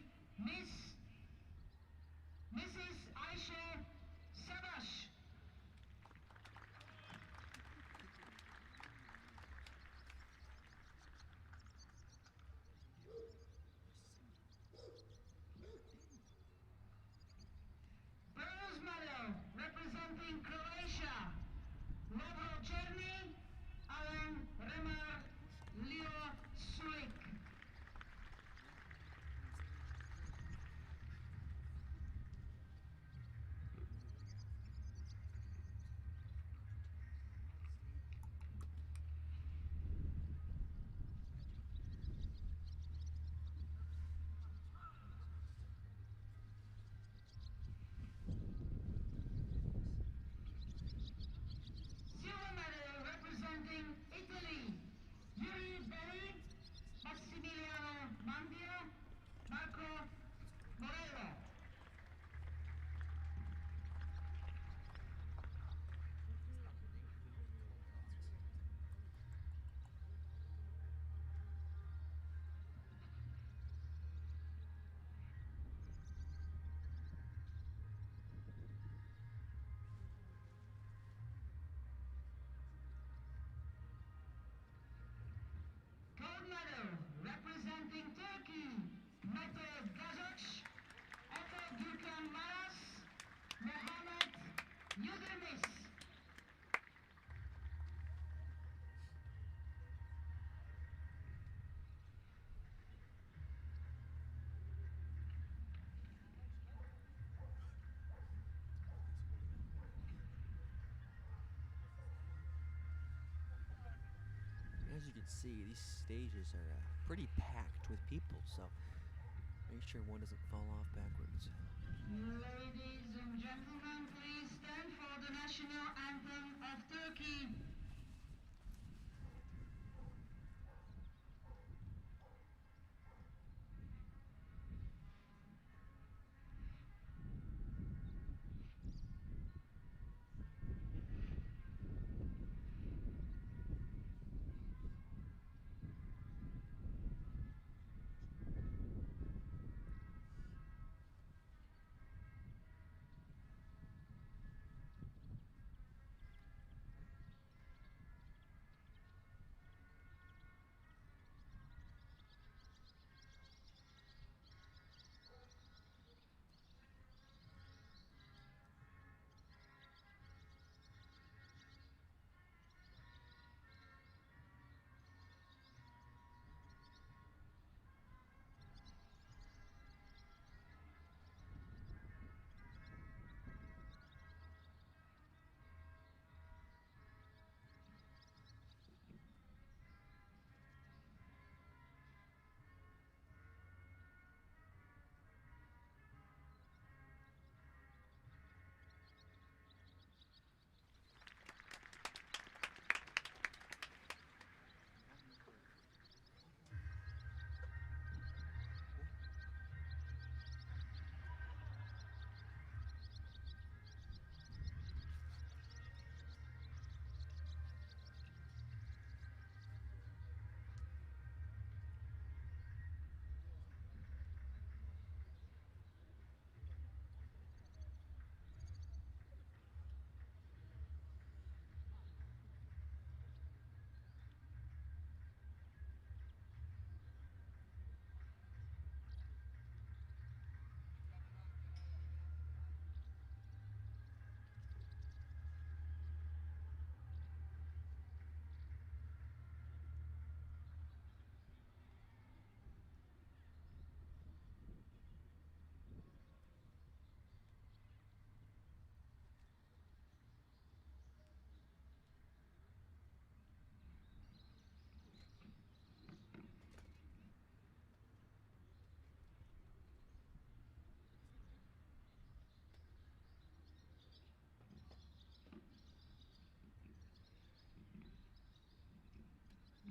Mrs. Ayşe Savaş. Bronze medal representing Croatia, Lovro Cherny, Alan Remar, Leo Sulik. Silver medal representing Italy, Yuri Belli, Massimiliano Mandia, Marco Morello. Gold medal representing Turkey, Mete Gazoc, Efe Gürkan Maras, Mohamed Yildirim. As you can see, these stages are pretty packed with people, so make sure one doesn't fall off backwards. Ladies and gentlemen, please stand for the national anthem of Turkey.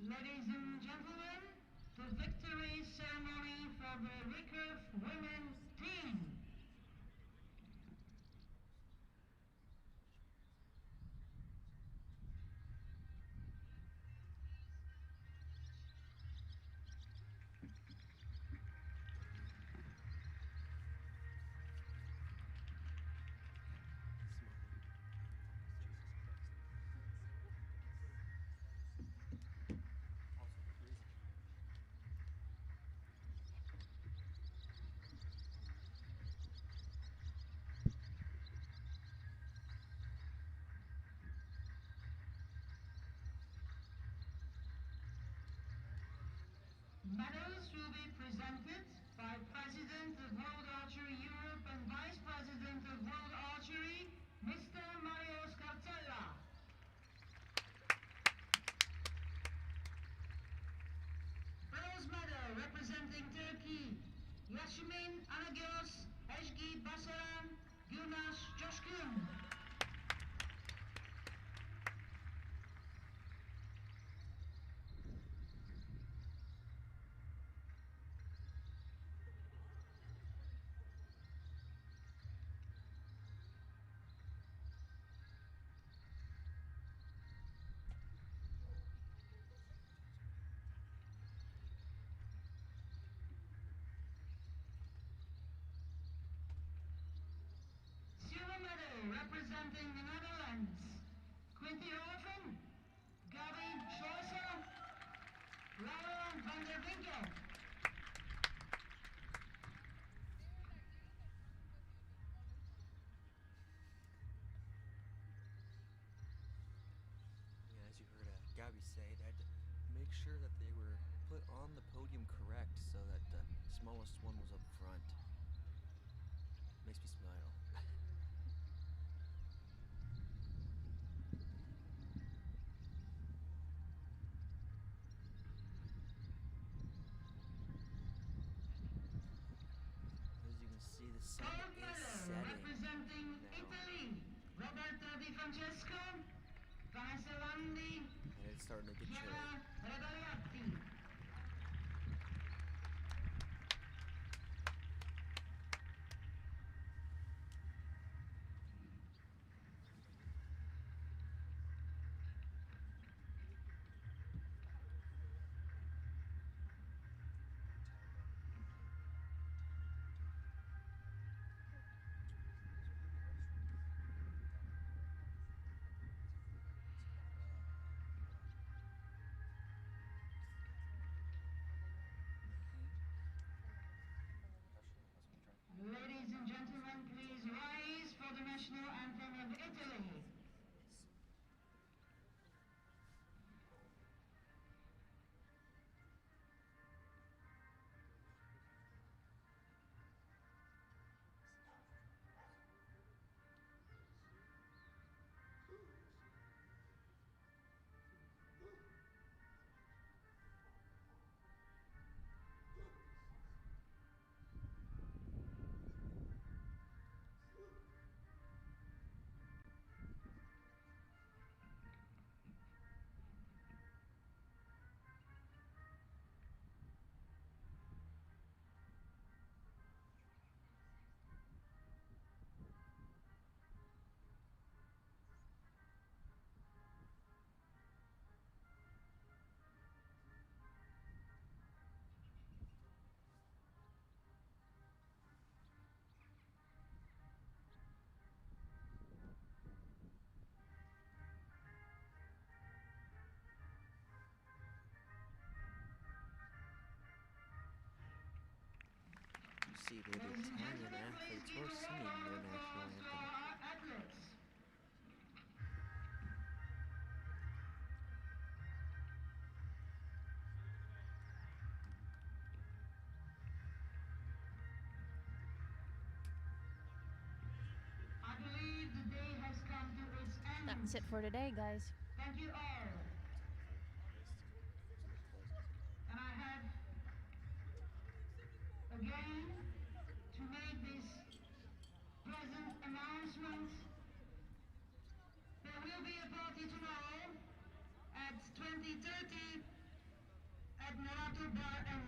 Ladies and gentlemen, the victory ceremony for the Recurve women team. Medals will be presented by President of World Archery Europe and Vice President of World Archery, Mr. Mario Scarcella. Bronze medal representing Turkey, Yasemin Anagos, Ezgi Basaran, Yunus Coşkun. Silver medal representing the Netherlands, Quinty Hoven, Gabi Schleusser, Laurent van der Winkel. Yeah, as you heard Gabby say, they had to make sure that they were put on the podium correct so that the smallest one was up front. Makes me smile. As you can see, the sun Gold is medal setting representing now, Italy, Roberto Di Francesco, Vanessa Landi, and it's starting to get chilly. Chiara Rebaliatti. Ladies and gentlemen, please rise for the national anthem of Italy. You see, the Italian athletes were singing their national anthem. I believe the day has come to its end. That's it for today, guys. Thank you all. And I have again to make this pleasant announcement. There will be a party tomorrow at 20:30 at Nerato Bar and